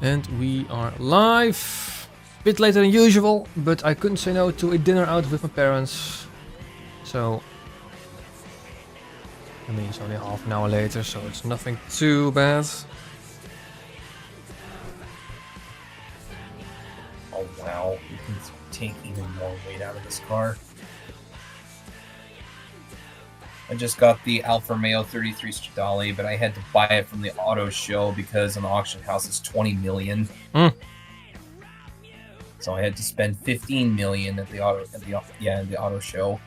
And we are live. Bit later than usual, but I couldn't say no to a dinner out with my parents. So, I mean, it's only half an hour later, so it's nothing too bad. Oh wow, we can take even more weight out of this car. I just got the Alfa Romeo 33 Stradale, but I had to buy it from the auto show because an auction house is 20 million. So I had to spend 15 million at the auto show.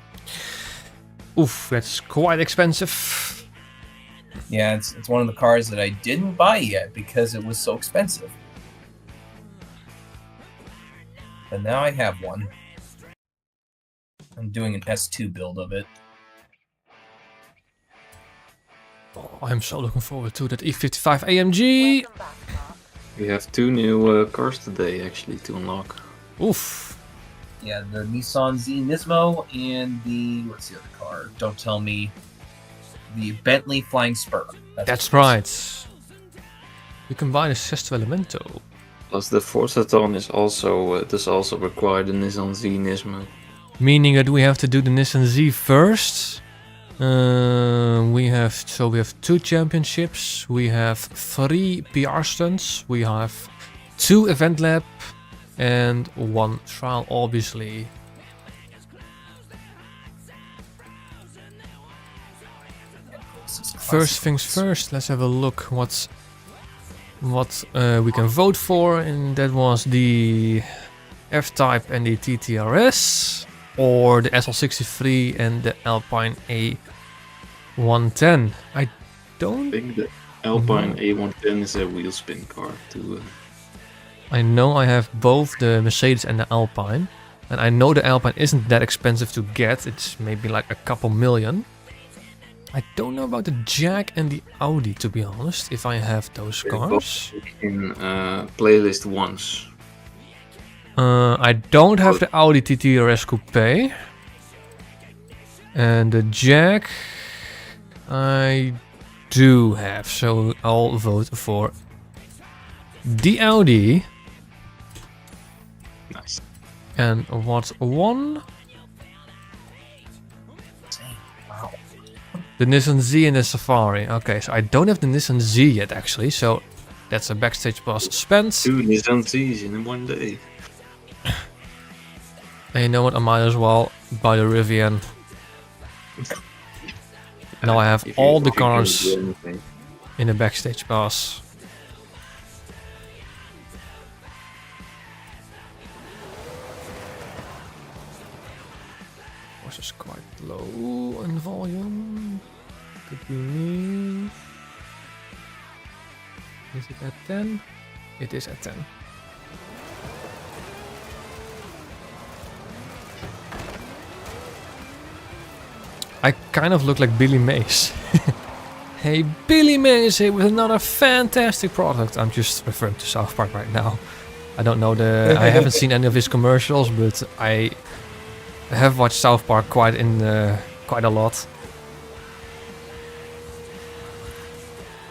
Oof, that's quite expensive. Yeah, it's one of the cars that I didn't buy yet because it was so expensive. But now I have one. I'm doing an S2 build of it. Oh, I'm so looking forward to that E55 AMG. We have two new cars today, actually, to unlock. Oof. Yeah, the Nissan Z Nismo and the... what's the other car? Don't tell me. The Bentley Flying Spur. That's right. You can buy the Sesto Elemento. Plus the Forza is also required the Nissan Z Nismo. Meaning that we have to do the Nissan Z first. We have 2 championships, we have 3 PR stunts, we have 2 event lab and 1 trial, obviously. First things first, let's have a look what we can vote for, and that was the F-Type and the TTRS, or the SL63 and the Alpine A110. I think the Alpine A110 is a wheel spin car too. I know I have both the Mercedes and the Alpine, and I know the Alpine isn't that expensive to get. It's maybe like a couple million. I don't know about the Jag and the Audi, to be honest, if I have those cars. In playlist once. I don't have the Audi TT-RS Coupe. And the Jag I do have, so I'll vote for the Audi. Nice. And what won? Wow. The Nissan Z and the Safari. Okay, so I don't have the Nissan Z yet, actually, so that's a backstage pass spent. 2 Nissan Z's in one day. And you know what, I might as well buy the Rivian. Now I have all the cars in the backstage pass. Was just quite low in volume. Could be me. Is it at 10? It is at 10. I kind of look like Billy Mays. Hey, Billy Mays here with another fantastic product. I'm just referring to South Park right now. I don't know I haven't seen any of his commercials, but I have watched South Park quite a lot.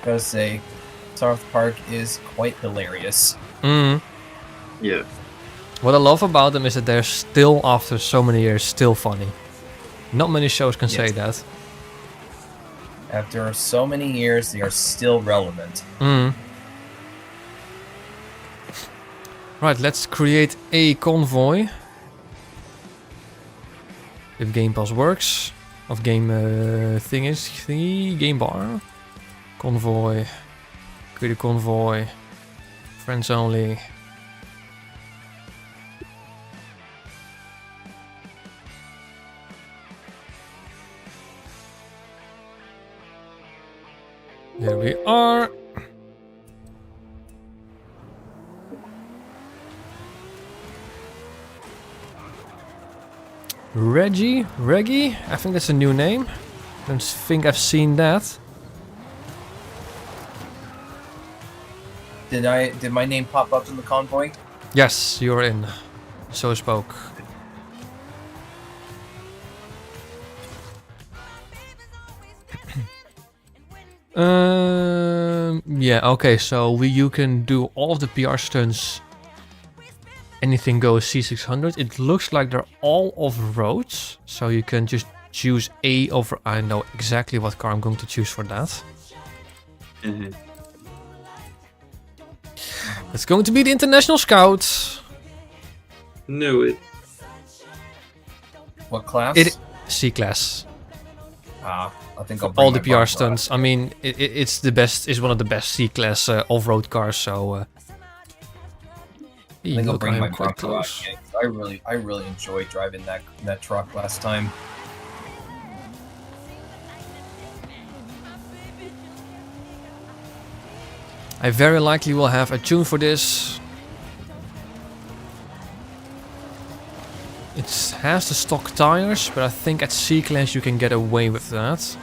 I gotta say, South Park is quite hilarious. Yeah. What I love about them is that they're still, after so many years, still funny. Not many shows can say that. After so many years, they are still relevant. Right, let's create a convoy. If Game Pass works. Of game thingy, game bar. Convoy. Create a convoy. Friends only. There we are. Reggie? I think that's a new name. Don't think I've seen that. Did my name pop up in the convoy? Yes, you're in. So spoke. Yeah, okay, so you can do all of the PR stunts. Anything goes C600. It looks like they're all off roads, so you can just choose A over. I know exactly what car I'm going to choose for that. Mhm. It's going to be the International Scout. Knew it. What class? It C-class. I think I'll bring All the my PR Barbara. stunts. I mean, it's the best. It's one of the best C-class off-road cars. So. I think I'll Look, bring I my am quite Bronco out. close. Yeah, 'cause I really enjoyed driving that truck last time. I very likely will have a tune for this. It has the stock tires, but I think at C-Class you can get away with that.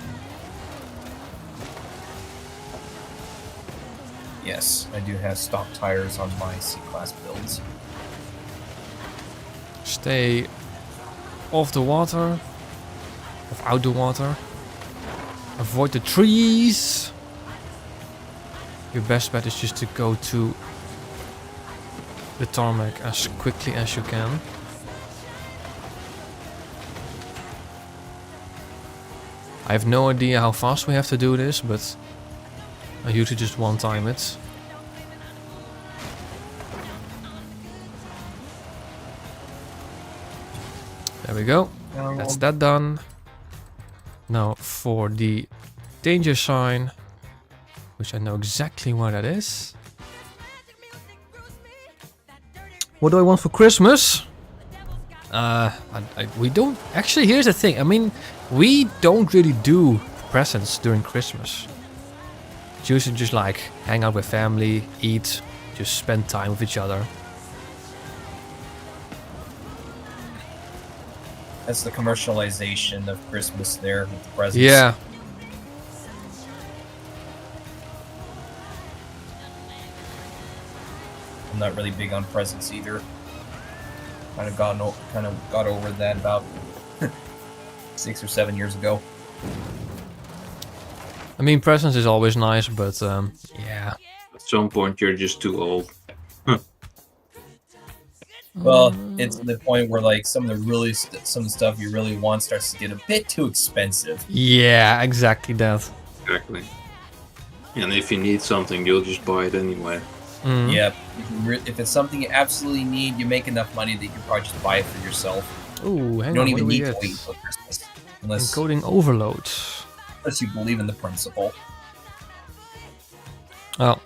Yes, I do have stock tires on my C-Class builds. Stay off the water. Of out the water. Avoid the trees. Your best bet is just to go to the tarmac as quickly as you can. I have no idea how fast we have to do this, but I usually just one time it. There we go. That's that done. Now for the danger sign, which I know exactly where that is. What do I want for Christmas? We don't... Actually, here's the thing. I mean, we don't really do presents during Christmas. It's usually just like hang out with family, eat, just spend time with each other. That's the commercialization of Christmas there with the presents. Yeah. I'm not really big on presents either. Kind of got over that about 6 or 7 years ago. I mean, presents is always nice, but yeah. At some point, you're just too old. Well, it's the point where like some of the stuff you really want starts to get a bit too expensive. Yeah, exactly that. Exactly. And if you need something, you'll just buy it anyway. Mm. Yeah, if it's something you absolutely need, you make enough money that you can probably just buy it for yourself. Ooh, hang You don't on, what even do we need to get? wait until Christmas, unless Encoding overload. you believe in the principle. Oh.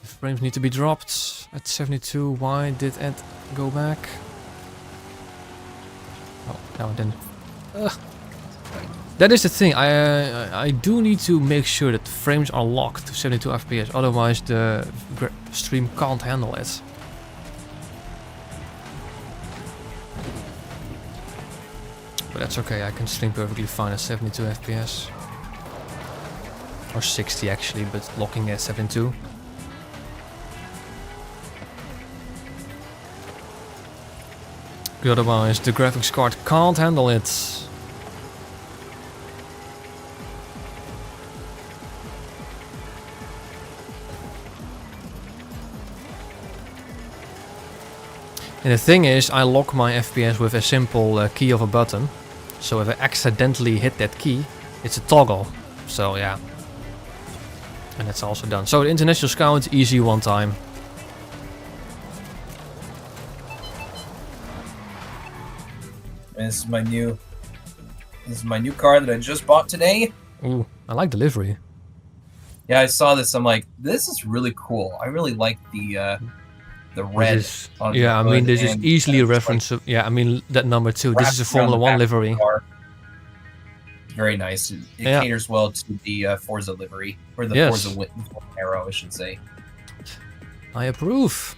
The frames need to be dropped at 72. Why did Ed go back? Oh, no, it didn't. Ugh. That is the thing. I do need to make sure that the frames are locked to 72 FPS. Otherwise, the stream can't handle it. But that's okay. I can stream perfectly fine at 72 FPS. Or 60 actually, but locking at 72. Otherwise, the graphics card can't handle it. And the thing is, I lock my FPS with a simple key of a button. So if I accidentally hit that key, it's a toggle. So yeah. And that's also done. So the International Scout, easy one time. And this is my new car that I just bought today. Ooh, I like the livery. Yeah, I saw this. I'm like, this is really cool. I really like the red. This is, on yeah, I the mean, hood this is and easily a it's like reference to, yeah, I mean, that number 2. This is a wrapped around Formula the 1 back of the livery. car. Very nice. It Yeah. caters well to the Forza livery, or the Yes. Forza Arrow, I should say. I approve.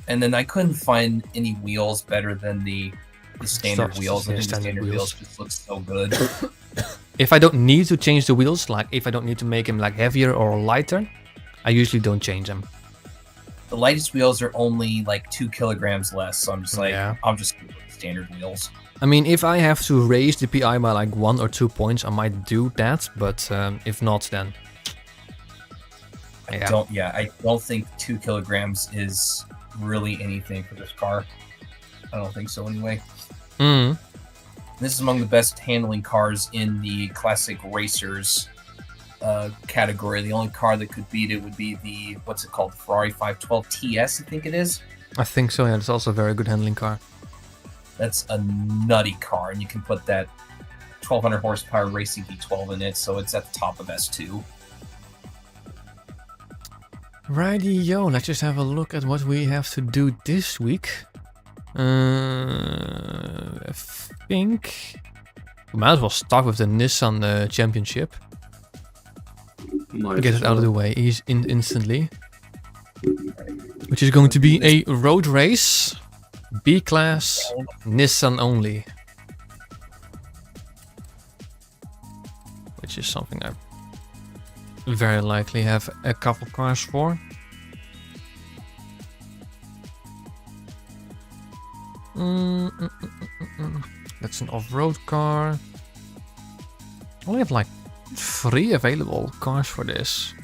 And then I couldn't find any wheels better than the standard Start- wheels. I yeah, think the standard standard wheels. wheels just look so good. If I don't need to change the wheels, like if I don't need to make them like heavier or lighter, I usually don't change them. The lightest wheels are only like 2 kilograms less, so I'm just like, Yeah. I'm just gonna standard wheels. I mean, if I have to raise the PI by like 1 or 2 points, I might do that. But if not, then yeah. I don't think 2 kilograms is really anything for this car. I don't think so anyway. Mm. This is among the best handling cars in the classic racers category. The only car that could beat it would be the, what's it called, Ferrari 512 TS, I think it is. I think so, yeah. It's also a very good handling car. That's a nutty car, and you can put that 1200 horsepower racing V12 in it, so it's at the top of S2. Righty-yo, let's just have a look at what we have to do this week. I think we might as well start with the Nissan Championship. Get it out of the way instantly. Which is going to be a road race, B-Class, Nissan only. Which is something I very likely have a couple cars for. That's an off-road car. I only have like 3 available cars for this.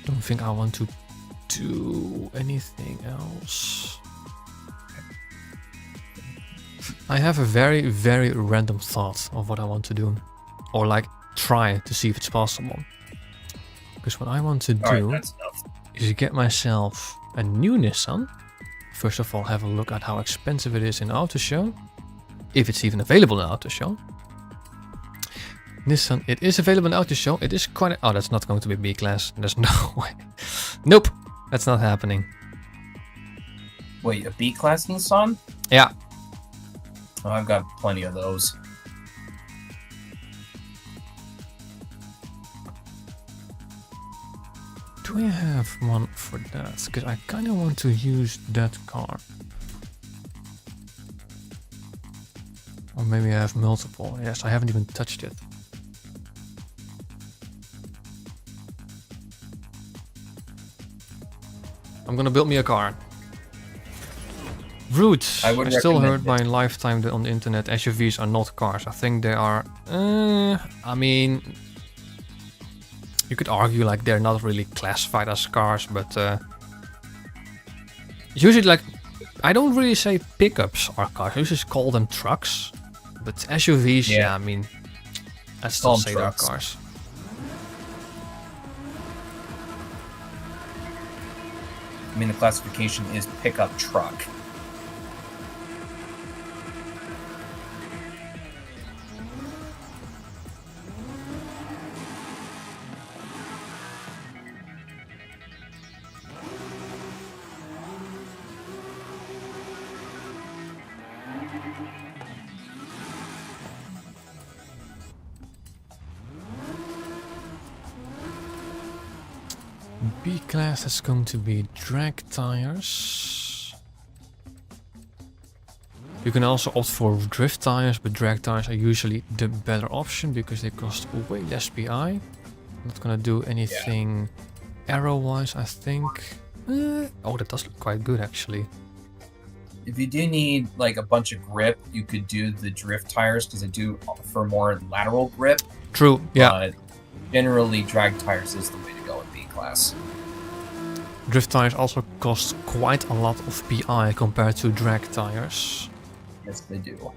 Don't think I want to do anything else. I have a very, very random thought of what I want to do. Or like try to see if it's possible. Because what I want to do is get myself a new Nissan. First of all, have a look at how expensive it is in Auto Show. If it's even available in Auto Show. Nissan, it is available in Auto Show. It is quite... Oh, that's not going to be B-Class. There's no way. Nope. That's not happening. Wait, a B-Class Nissan? Yeah. Oh, I've got plenty of those. Do I have one for that? Because I kind of want to use that car. Or maybe I have multiple. Yes, I haven't even touched it. I'm gonna build me a car. Rude. I still heard by lifetime on the internet SUVs are not cars. I think they are... I mean... You could argue like they're not really classified as cars, but... usually like... I don't really say pickups are cars. I usually call them trucks. But SUVs, yeah I mean... I still say they're cars. I mean, the classification is pickup truck. B-Class is going to be drag tires. You can also opt for drift tires, but drag tires are usually the better option because they cost way less PI. I'm not gonna do anything arrow-wise, I think. Oh, that does look quite good actually. If you do need like a bunch of grip, you could do the drift tires because they do offer more lateral grip. True, yeah. But generally, drag tires is the way to go in B-Class. Drift tires also cost quite a lot of PI compared to drag tires. Yes, they do.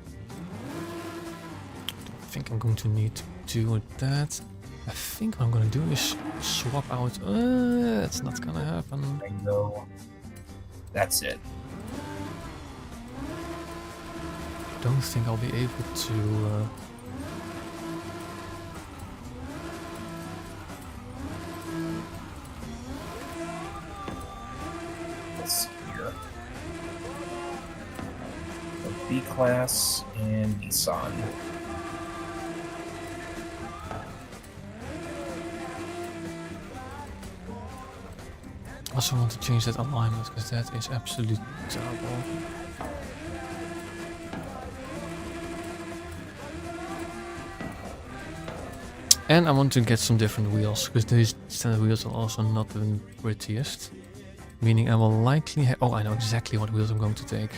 I think I'm going to need to do that. I think what I'm going to do is swap out... That's not going to happen. I know. That's it. Don't think I'll be able to... B-Class and Nissan. I also want to change that alignment because that is absolutely terrible. And I want to get some different wheels because these standard wheels are also not the prettiest. Meaning I will likely have... Oh, I know exactly what wheels I'm going to take.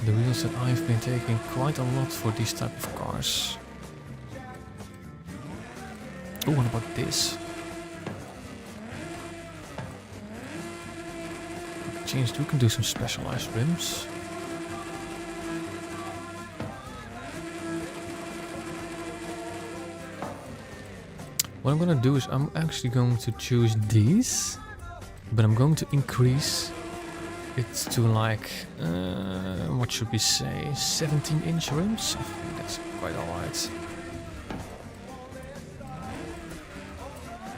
the wheels that I've been taking quite a lot for these type of cars. Oh, what about this? Changed, we can do some specialized rims. What I'm gonna do is I'm actually going to choose these, but I'm going to increase it to like, what should we say, 17-inch rims? I think that's quite alright.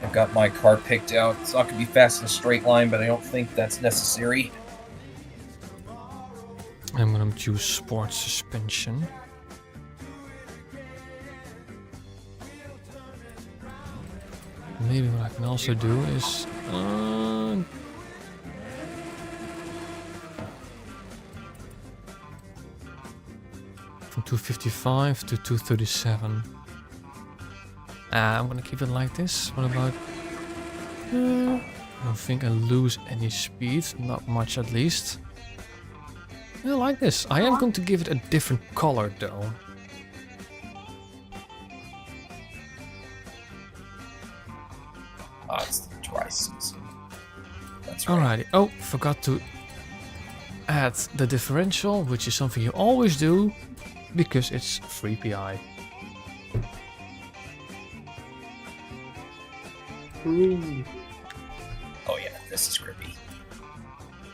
I've got my car picked out. It's not going to be fast in a straight line, but I don't think that's necessary. I'm gonna choose sport suspension. Maybe what I can also do is from 255 to 237. I'm gonna keep it like this. What about? I don't think I lose any speed, not much at least. I like this. I am going to give it a different color though. It's the dry season. That's right. Alrighty. Oh, forgot to add the differential, which is something you always do because it's free PI. Oh yeah, this is grippy.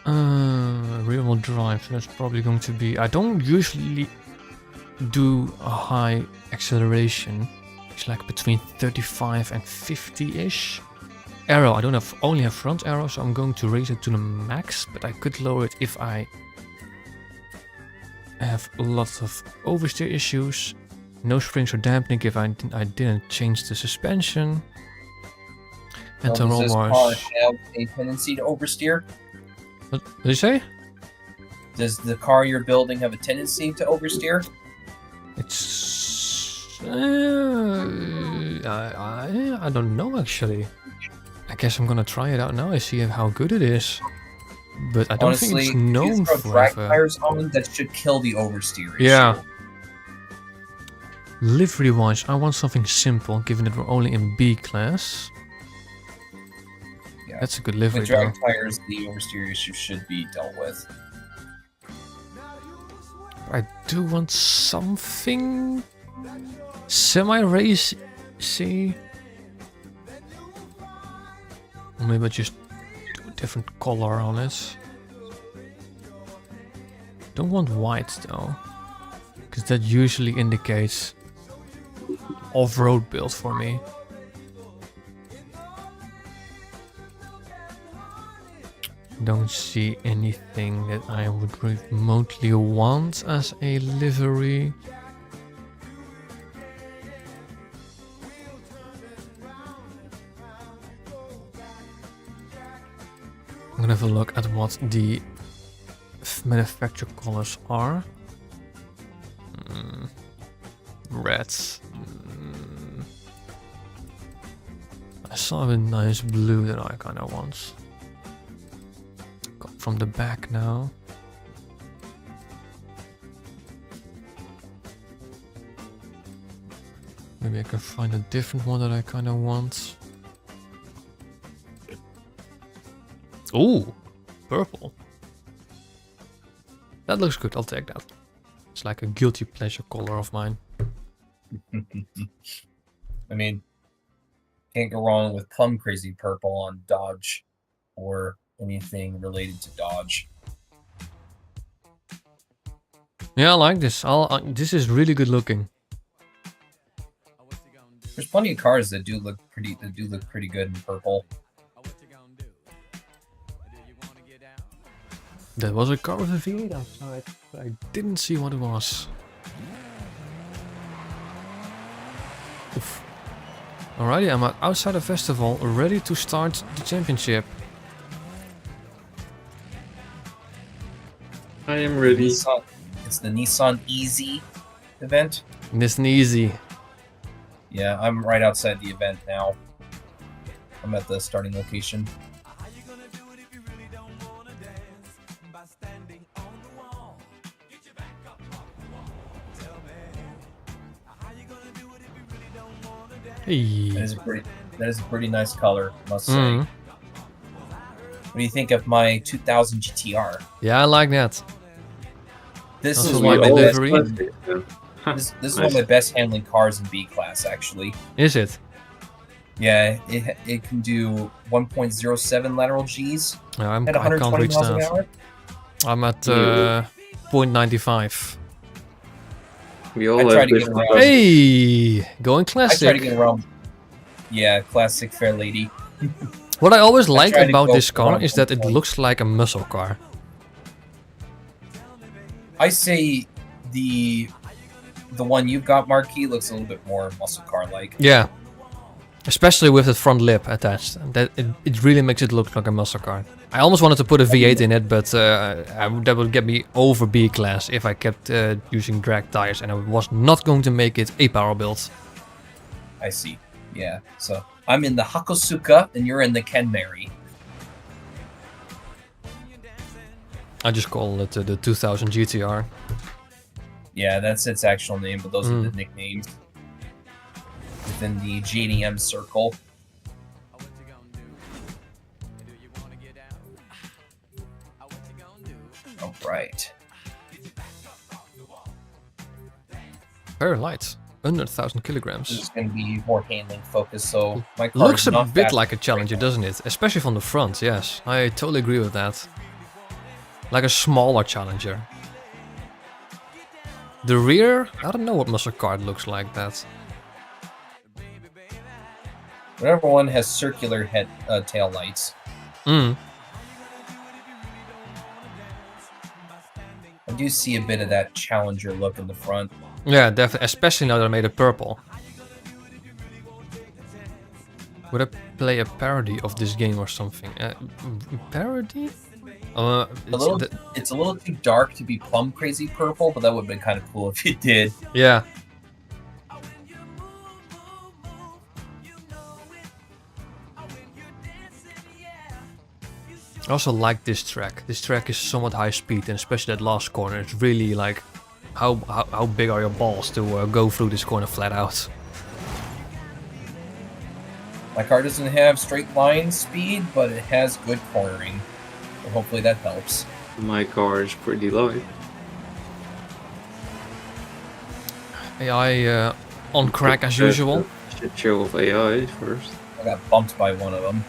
Rear-wheel drive. So that's probably going to be. I don't usually do a high acceleration. It's like between 35 and 50-ish. Arrow. I don't have only have front arrow, so I'm going to raise it to the max. But I could lower it if I have lots of oversteer issues. No springs or dampening if I didn't change the suspension. And the Does this car rollbars. have a tendency to oversteer? What did you say? Does the car you're building have a tendency to oversteer? It's I don't know actually. I guess I'm gonna try it out now. I see how good it is, but I don't Honestly, think it's known if you throw for drag it. tires on, that should kill the oversteer issue. Yeah. Livery wise, I want something simple, given that we're only in B class. Yeah. That's a good livery With though. drag tires, the oversteer issue should be dealt with. I do want something semi-racy. Or maybe I just do a different color on it. Don't want white though, because that usually indicates off-road build for me. Don't see anything that I would remotely want as a livery. I'm gonna have a look at what the manufacturer colors are. Reds. I saw a nice blue that I kind of want. From the back now. Maybe I can find a different one that I kind of want. Ooh, purple. That looks good, I'll take that. It's like a guilty pleasure color of mine. I mean, can't go wrong with plum crazy purple on Dodge or anything related to Dodge. Yeah, I like this. This is really good looking. There's plenty of cars that do look pretty good in purple. There was a car with a V8 outside, but I didn't see what it was. Oof. Alrighty, I'm outside the festival, ready to start the championship. I am ready. It's the Nissan Easy event. This isn't easy. Yeah, I'm right outside the event now. I'm at the starting location. Hey. That is a pretty nice color, must say. Mm. What do you think of my 2000 GTR? Yeah, I like that. This Also is like one of the my best. livery. This is one of my best handling cars in B class, actually. Is it? Yeah, it can do 1.07 lateral Gs No, at I can't 120 reach miles an that. hour. I'm at You- 0.95. We all I have try to get different around. Hey, going I try to classic. get around. Yeah, classic fair lady. What I always like try to about go this car around is that it 120. looks like a muscle car. I say the one you've got, Marquis, looks a little bit more muscle car like. Yeah. Especially with the front lip attached. That it really makes it look like a muscle car. I almost wanted to put a V8 in it, but that would get me over B class if I kept using drag tires, and I was not going to make it a power build. I see. Yeah. So I'm in the Hakosuka and you're in the Kenmari. I just call it the 2000 GTR. Yeah, that's its actual name, but those are the nicknames within the JDM circle. All right. Very light, under 1,000 This kilograms. is going to be more handling focused, so my car Looks is a not bit fast. like a Challenger, doesn't it? Especially from the front, yes. I totally agree with that. Like a smaller Challenger. The rear, I don't know what muscle car looks like that. Whatever one has circular head tail lights. Mm. I do see a bit of that Challenger look in the front. Yeah, definitely. Especially now that I made it purple. Would I play a parody of this game or something? Parody? It's a little too dark to be plum crazy purple, but that would have been kind of cool if you did. Yeah. I also like this track. This track is somewhat high speed, and especially that last corner. It's really like, how big are your balls to go through this corner flat out? My car doesn't have straight line speed, but it has good cornering. So hopefully that helps. My car is pretty light. AI on crack as usual. Shit show of AI first. I got bumped by one of them.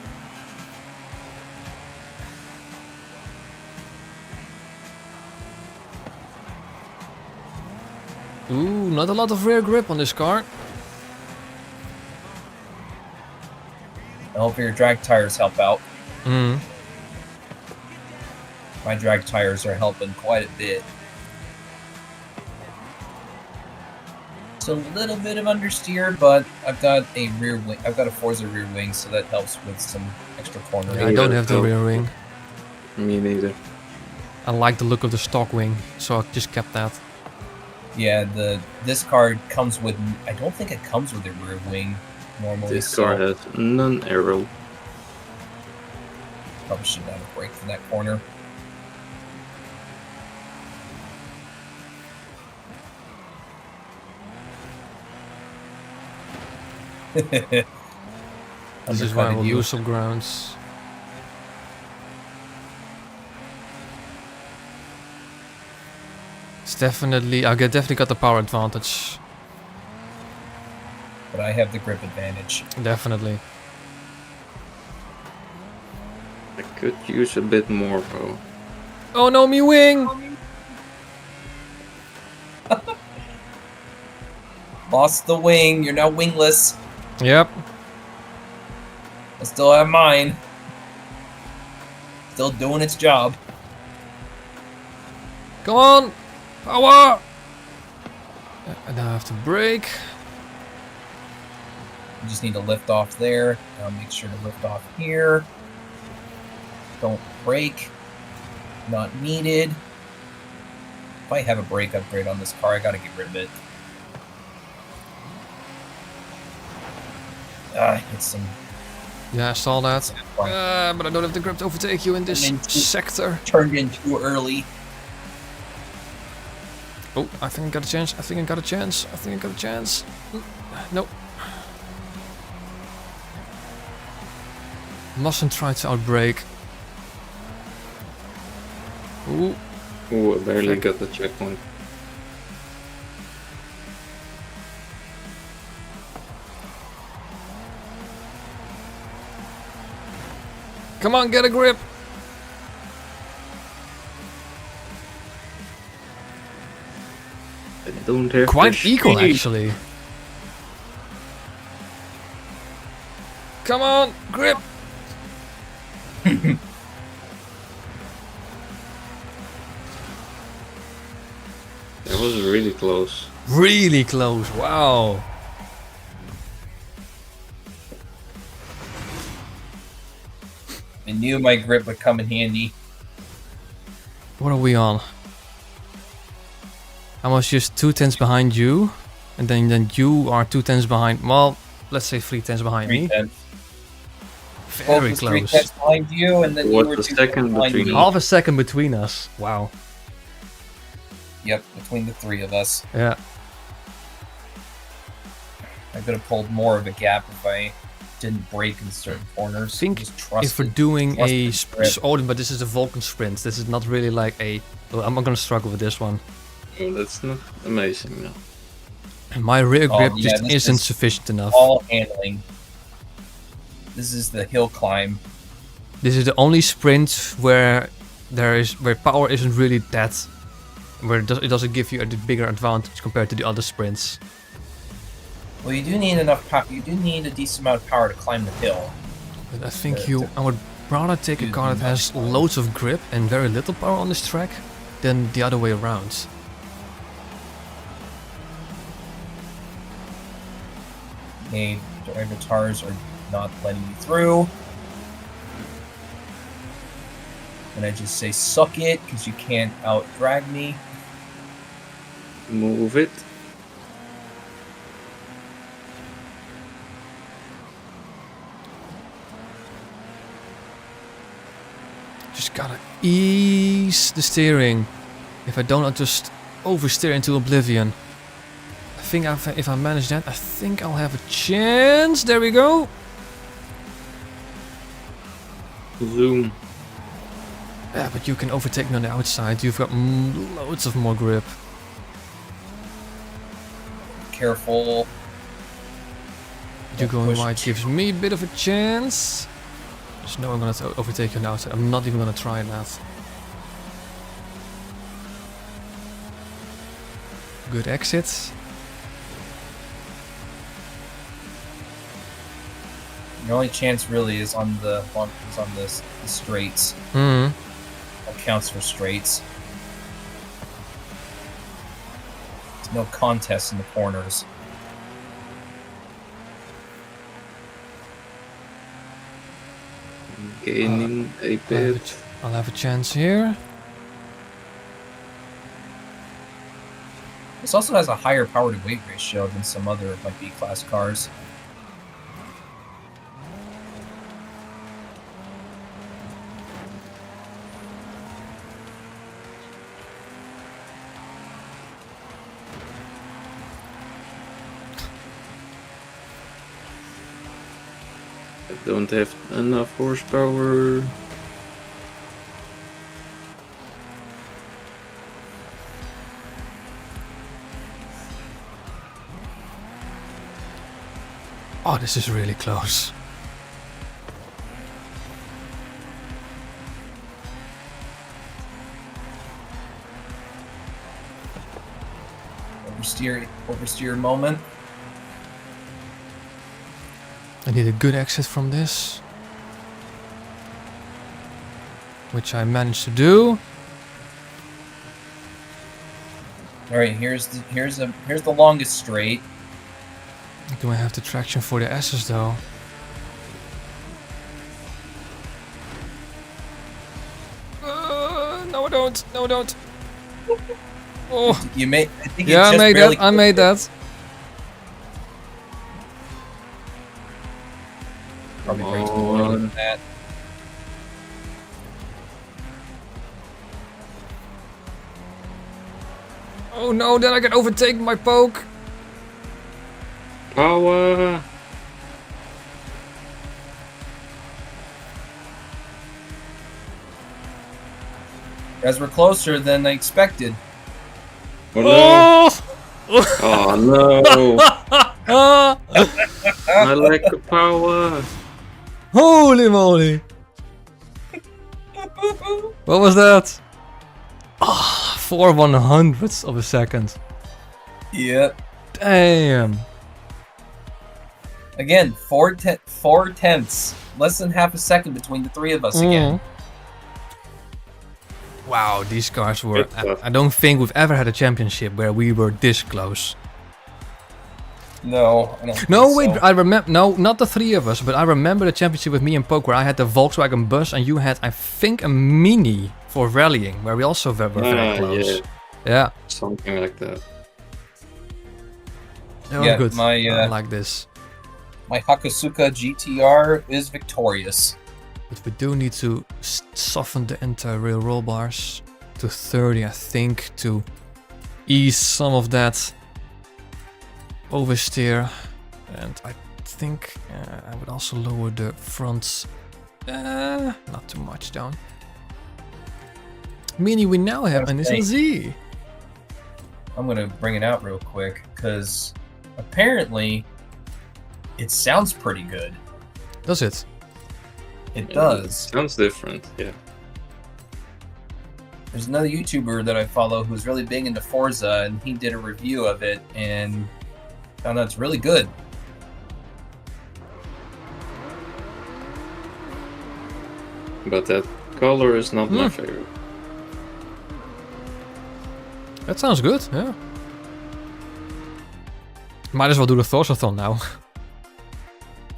Ooh, not a lot of rear grip on this car. I hope your drag tires help out. Mm. My drag tires are helping quite a bit. It's a little bit of understeer, but I've got a rear wing. I've got a Forza rear wing, so that helps with some extra cornering. I don't have the rear wing. Me neither. I like the look of the stock wing, so I just kept that. Yeah, this car comes with. I don't think it comes with a rear wing normally. This car has non-aero. Probably should have a brake for that corner. This is why I will lose some grounds. It's definitely, definitely got the power advantage. But I have the grip advantage. Definitely. I could use a bit more though. Oh no, me wing! Lost the wing. You're now wingless. Yep. I still have mine. Still doing its job. Come on! Power! And now I have to brake. You just need to lift off there. Now make sure to lift off here. Don't brake. Not needed. If I have a brake upgrade on this car, I gotta get rid of it. Hit some. Yeah, I saw that. But I don't have the grip to overtake you in this sector. Turned in too early. Oh, I think I got a chance. I think I got a chance. I think I got a chance. Nope. Mustn't try to outbrake. Ooh. Ooh, I barely Check. got the checkpoint. Come on, get a grip. I don't have Quite the equal, speed. actually. Come on, grip. That was really close. Really close. Wow. I knew my grip would come in handy. What are we on? I was just 2/10 behind you, and then you are 2/10 behind. Well, let's say 3/10 behind me. 3/10. Very was 3/10 close. behind you, and then you What were the 2/10 second behind between me. us? Half a second between us. Wow. Yep, between the three of us. Yeah. I could have pulled more of a gap if I didn't break in certain corners. I think Just if trusted. we're doing a trusted grip. oh, but this is a Vulcan sprint. This is not really like a. Well, I'm not gonna struggle with this one. Oh, that's not amazing, no. My rear Oh, grip yeah, just this isn't is sufficient enough. all handling. This is the hill climb. This is the only sprint where where power isn't really that, where it doesn't give you a bigger advantage compared to the other sprints. Well, you do need enough power. You do need a decent amount of power to climb the hill. But I think to- I would rather take a do car the that has maximum. loads of grip and very little power on this track than the other way around. Okay, driver tires are not letting me through. And I just say, suck it, because you can't out-drag me. Move it. Just gotta ease the steering. If I don't, I'll just oversteer into oblivion. I think if I manage that, I think I'll have a chance. There we go. Zoom. Yeah, but you can overtake me on the outside. You've got loads of more grip. Careful. You going push wide it. gives me a bit of a chance. There's no one gonna overtake you on the outside. I'm not even gonna try that. Good exit. Your only chance really is on the straights. Hmm. That counts for straights. There's no contest in the corners. Gaining a bit. I'll have a chance here. This also has a higher power to weight ratio than some other like B-class cars. I don't have enough horsepower. Oh, this is really close. Oversteer moment. I need a good exit from this, which I managed to do. All right, here's the longest straight. Do I have the traction for the S's though? No, I don't. No, I don't. Oh, You made. I think yeah, it I just made barely that. I made that. Probably Come breaks more on. than that. Oh no, then I get overtaken by Poke. Power! Guys, we're closer than I expected. Oh no! Oh no! Ah! I lack the power. Holy moly! What was that? Ah, 4/100ths of a second. Yep. Damn. Again, 4/10, less than half a second between the three of us again. Wow, these cars were. It's tough. I don't think we've ever had a championship where we were this close. No, I don't. No, think wait, so. I remember. No, not the three of us, but I remember the championship with me and Poke where I had the Volkswagen bus and you had, I think, a Mini for rallying where we also were very close. Yeah, Yeah, something like that. they were Yeah, good. my, I like this. My Hakosuka GTR is victorious. But we do need to soften the anti-rail roll bars to 30, I think, to ease some of that oversteer. And I think I would also lower the fronts, not too much down. Meaning we now have an Okay. SLZ. I'm gonna bring it out real quick because apparently it sounds pretty good. Does it? It Yeah, does. Sounds different, yeah. There's another YouTuber that I follow who's really big into Forza, and he did a review of it and found out it's really good. But that color is not my favorite. That sounds good, yeah. Might as well do the Thorsathon now.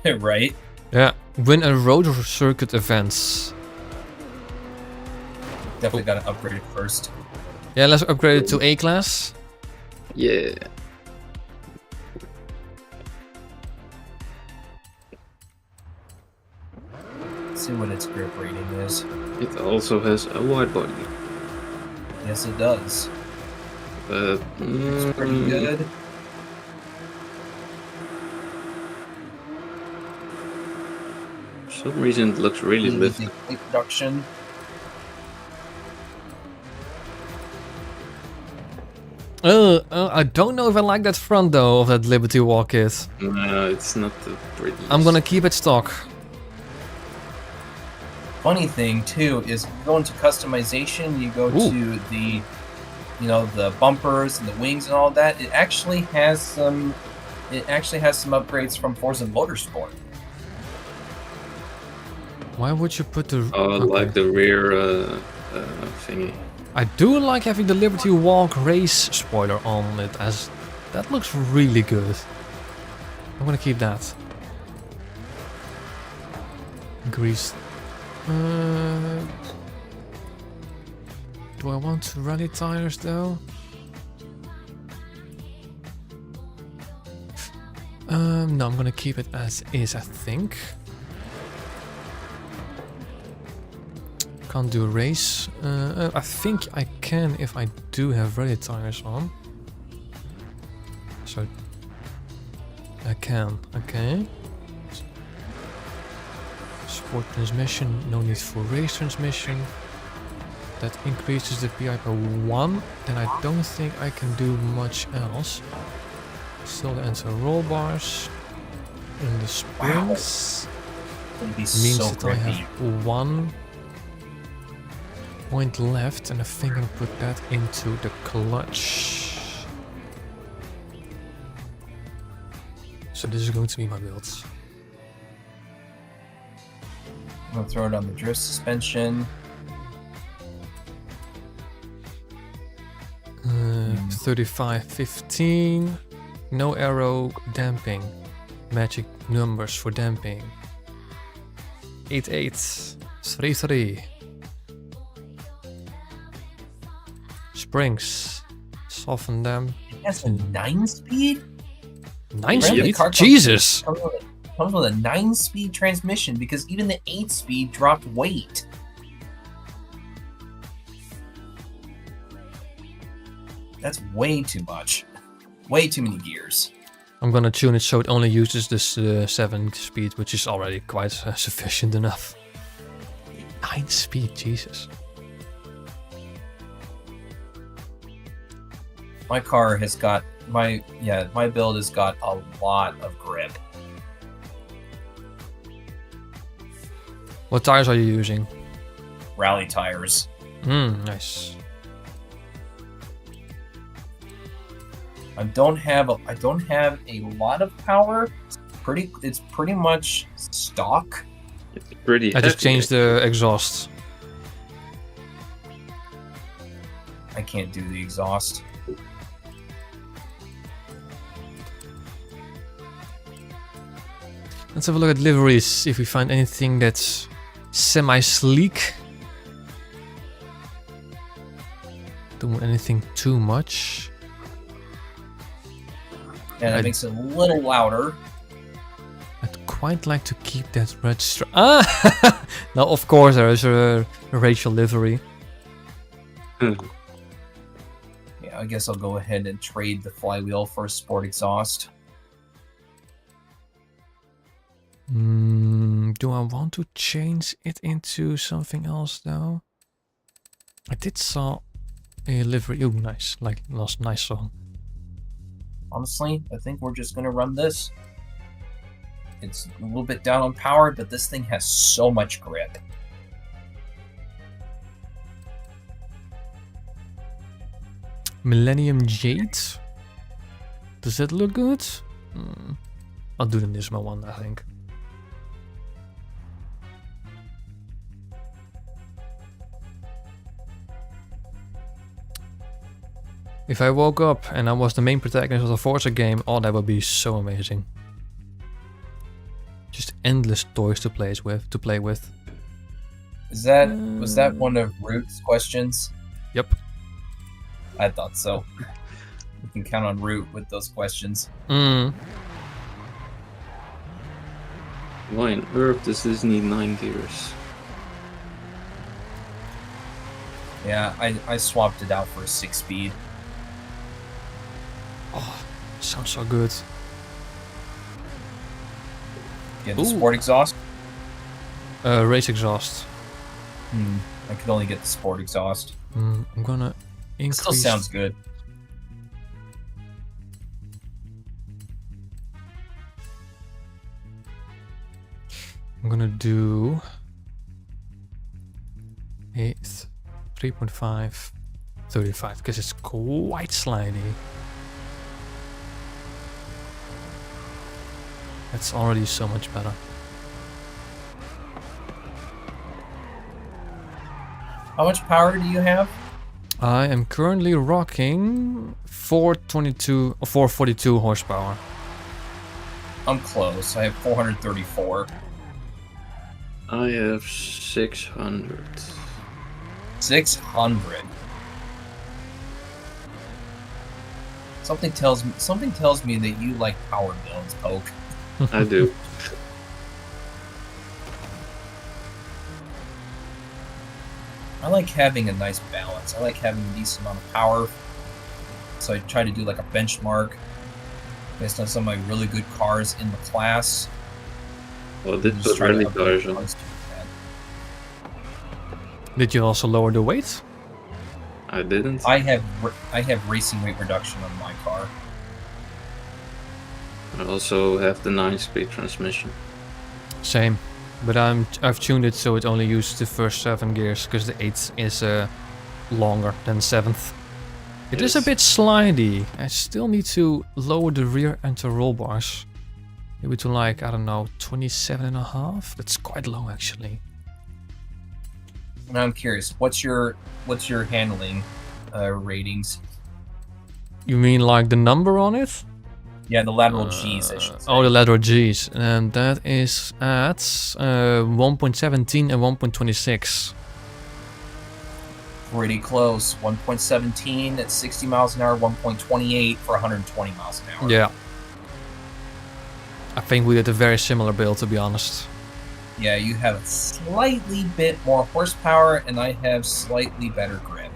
Right? Yeah. Win a road circuit events. Definitely gotta upgrade it first. Yeah, let's upgrade it to A class. Yeah. Let's see what its grip rating is. It also has a wide body. Yes, it does. But It's pretty good. For some reason it looks really lifted. Plate production. I don't know if I like that front though of that Liberty Walk kit. No, it's not the prettiest. I'm gonna keep it stock. Funny thing too is you go into customization, you go Ooh. to the, you know, the bumpers and the wings and all that. It actually has some upgrades from Forza Motorsport. Why would you put the... Like the rear thingy. I do like having the Liberty Walk race spoiler on it, as that looks really good. I'm gonna keep that. Grease. Do I want rally tires though? No, I'm gonna keep it as is, I think. Can't do a race. I think I can if I do have rally tires on. So I can. Okay. Sport transmission. No need for race transmission. That increases the PI by 1. Then I don't think I can do much else. Still the anti-roll bars. And the springs. It'd be Means so that I grippy. have 1 point left, and I think I'll put that into the clutch. So this is going to be my builds. I'm gonna throw it on the drift suspension. 35-15. No aero damping. Magic numbers for damping. 8-8. 3-3. Springs. Soften them. It has a 9-speed? 9 Really? speed? Car comes- Jesus! Comes with a 9-speed transmission because even the 8-speed dropped weight. That's way too much. Way too many gears. I'm gonna tune it so it only uses this 7 speed, which is already quite sufficient enough. 9 speed, Jesus. My car has got my build has got a lot of grip. What tires are you using? Rally tires. Nice. I don't have a lot of power. It's pretty much stock. It's pretty I just heavy, changed the exhaust. I can't do the exhaust. Let's have a look at liveries, see if we find anything that's semi-sleek. Don't want anything too much. And it makes it a little louder. I'd quite like to keep that red stripe. Ah! Now, of course, there is a racial livery. Yeah, I guess I'll go ahead and trade the flywheel for a sport exhaust. Do I want to change it into something else though? I did saw a livery. Oh, nice! Like nice song. Honestly, I think we're just gonna run this. It's a little bit down on power, but this thing has so much grip. Millennium Jade. Does that look good? I'll do the Nismo one, I think. If I woke up and I was the main protagonist of the Forza game, oh, that would be so amazing. Just endless toys to play with. Was that one of Root's questions? Yep. I thought so. You can count on Root with those questions. Why on earth does this need 9 gears? Yeah, I swapped it out for a 6-speed. Oh, sounds so good. Get the sport exhaust? Race exhaust. I could only get the sport exhaust. I'm gonna increase... Still sounds good. I'm gonna do 3.5, 35, because it's quite slidey. That's already so much better. How much power do you have? I am currently rocking 442 horsepower. I'm close. I have 434. I have 600. 600. Something tells me that you like power builds, Poke. I do. I like having a nice balance. I like having a decent amount of power. So I try to do like a benchmark based on some of my really good cars in the class. Well, this Just put try to rally upgrade tires the on. cars to that. Did you also lower the weight? I didn't. I have racing weight reduction on my car. I also have the 9-speed transmission. Same, but I've tuned it so it only uses the first 7 gears because the 8th is longer than 7th. It is a bit slidey. I still need to lower the rear end to roll bars. Maybe to like, I don't know, 27.5? That's quite low actually. And I'm curious, what's your handling ratings? You mean like the number on it? Yeah, the lateral G's, I should say. Oh, the lateral G's. And that is at 1.17 and 1.26. Pretty close. 1.17 at 60 miles an hour, 1.28 for 120 miles an hour. Yeah. I think we did a very similar build, to be honest. Yeah, you have a slightly bit more horsepower, and I have slightly better grip.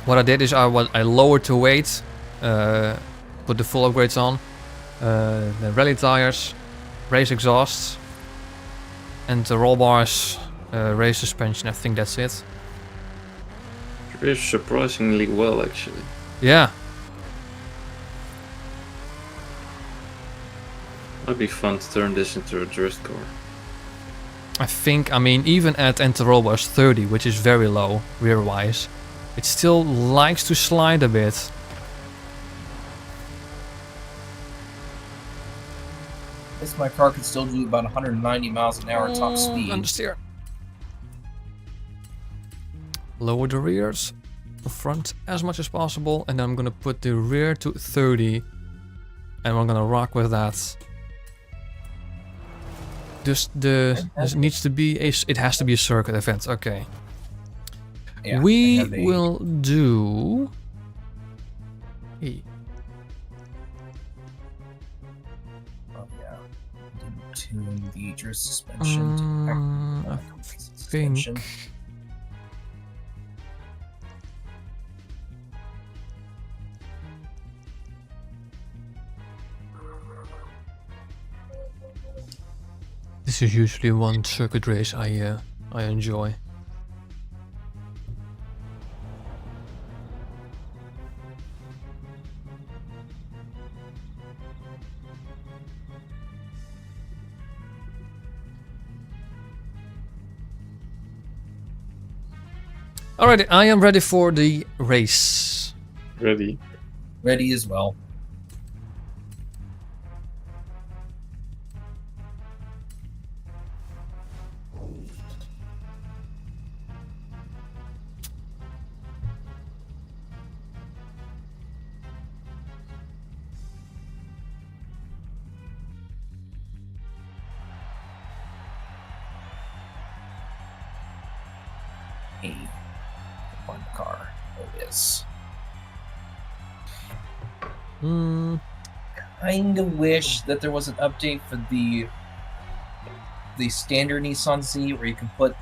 What I did is I lowered the weight, put the full upgrades on, the rally tires, race exhausts, and the roll bars, race suspension. I think that's it. Drifts surprisingly well, actually. Yeah. Might be fun to turn this into a drift car. I think, I mean, even at Enterobos 30, which is very low rear-wise, it still likes to slide a bit. This my car could still do about 190 miles an hour top speed. Understeer. Lower the rears, the front as much as possible, and then I'm gonna put the rear to 30, and we're gonna rock with that. Just this needs to be a. It has to be a circuit event. Okay. Yeah, We will do. Hey. Oh yeah. Didn't tune the drift suspension. I suspension. think. This is usually one circuit race I enjoy. Alright, I am ready for the race. Ready? Ready as well. Hey, one car. There it is. Kinda wish that there was an update for the standard Nissan Z where you can put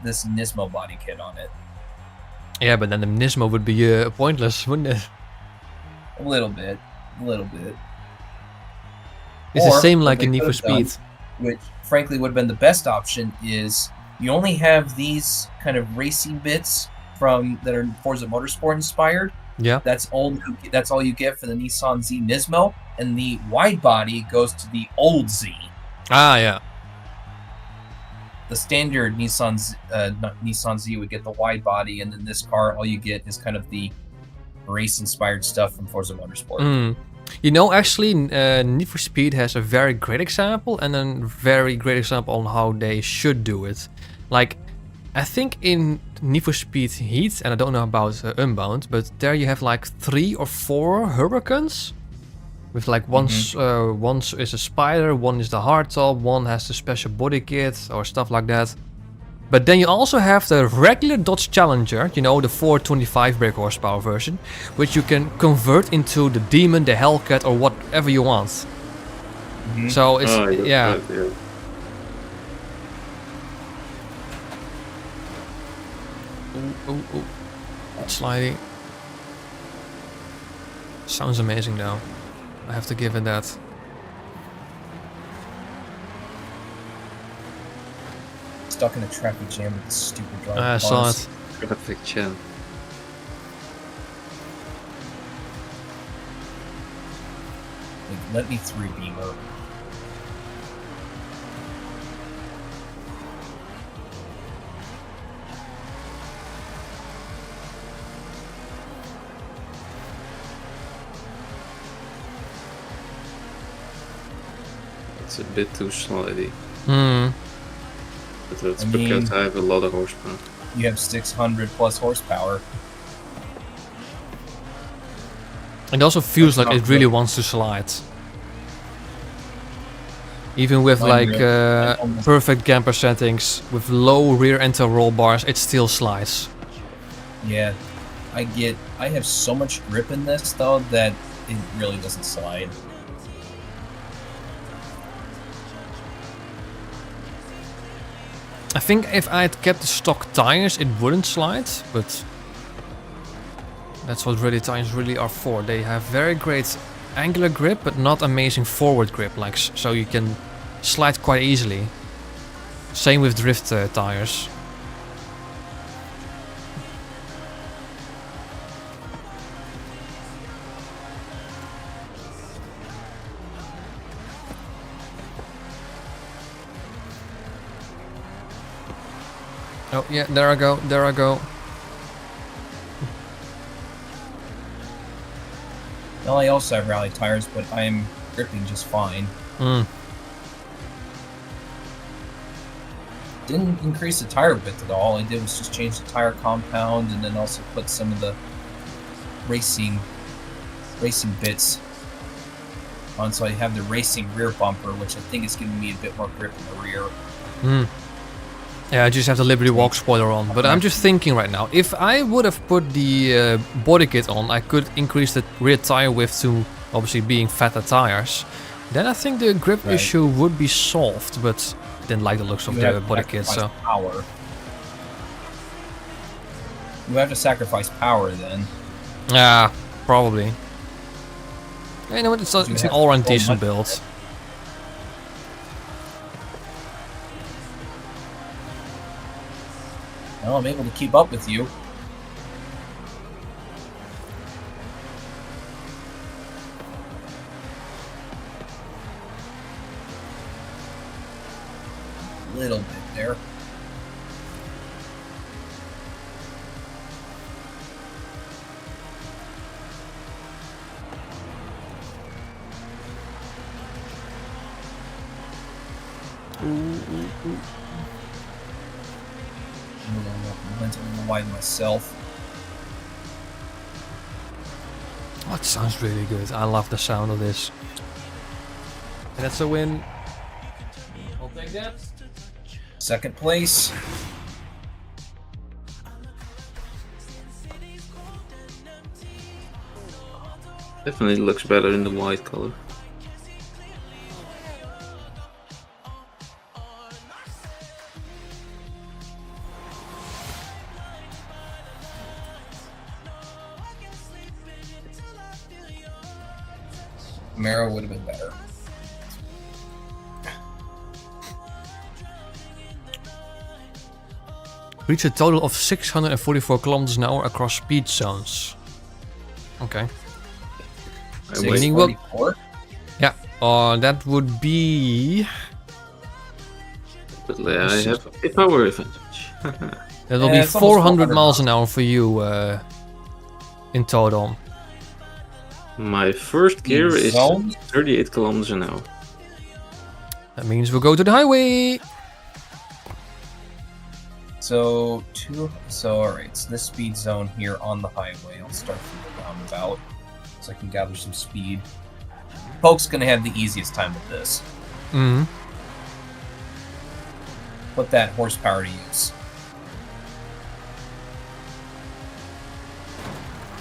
this Nismo body kit on it. Yeah, but then the Nismo would be pointless, wouldn't it? A little bit. It's Or the same what like they in Need for could've done, Speed. which frankly would have been the best option, is you only have these kind of racing bits that are Forza Motorsport inspired. Yeah. That's all you get for the Nissan Z Nismo, and the wide body goes to the old Z. Ah, yeah. The standard Nissan Z would get the wide body, and then this car, all you get is kind of the race-inspired stuff from Forza Motorsport. You know, actually, Need for Speed has a very great example and a very great example on how they should do it. Like, I think in Need for Speed Heat, and I don't know about Unbound, but there you have like 3 or 4 Hurricanes. With like one is a spider, one is the hardtop, one has the special body kit or stuff like that. But then you also have the regular Dodge Challenger, you know, the 425 brake horsepower version, which you can convert into the Demon, the Hellcat, or whatever you want. So it's yeah. Right, yeah. Ooh. It's sliding. Sounds amazing though. I have to give it that. Stuck in a traffic jam with this stupid driver. I saw it. Traffic jam. Like, let me through, Beamer. It's a bit too slidey. But that's I mean, because I have a lot of horsepower. You have 600 plus horsepower. It also feels That's like not it really good. wants to slide. Even with Mine like really- almost- perfect camper settings, with low rear end roll bars, it still slides. Yeah, I have so much grip in this though that it really doesn't slide. I think if I had kept the stock tires, it wouldn't slide, but that's what really tires really are for. They have very great angular grip, but not amazing forward grip, like so you can slide quite easily. Same with drift tires. Oh, yeah, there I go, there I go. Well, I also have rally tires, but I'm gripping just fine. Hmm. Didn't increase the tire width at all. All I did was just change the tire compound and then also put some of the racing bits on, so I have the racing rear bumper, which I think is giving me a bit more grip in the rear. Hmm. Yeah, I just have the Liberty Walk spoiler on, but I'm just thinking right now, if I would have put the body kit on, I could increase the rear tire width to obviously being fatter tires. Then I think the grip issue would be solved, but didn't like the looks of You have the to body kit, so... sacrifice power. You have to sacrifice power then. Yeah, probably. Yeah, you know what, it's an all-around decent build. Well, I'm able to keep up with you. A little bit there. Went a little wide myself. Oh, it sounds really good. I love the sound of this. And that's a win. I'll take that. Second place. Definitely looks better in the white color. Camaro would have been better. Reach a total of 644 kilometers an hour across speed zones. Okay. Winning will... 644? Yeah, that would be... But I have a power advantage. That will be it's almost 400 miles an hour for you in total. My first gear is Zone? 38 kilometers an hour. That means we'll go to the highway. So alright, it's this speed zone here on the highway. I'll start from the roundabout so I can gather some speed. Polk's gonna have the easiest time with this. Mm-hmm. Put that horsepower to use.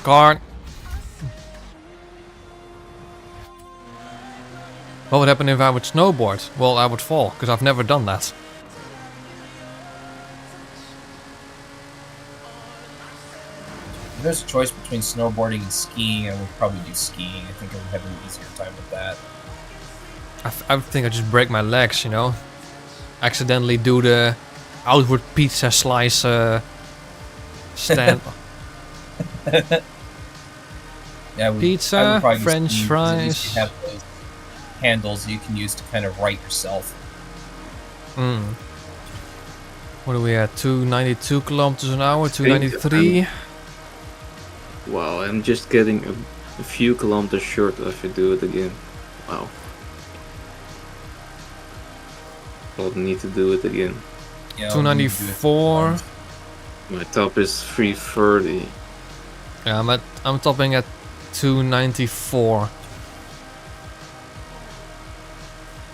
Car. What would happen if I would snowboard? Well, I would fall, because I've never done that. If there's a choice between snowboarding and skiing, I would probably do skiing. I think I would have an easier time with that. I think I just break my legs, you know? Accidentally do the outward pizza slice stand. Yeah, Pizza, I would probably do French skiing, 'cause at least fries. you have those handles you can use to kind of right yourself. Mm. What are we at? 292 kilometers an hour, 293. Wow, I'm just getting a few kilometers short if I do it again. Wow. I'll need to do it again. You know, 294. My top is 330. Yeah, I'm topping at 294.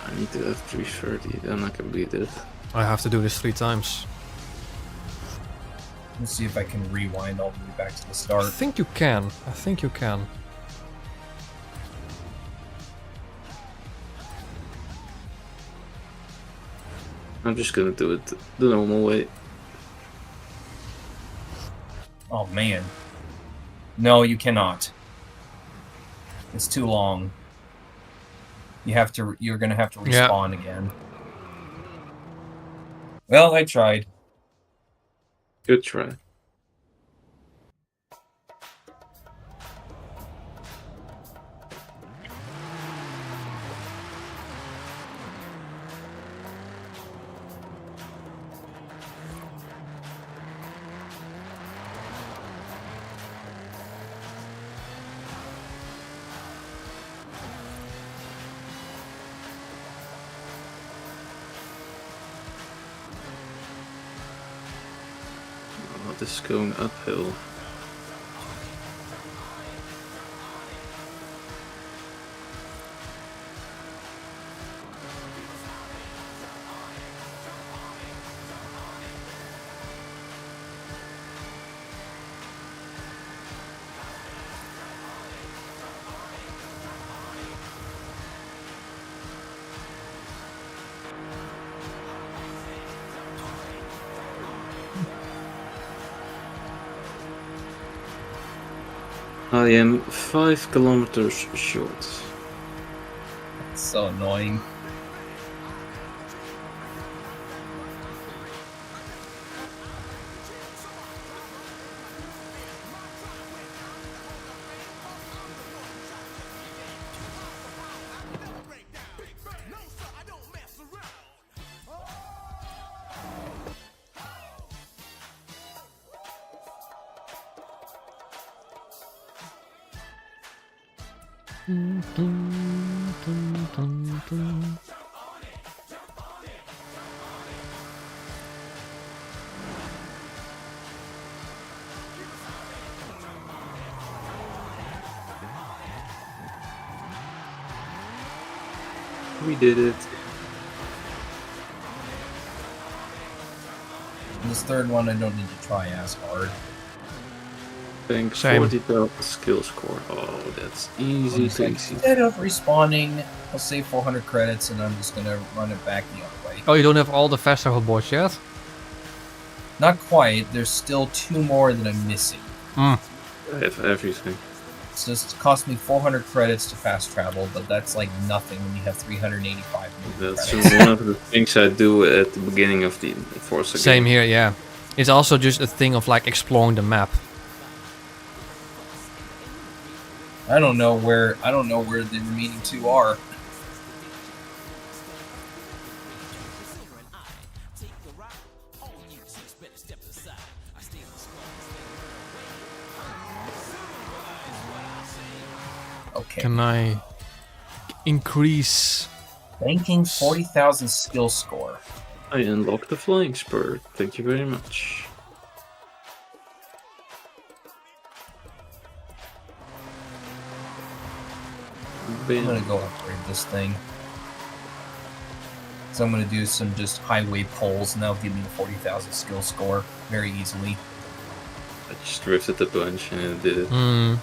I need to have 330, then I can beat it. I have to do this 3 times. Let's see if I can rewind all the way back to the I start. think you can. I think you can. I'm just gonna do it the normal way. Oh man. No, you cannot. It's too long. You're gonna have to respawn again. Well, I tried. Good try. Oh, this is going uphill. I am 5 kilometers short. It's so annoying. We did it. In this third one, I don't need to try as hard. Thanks, Same. 40,000 skill score. Oh, that's easy It's like, peasy. instead of respawning, I'll save 400 credits and I'm just gonna run it back the other way. Oh, you don't have all the fast travel boards yet? Not quite. There's still 2 more that I'm missing. I have everything. It's just cost me 400 credits to fast travel, but that's like nothing when you have 385 million That's credits. one of the things I do at the beginning of the Forza Same game. here, yeah. It's also just a thing of like exploring the map. I don't know where the remaining 2 are. Okay. Can I increase? Banking 40,000 skill score. I unlocked the flying spur. Thank you very much. I'm gonna go upgrade this thing. So I'm gonna do some just highway polls, and that'll give me a 40,000 skill score very easily. I just drifted a bunch and it did it. Hmm.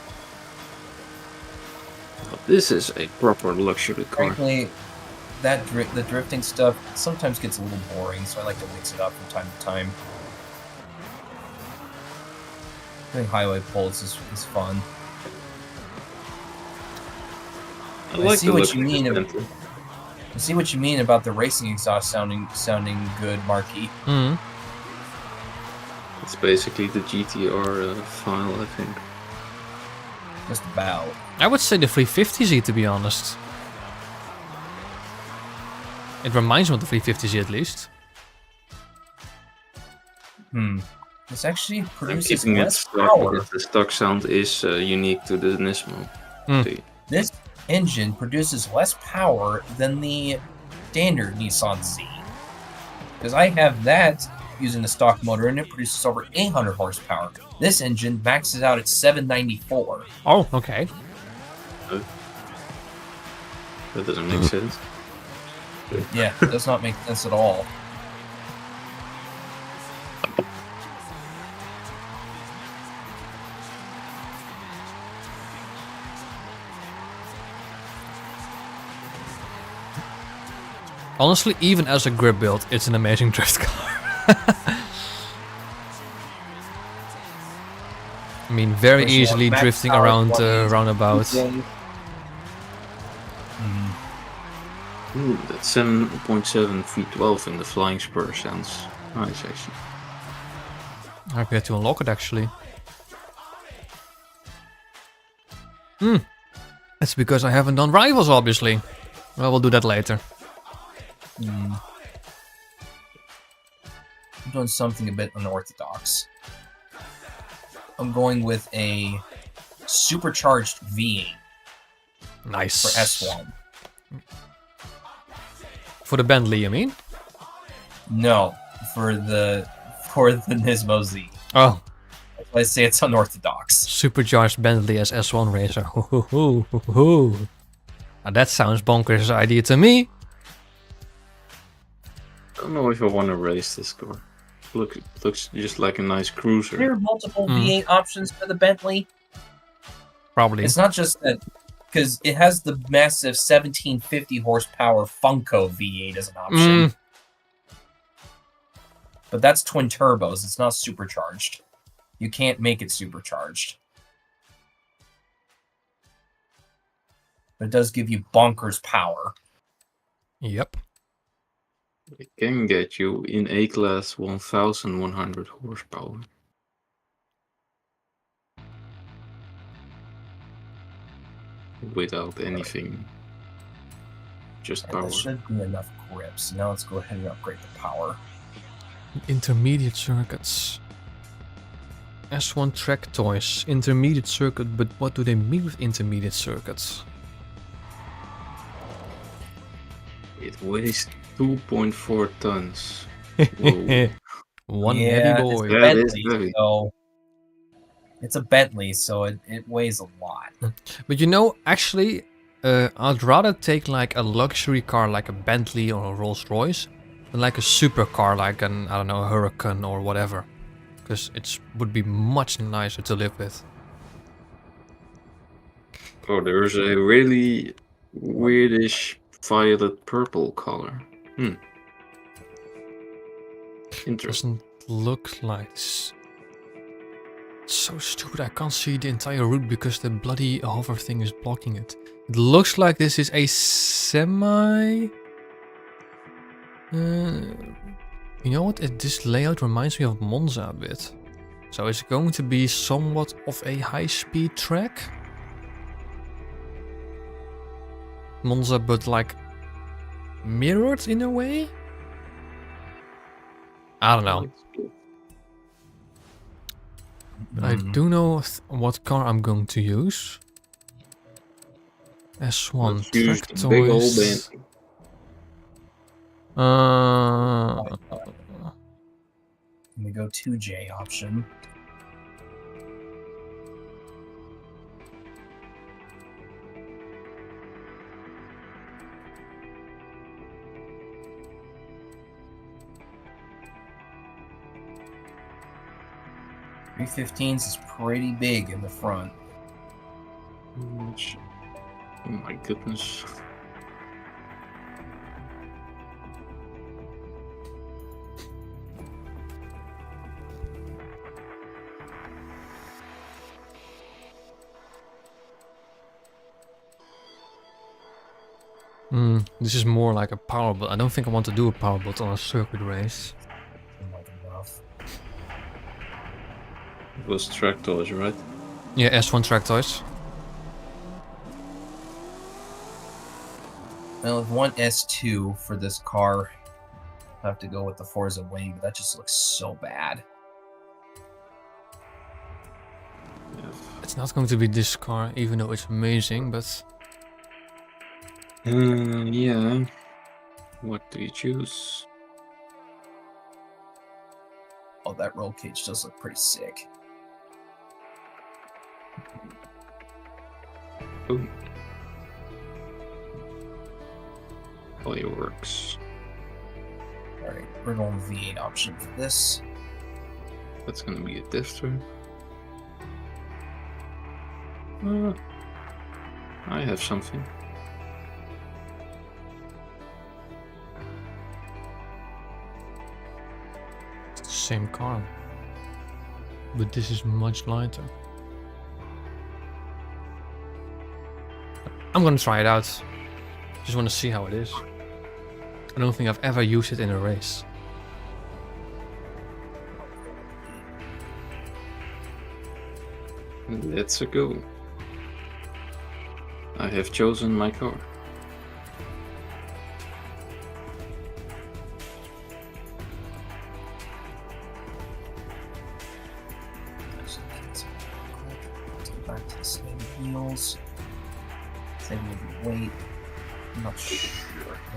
Oh, this is a proper luxury car. Frankly, the drifting stuff sometimes gets a little boring, so I like to mix it up from time to time. Doing highway polls is fun. I like see the what look you of mean. the Phantom. I see what you mean about the racing exhaust sounding good, Marky. Hmm. It's basically the GTR file, I think. Just about. I would say the 350Z, to be honest. It reminds me of the 350Z at least. This actually I'm produces keeping it less stock power. because the stock sound is unique to the Nismo. Hmm. See, This engine produces less power than the standard Nissan Z. Because I have that using the stock motor and it produces over 800 horsepower. This engine maxes out at 794. Oh, okay. that doesn't make sense. Yeah, it does not make sense at all. Honestly, even as a grip build, it's an amazing drift car. I mean, very Especially easily on max drifting power around 20s. roundabouts. Ooh, that 7.7 V12 in the flying spur sounds nice, actually. I have to unlock it actually. That's because I haven't done rivals, obviously. Well, we'll do that later. I'm doing something a bit unorthodox. I'm going with a supercharged V8 Nice. for S1. For the Bentley, you mean? No, for the Nismo Z. Oh, That's why I say it's unorthodox. supercharged Bentley as S1 racer. Hoo, hoo, hoo, hoo, hoo. Now that sounds bonkers idea to me. I don't know if I want to race this car. Looks just like a nice cruiser. There are multiple V8 options for the Bentley. Probably. It's not just that, because it has the massive 1750 horsepower Funko V8 as an option. But that's twin turbos. It's not supercharged. You can't make it supercharged. But it does give you bonkers power. Yep. It can get you in A-Class 1100 horsepower. Without anything. Just And power. there should be enough grips. Now let's go ahead and upgrade the power. Intermediate circuits. S1 track toys. Intermediate circuit, but what do they mean with intermediate circuits? It weighs 2.4 tons. Whoa. One heavy boy. It's a That is Bentley, heavy. so it's a Bentley, so it weighs a lot. But you know, actually, I'd rather take like a luxury car like a Bentley or a Rolls Royce than like a supercar like an, I don't know, a Huracan or whatever. Because it would be much nicer to live with. Oh, there's a really weirdish violet purple color. Interesting. Doesn't look like this. It's so stupid, I can't see the entire route because the bloody hover thing is blocking it. It looks like this is a semi... you know what, this layout reminds me of Monza a bit. So it's going to be somewhat of a high-speed track. Monza, but like mirrored in a way? I don't know. But I do know what car I'm going to use. S1 Let's use track the big old toys. Bentley. Let me go 2J option. .315s is pretty big in the front. Oh my goodness. This is more like a power build. I don't think I want to do a power build on a circuit race. Not enough. It was track toys, right? Yeah, S1 track toys. Well, if one S2 for this car, I have to go with the Forza wing, but that just looks so bad. Yeah. It's not going to be this car, even though it's amazing, but... Yeah. What do you choose? Oh, that roll cage does look pretty sick. Oh. Fireworks. Alright, we're going V8 option for this. That's gonna be a Defter. I have something. It's the same car. But this is much lighter. I'm gonna try it out. Just want to see how it is. I don't think I've ever used it in a race. Let's go. I have chosen my car. Let's go back to the same wheels. Same weight. I'm not sure.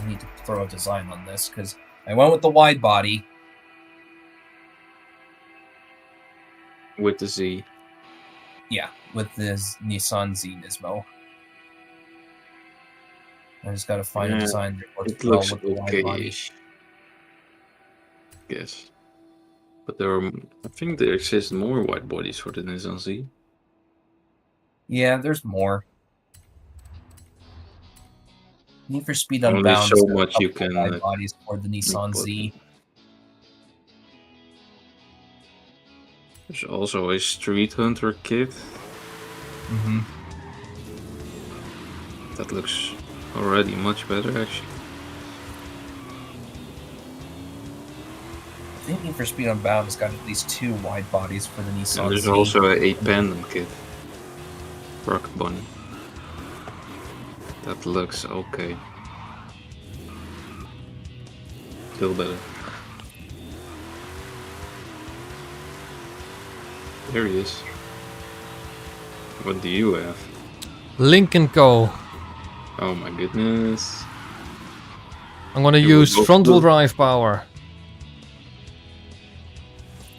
I need to throw a design on this because I went with the wide body. With the Z. Yeah, with this Nissan Z Nismo. I just got to find a design that works It well looks with the wide body. okay-ish. Yes. But there are, I think there exist more wide bodies for the Nissan Z. Yeah, there's more. Need for Speed Only Unbound so has got a much you couple can, wide bodies for the Nissan put Z. in. There's also a Street Hunter kit. Mm-hmm. That looks already much better, actually. I think Need for Speed Unbound has got at least 2 wide bodies for the Nissan And there's Z. also a Pandem kit. Rock Bunny. That looks okay. Still better. There he is. What do you have? Lincoln Co. Oh my goodness. I'm gonna You will use go front wheel through. drive power.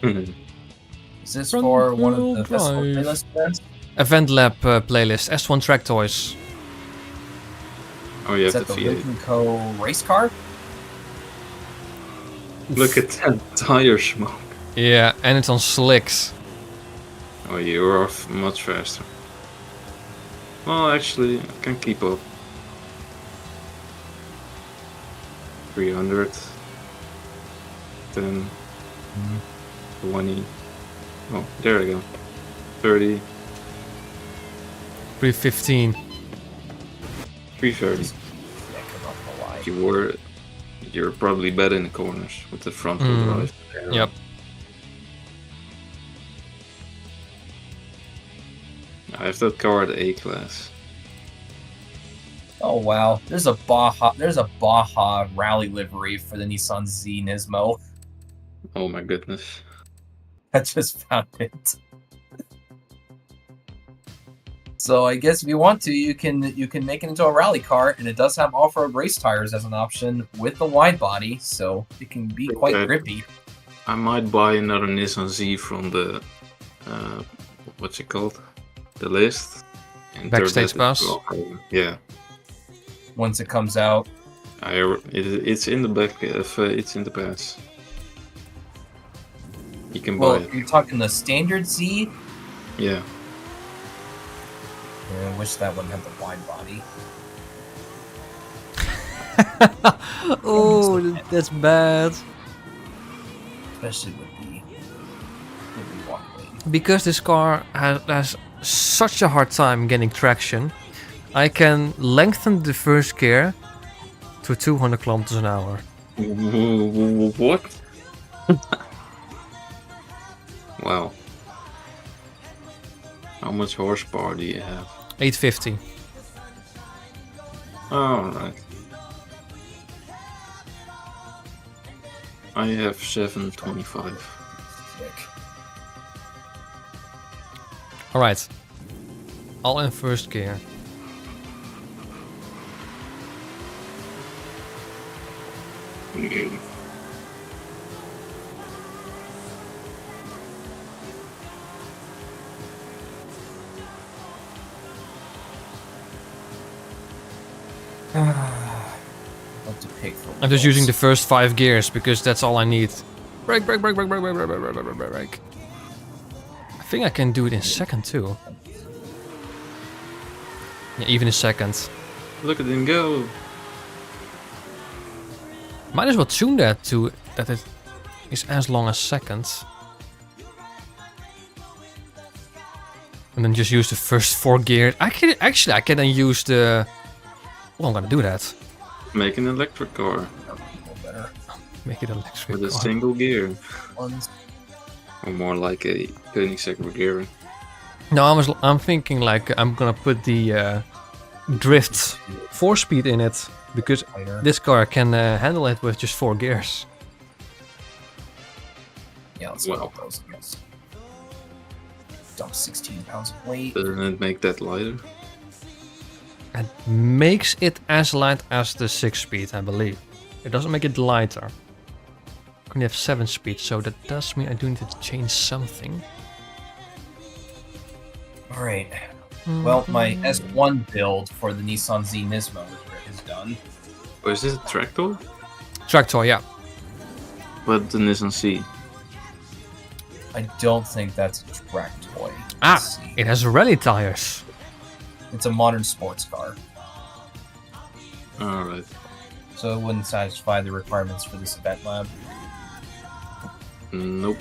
Is this Front for one of wheel the festival drive. playlist events? Event Lab playlist. S1 Track Toys. Oh, you Is have that the the V8. Lincoln Co. race car? Look at that tire smoke. Yeah, and it's on slicks. Oh, you're off much faster. Well, actually, I can keep up. 300. 10. 20. Oh, there we go. 30. 315. 330. Yeah, come up a lie. If you were, you're probably better in the corners with the front wheel drive. Yep. I have that car at A class. Oh wow, there's a Baja rally livery for the Nissan Z Nismo. Oh my goodness. I just found it. So I guess if you want to, you can make it into a rally car, and it does have off-road race tires as an option with the wide body, so it can be quite Okay. grippy. I might buy another Nissan Z from the, what's it called? The list. And Backstage turn that pass? into off-road. Yeah. Once it comes out. It's in the back, it's in the pass. You can buy Well, it. you're talking the standard Z. Yeah. Yeah, I wish that one had the wide body. Oh, that's bad. Especially with the walkway. Because this car has such a hard time getting traction, I can lengthen the first gear to 200 kilometers an hour. What? Wow. How much horsepower do you have? 850. Alright. I have 725. Sick. Alright. All in first gear. What to pick for I'm just wheels. using the first 5 gears because that's all I need. Brake, brake, brake, brake, brake, brake, brake, brake, brake, brake, brake, brake. I think I can do it in second too. Yeah, even in second. Look at him go! Might as well tune that to that it is as long as second. And then just use the first 4 gears. I can then use the... Well, I'm gonna do that. Make an electric car Better Make it electric. with a car. single gear. ones. Or more like a Koenigsegg gear. No, I'm thinking like I'm gonna put the drift 4-speed in it because Lighter. this car can handle it with just 4 gears. Yeah, let's Wow. go with those. Yes. Dump 16 pounds of weight. Doesn't it make that lighter? And makes it as light as the 6-speed, I believe. It doesn't make it lighter. I only have 7 speed, so that does mean I do need to change something. All right. Well, my S1 build for the Nissan Z Nismo is done. Or is this a tractor? Tractor, yeah. But the Nissan C. I don't think that's a tractor. Ah, it has rally tires. It's a modern sports car, Alright. so it wouldn't satisfy the requirements for this event lab. Nope.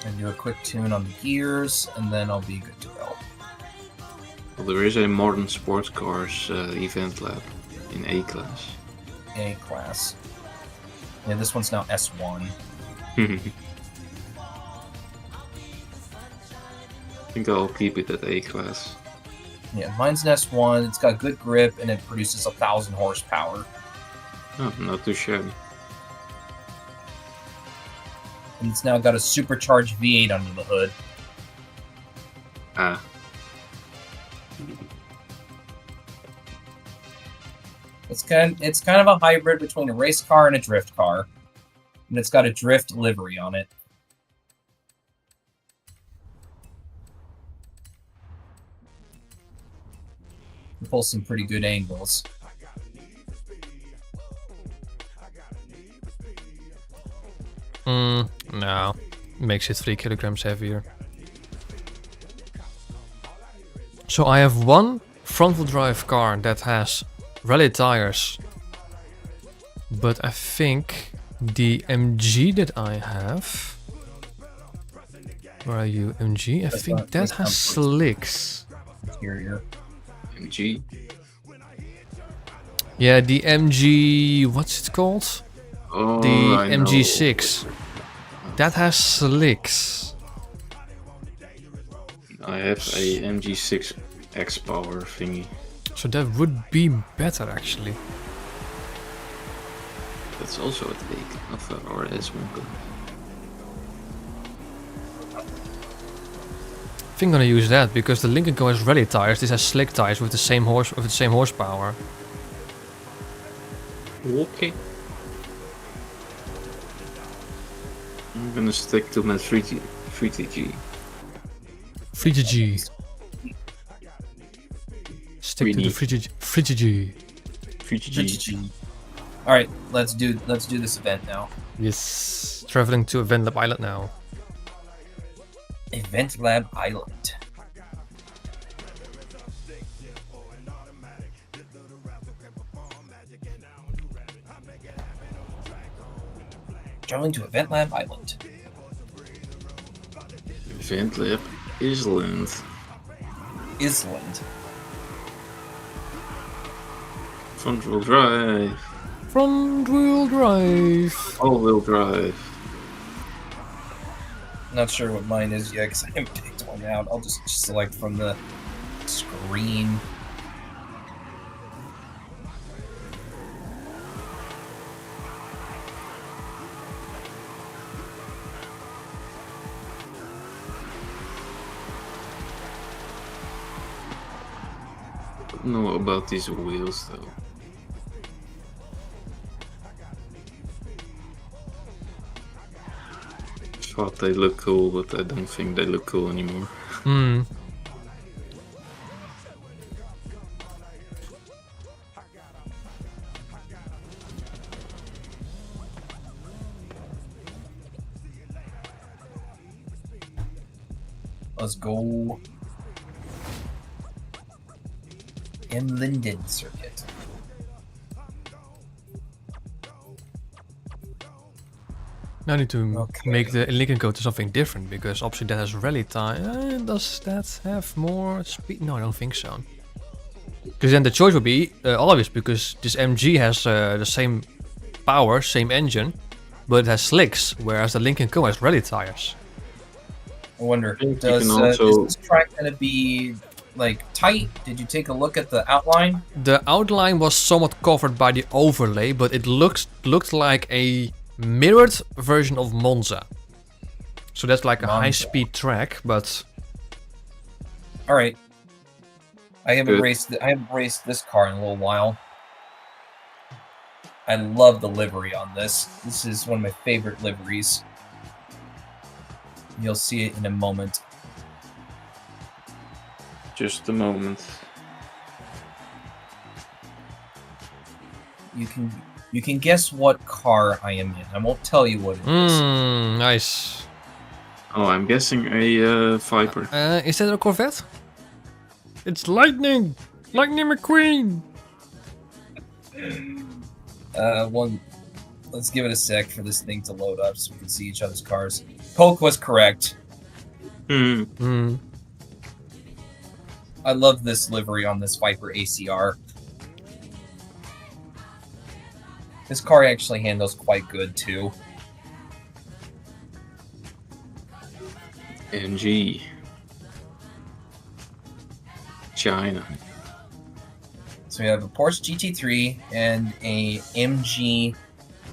And do a quick tune on the gears, and then I'll be good to go. Well, there is a modern sports cars event lab in A class. A class. Yeah, this one's now S1. I think I'll keep it at A class. Yeah, mine's an S1. It's got good grip, and it produces 1,000 horsepower. Oh, not too shabby. And it's now got a supercharged V8 under the hood. Ah, It's kind of a hybrid between a race car and a drift car. And it's got a drift livery on it. It pulls some pretty good angles. No. Makes it 3 kilograms heavier. So I have one front-wheel drive car that has rally tires. But I think the MG that I have... Where are you, MG? I think that has slicks. Interior. MG. Yeah, the MG... What's it called? Oh, The I know. MG6. That has slicks. I have a MG6 X Power thingy. So that would be better actually. That's also a take of our S1 gun. I think I'm gonna use that because the Lincoln Co has rally tires. This has slick tires with the same horsepower. Okay. I'm gonna stick to my 3TG. 3GG. Stick to the 3GG. 3TG. All right, let's do this event now. Yes. Traveling to Event Lab Island now. Event Lab Island. Traveling to Event Lab Island. Event Lab Island. Island. Front wheel drive. Front wheel drive. All wheel drive. Not sure what mine is yet because I haven't picked one out. I'll just select from the screen. Don't know about these wheels though. Thought they look cool, but I don't think they look cool anymore. Hmm. Let's go. In Linden Circuit. Now I need to Okay. make the Lincoln Co to something different because obviously that has rally tire. Does that have more speed? No, I don't think so. Because then the choice would be obvious because this MG has the same power, same engine, but it has slicks, whereas the Lincoln Co has rally tires. I wonder, think you does can also- is this track going to be like tight? Did you take a look at the outline? The outline was somewhat covered by the overlay, but it looked like a mirrored version of Monza. So that's like a Monza. high-speed track, but All right. I haven't Good. raced this car in a little while. I love the livery on this. This is one of my favorite liveries. You'll see it in a moment. Just a moment. You can guess what car I am in. I won't tell you what it is. Nice. Oh, I'm guessing a Viper. Is that a Corvette? It's Lightning! Lightning McQueen! Let's give it a sec for this thing to load up so we can see each other's cars. Poke was correct. I love this livery on this Viper ACR. This car actually handles quite good too. NG. China. So we have a Porsche GT3 and a MG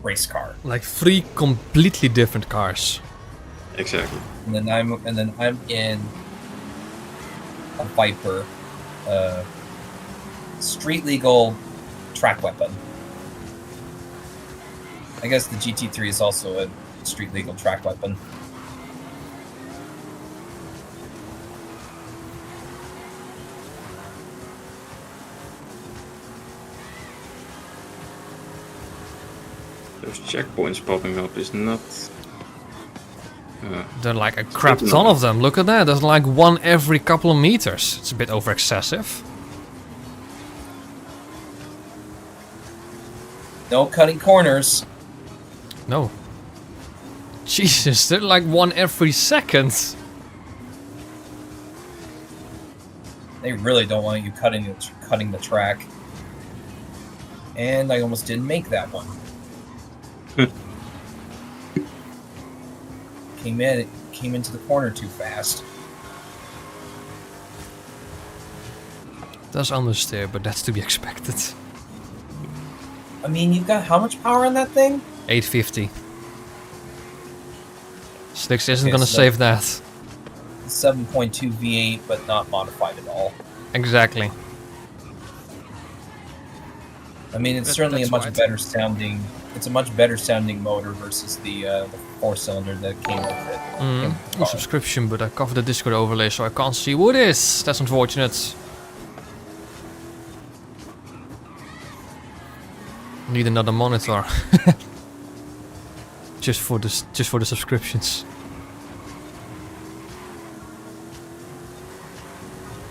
race car. Like 3 completely different cars. Exactly. And then I'm in a Viper, street legal track weapon. I guess the GT3 is also a street legal track weapon. Those checkpoints popping up is not... There are like a crap ton of them. Look at that. There's like one every couple of meters. It's a bit over excessive. No cutting corners. No. Jesus, they're like one every second. They really don't want you cutting the track. And I almost didn't make that one. Came into the corner too fast. Does understeer, but that's to be expected. I mean, you've got how much power on that thing? 850. Slicks isn't Okay, gonna so save that. 7.2 V8, but not modified at all. Exactly. I mean, it's certainly a that's much right. better sounding. It's a much better sounding motor versus the 4-cylinder that came with it. Came with the Oh, car. subscription, but I covered the Discord overlay, so I can't see who it is. That's unfortunate. Need another monitor. just for the subscriptions.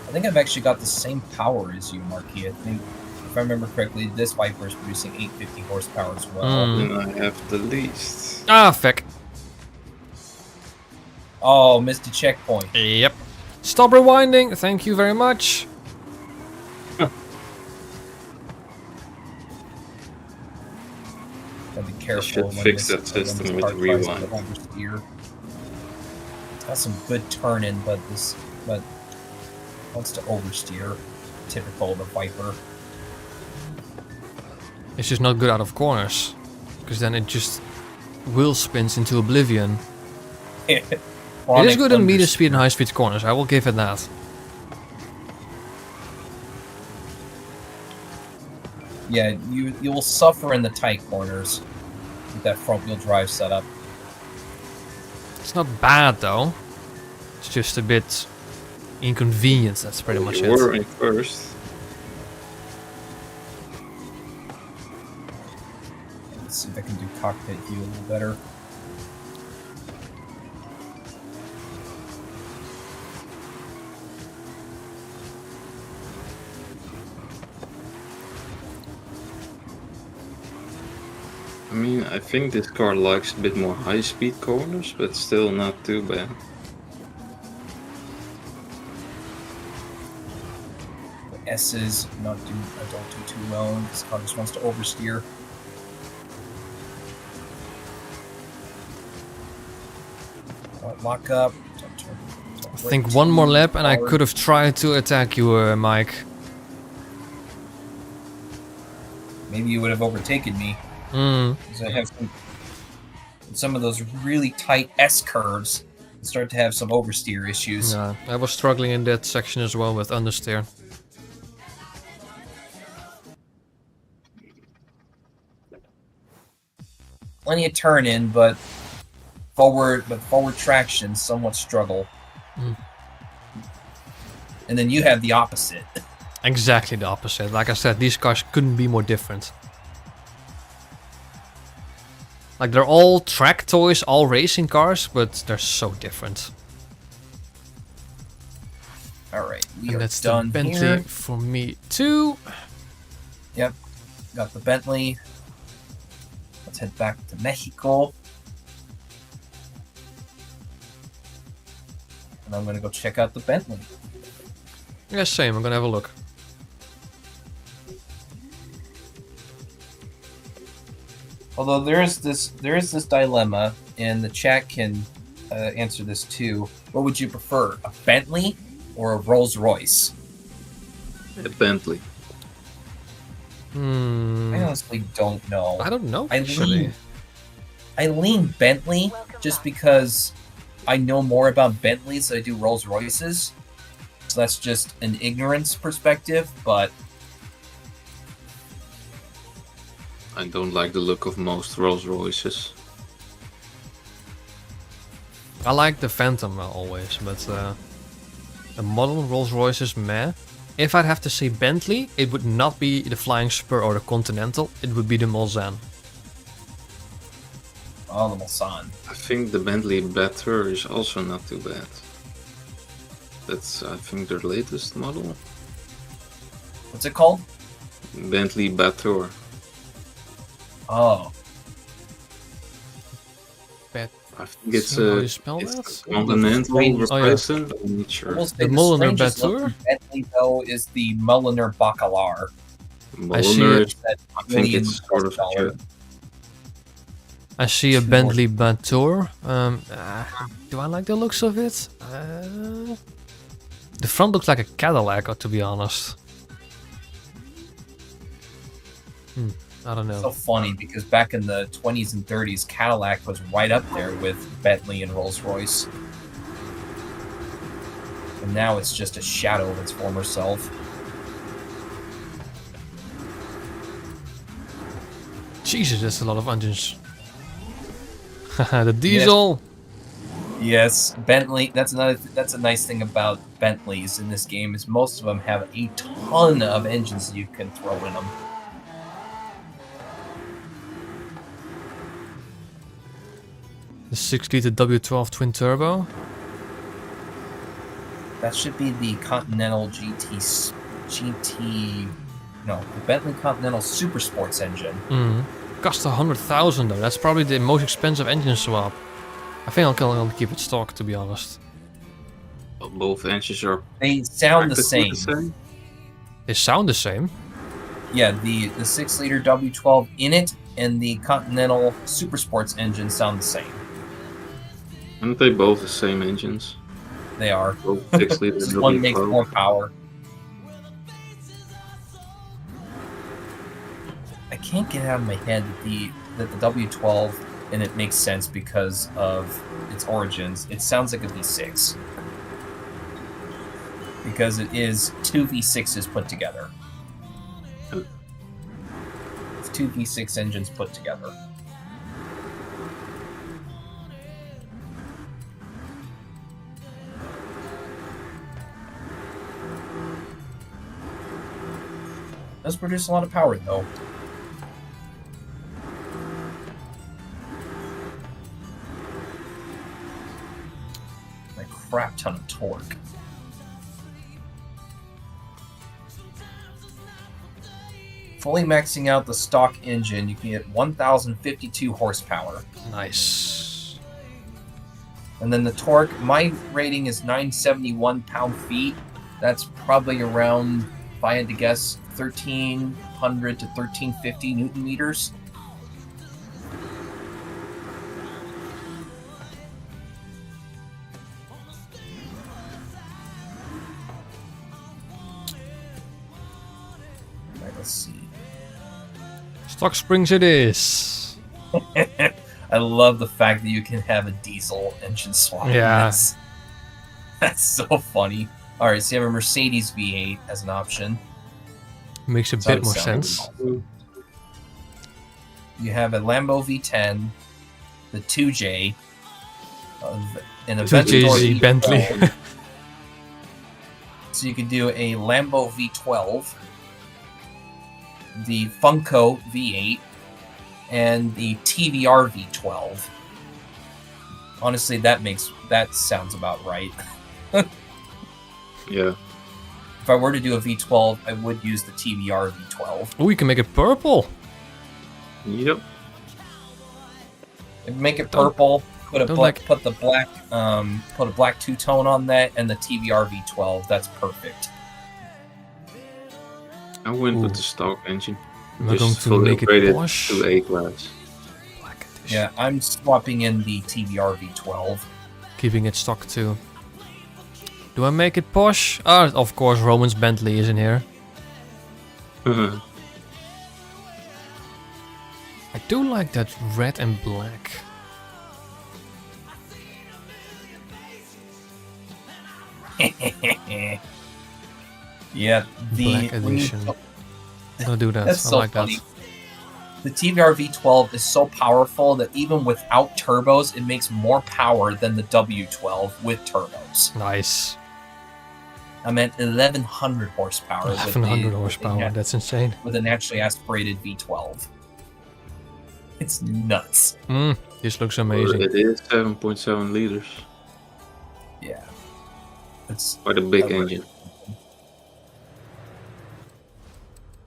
I think I've actually got the same power as you, Marquis. I think, if I remember correctly, this Viper is producing 850 horsepower as well. Then I have the least. Ah, feck. Oh, missed a checkpoint. Yep. Stop rewinding. Thank you very much. Gotta be careful. should when fix this- that system when this with car tries to rewind. oversteer. It's got some good turning, but wants to oversteer. Typical of a Viper. It's just not good out of corners. Because then it just wheel spins into oblivion. It is good in medium speed and high speed corners, I will give it that. Yeah, you will suffer in the tight corners with that front wheel drive setup. It's not bad though. It's just a bit inconvenient, that's pretty much You were it. in first. Let's see if I can do cockpit view a little better. I mean, I think this car likes a bit more high-speed corners, but still not too bad. The S's I don't do too well, and this car just wants to oversteer. Don't lock up. Don't I think one more lap and I could have tried to attack you, Mike. Maybe you would have overtaken me. Because I have some of those really tight S curves start to have some oversteer issues. Yeah, I was struggling in that section as well with understeer. Plenty of turn in, but forward traction somewhat struggle. Mm. And then you have the opposite. Exactly the opposite. Like I said, these cars couldn't be more different. Like, they're all track toys, all racing cars, but they're so different. All right, we And are that's done the Bentley here. for me too. Yep, got the Bentley. Let's head back to Mexico. And I'm gonna go check out the Bentley. Yeah, same. I'm gonna have a look. Although there is this dilemma, and the chat can answer this too. What would you prefer, a Bentley or a Rolls Royce? A Bentley. I honestly don't know. I don't know, I actually. lean Bentley just because I know more about Bentleys than I do Rolls Royces. So that's just an ignorance perspective, but I don't like the look of most Rolls Royces. I like the Phantom always, but the model Rolls Royce is meh. If I'd have to say Bentley, it would not be the Flying Spur or the Continental, it would be the Mulsanne. oh, the Mulsanne. I think the Bentley Batur is also not too bad. That's, I think, their latest model. What's it called? Bentley Batur. Oh, I think it's How do a you spell it's that? a Continental Oh, yeah. replacement. I'm not sure. I will say The the Mulliner strangest Batur? looking Bentley though is the Mulliner Bacalar. I see Mulliner, it. That I think it's sort of $1,000,000. cute. I see a Sure. Bentley Batur. Do I like the looks of it? The front looks like a Cadillac, to be honest. I don't know. So funny because back in the 20s and 30s, Cadillac was right up there with Bentley and Rolls Royce. And now it's just a shadow of its former self. Jesus, that's a lot of engines. The diesel. Yes, Bentley. That's a nice thing about Bentleys in this game is most of them have a ton of engines you can throw in them. The 6-liter W12 twin turbo. That should be the Continental no, the Bentley Continental Super Sports engine. Cost 100,000 though. That's probably the most expensive engine swap. I think I'll keep it stock, to be honest. Both engines are They sound the practically same. They sound the same. Yeah, the 6-liter W12 in it and the Continental Super Sports engine sound the same. Aren't they both the same engines? They are. Both 6 liter This one makes W12. more power. I can't get out of my head that the W12, and it makes sense because of its origins, it sounds like a V6. Because it is two V6s put together. It's two V6 engines put together. Does produce a lot of power though. A crap ton of torque. Fully maxing out the stock engine, you can get 1,052 horsepower. Nice. And then the torque, my rating is 971 pound-feet. That's probably around, if I had to guess, 1,300 to 1,350 newton meters. Right, let's see. Stock springs it is. I love the fact that you can have a diesel engine swap. Yeah. That's so funny. All right, so you have a Mercedes V8 as an option. Makes a So bit more it sounds sense. awesome. You have a Lambo V10, the 2J, an Too Aventador cheesy, V12. Bentley. So you could do a Lambo V12, the Funko V8, and the TVR V12. Honestly, that sounds about right. Yeah. If I were to do a V12, I would use the TVR V12. Oh, you can make it purple. Yep. Make it Don't- purple. Put a don't black, like- put the black, put a black two-tone on that, and the TVR V12. That's perfect. I went Ooh. with the stock engine. Am I going Just to fully make it upgraded Porsche? to A-class. Black edition. Yeah, I'm swapping in the TVR V12. Keeping it stock too. Do I make it posh? Ah, of course, Roman's Bentley is in here. I do like that red and black. Yeah, Black when you- edition. I'll do that. That's I so like funny. that. The TVR V12 is so powerful that even without turbos, it makes more power than the W12 with turbos. Nice. I'm at 1100 horsepower. 1100 horsepower. That's insane. With a naturally aspirated V12. It's nuts. This looks amazing. It is 7.7 liters. Yeah. It's Quite a big Okay. engine.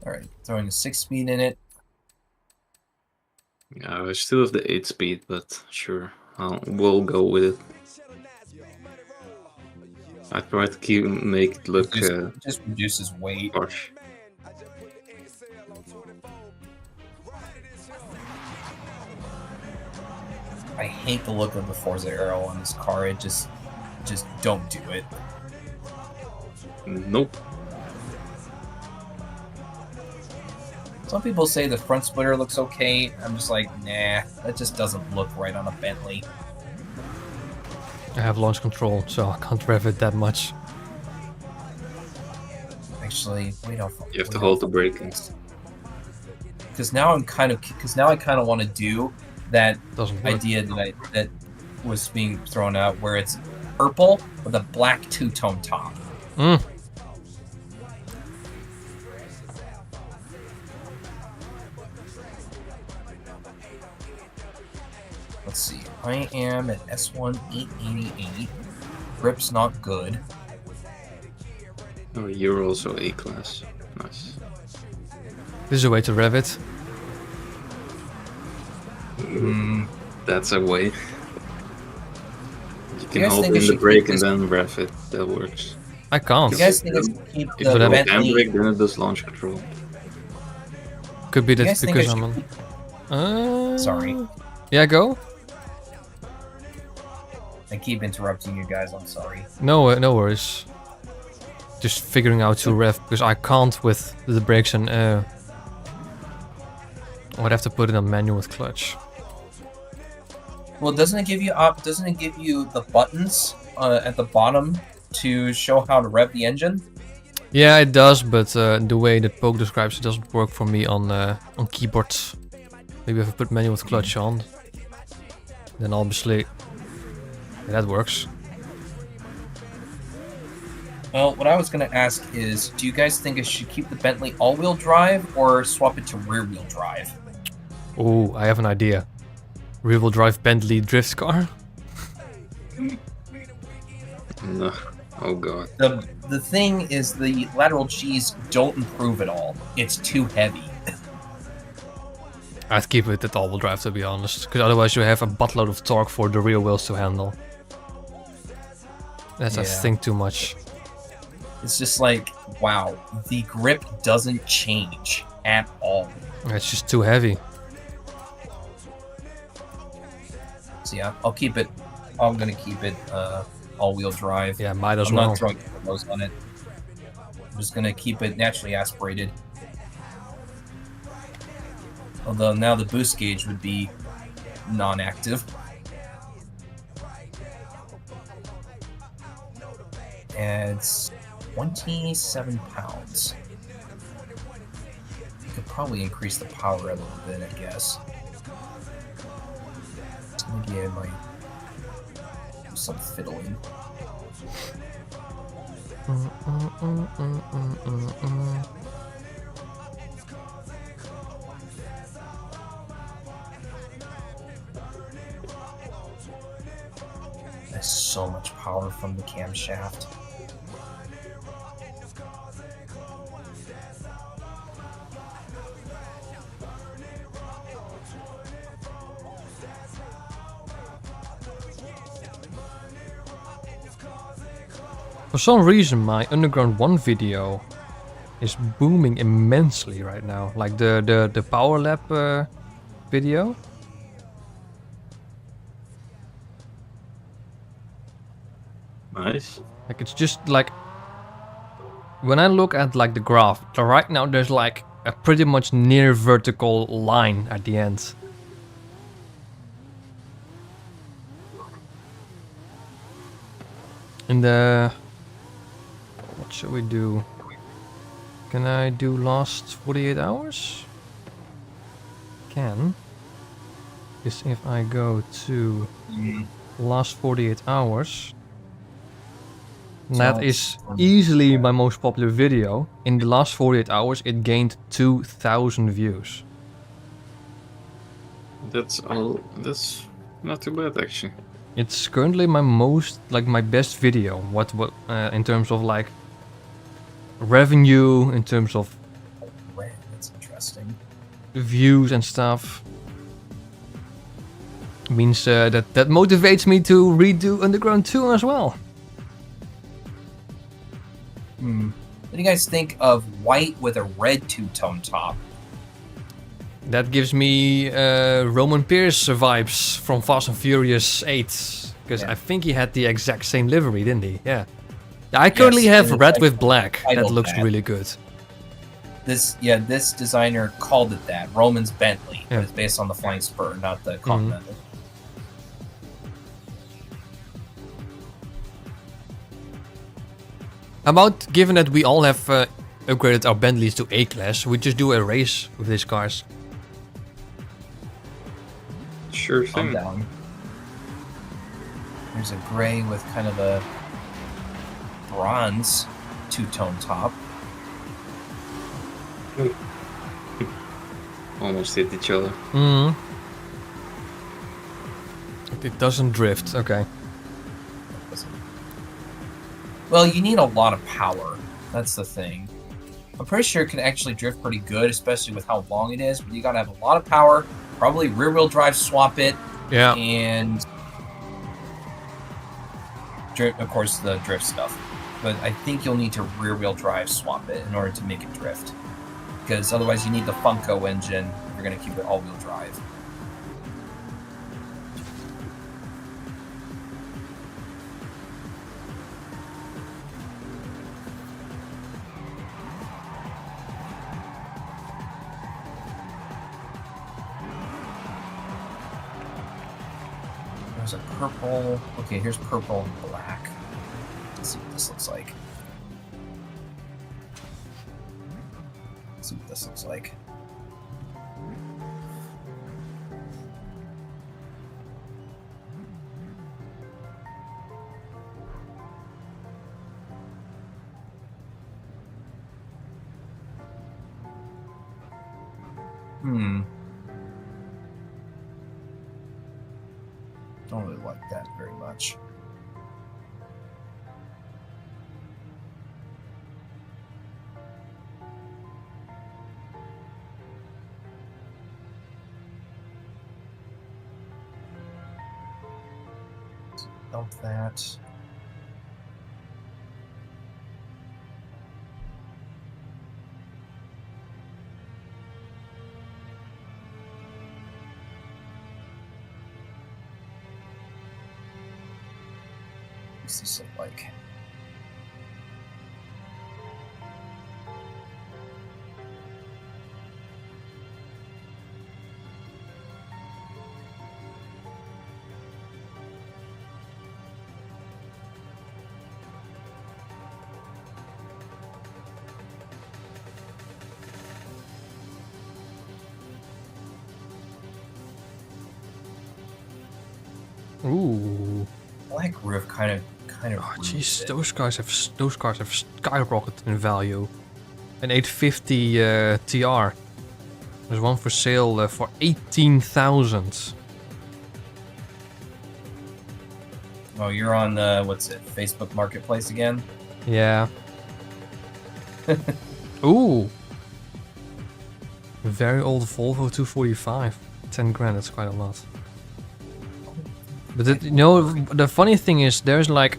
alright. Throwing a 6-speed in it. Yeah, I still have the 8-speed, but sure, we'll go with it. I try to make it look Just reduces weight. harsh. I hate the look of the Forza Aero on this car. It just don't do it. Nope. Some people say the front splitter looks okay. I'm just like, nah, that just doesn't look right on a Bentley. I have launch control, so I can't rev it that much. Actually, wait off. You have to hold the brake. Because now I kind of want to do that Doesn't work. idea that was being thrown out, where it's purple with a black two-tone top. Let's see. I am at S1 888. Grip's not good. Oh, you're also A-class. Nice. This is a way to rev it. That's a way. You can guys hold think I in the should brake keep and this- then rev it. That works. I can't. You guys think I should keep If the you have a Bentley? handbrake, then it does launch control. Could be You that guys think I because I'm should on. Sorry. Yeah, go. I keep interrupting you guys. I'm sorry. No, no worries. Just figuring out to rev because I can't with the brakes and I would have to put it on manual with clutch. Well, doesn't it give you the buttons at the bottom to show how to rev the engine? Yeah, it does, but the way that Poke describes it doesn't work for me on keyboard. Maybe if I put manual with clutch on, then obviously that works. Well, what I was going to ask is, do you guys think I should keep the Bentley all-wheel drive or swap it to rear-wheel drive? Oh, I have an idea. Rear-wheel drive Bentley drift car. No. Oh god. The thing is, the lateral G's don't improve at all. It's too heavy. I'd keep it at all-wheel drive to be honest, because otherwise you have a buttload of torque for the rear wheels to handle. That's I Yeah. think too much. It's just like, wow, the grip doesn't change at all. It's just too heavy. So yeah, I'll keep it. I'm gonna keep it all-wheel drive. Yeah, might as I'm well. not throwing turbos on it. I'm just gonna keep it naturally aspirated. Although now the boost gauge would be non-active. And it's 27 pounds. You could probably increase the power a little bit, I guess. Maybe I might. some fiddling. There's so much power from the camshaft. For some reason, my Underground 1 video is booming immensely right now. Like the Power Lab video. Nice. Like it's just like when I look at like the graph, right now there's like a pretty much near vertical line at the end. And what should we do? Can I do last 48 hours? Can. Because if I go to last 48 hours, that is easily my most popular video. In the last 48 hours, it gained 2,000 views. That's all. That's not too bad actually. It's currently my most, like my best video. What in terms of like revenue, in terms of That's interesting. views and stuff. Means that motivates me to redo Underground 2 as well. What do you guys think of white with a red two-tone top? That gives me Roman Pierce vibes from Fast and Furious 8. Because I think he had the exact same livery, didn't he? Yeah. I currently have red like with black. That title looks pad. really good. This designer called it that. Roman's Bentley. It was based on the Flying Spur, not the Continental. How about, given that we all have upgraded our Bentleys to A-class, we just do a race with these cars? Sure I'm thing. down. There's a gray with kind of a bronze two-tone top. Almost hit each other. It doesn't drift, okay. Well, you need a lot of power. That's the thing. I'm pretty sure it can actually drift pretty good, especially with how long it is, but you gotta have a lot of power, probably rear-wheel drive swap it, Yeah. and of course the drift stuff. But I think you'll need to rear-wheel drive swap it in order to make it drift. Because otherwise you need the Funko engine if you're gonna keep it all-wheel drive. There's a purple. Okay, here's purple and black. Let's see what this looks like. Let's see what this looks like. Don't really like that very much. Dump that. What's this look like? Ooh. Black roof kind of Oh, ruins jeez, it. those cars have skyrocketed in value. An 850 TR. There's one for sale for 18,000. Oh, you're on what's it? Facebook Marketplace again? Yeah. Ooh. Very old Volvo 245. 10 grand, that's quite a lot. But you know, the funny thing is, there's like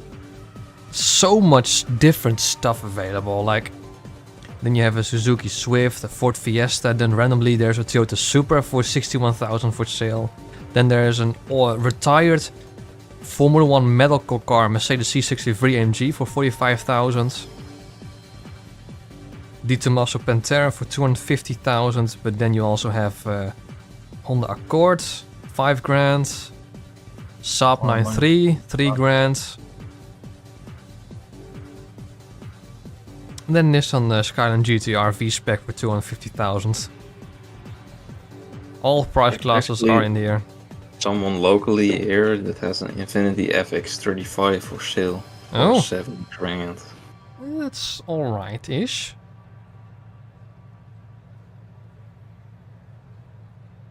so much different stuff available. Like, then you have a Suzuki Swift, a Ford Fiesta, then randomly there's a Toyota Supra for 61,000 for sale. Then there's an retired Formula 1 medical car, Mercedes C63 AMG for 45,000. Di Tommaso Pantera for 250,000, but then you also have Honda Accord, 5 grand. Saab 9-3, 3 grand. And then Nissan Skyline GTR V-Spec for 250,000. All price classes are in here. Someone locally here that has an Infiniti FX35 for sale for 7 grand. That's alright-ish.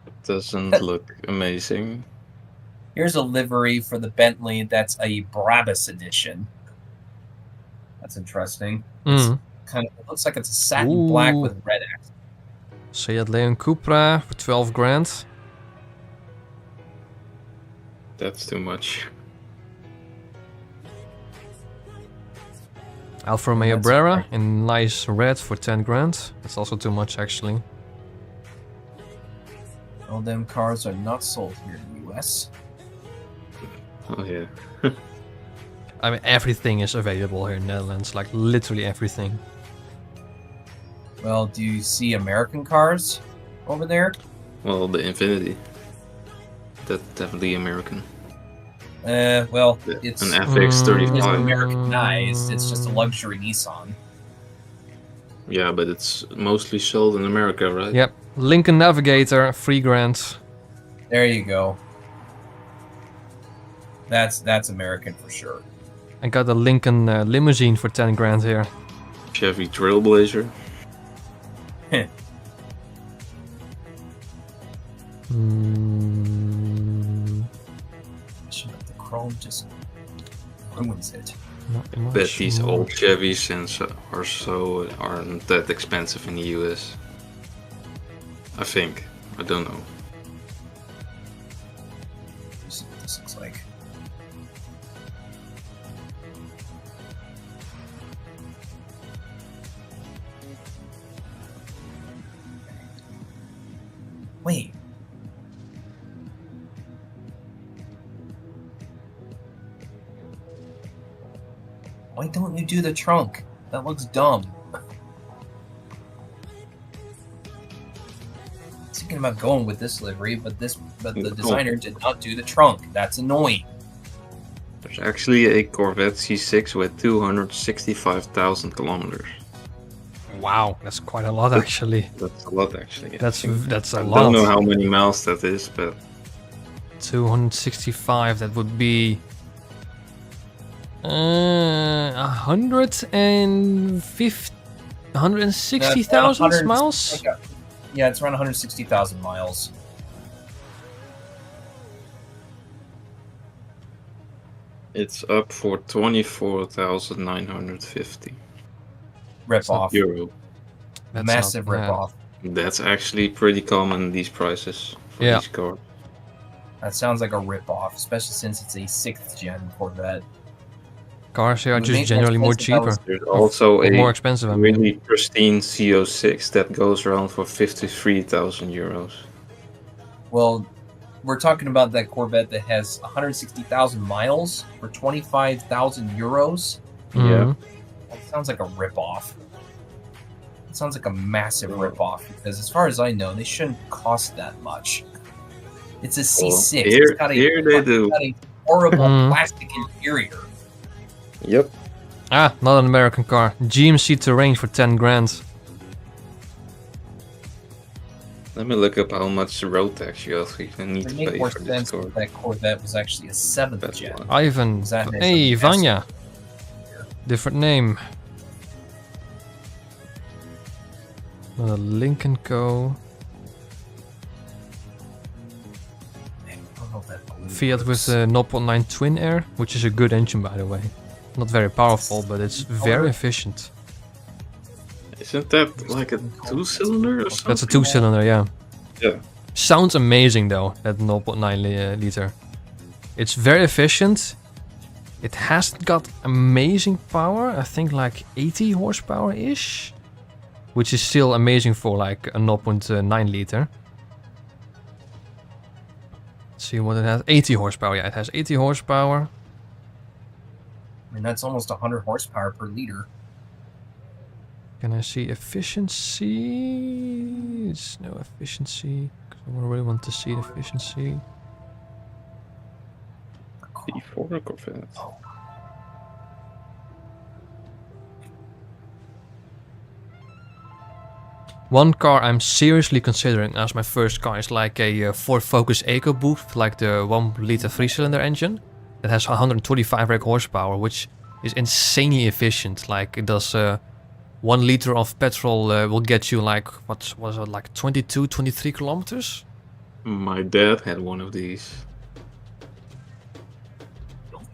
It doesn't look amazing. Here's a livery for the Bentley. That's a Brabus edition. That's interesting. It looks like it's a satin black with red accents. Seat Leon Cupra for 12 grand. That's too much. Alfa Romeo Brera in nice red for 10 grand. That's also too much, actually. All them cars are not sold here in the US. Oh yeah. I mean, everything is available here in the Netherlands. Like, literally everything. Well, do you see American cars over there? Well, the Infiniti. That's definitely American. Well, it's an FX35. It's Americanized. It's just a luxury Nissan. Yeah, but it's mostly sold in America, right? Yep. Lincoln Navigator, 3 grand. There you go. That's American for sure. I got a Lincoln limousine for 10 grand here. Chevy Trailblazer. The chrome just ruins it. Not much Bet these more. old Chevys aren't that expensive in the US. I think. I don't know. Let's see what this looks like. Wait. Why don't you do the trunk? That looks dumb. Thinking about going with this livery, but the designer did not do the trunk. That's annoying. There's actually a Corvette C6 with 265,000 kilometers. Wow, that's quite a lot, actually. That's a lot, actually. That's a I lot. don't know how many miles that is, but 265, that would be 160,000 miles? Yeah, it's around 160,000 miles. it's up for 24,950. Rip off. Euro. That's Massive not rip bad. off. That's actually pretty common, these prices for Yeah. these cars. That sounds like a rip off, especially since it's a 6th gen Corvette. Cars here are It would just make generally more sense if that cheaper. was- There's also Or more a expensive, I mean. really pristine CO6 that goes around for 53,000 euros. Well, we're talking about that Corvette that has 160,000 miles for 25,000 euros. Mhm. That sounds like a rip off. It sounds like a massive rip off because, as far as I know, they shouldn't cost that much. It's a C6. here- It's got a, here they do. It's got a horrible Mhm. plastic interior. Yep. Ah, not an American car. GMC Terrain for 10 grand. Let me look up how much road tax you actually need It to make pay more for this sense car. if that Corvette was actually a 7th That's gen. one. Ivan. That has Hey, a Vanya. Different name. Lincoln Co. I don't know if that balloon Fiat works. with 0.9 Twin Air, which is a good engine by the way. Not very powerful, but it's very efficient. Isn't that like a 2-cylinder or something? That's a 2-cylinder, yeah. Yeah. Sounds amazing though, that 0.9 liter. It's very efficient. It hasn't got amazing power, I think like 80 horsepower-ish. Which is still amazing for like a 0.9 liter. Let's see what it has. 80 horsepower, yeah, it has 80 horsepower. I mean, that's almost 100 horsepower per liter. Can I see efficiency? It's no efficiency. 'Cause I really want to see the efficiency. E4 Corvette. One car I'm seriously considering as my first car is like a Ford Focus EcoBoost, like the 1 liter 3-cylinder engine that has 125 brake horsepower, which is insanely efficient. Like it does 1 liter of petrol will get you like, what was it, like 22, 23 kilometers? My dad had one of these.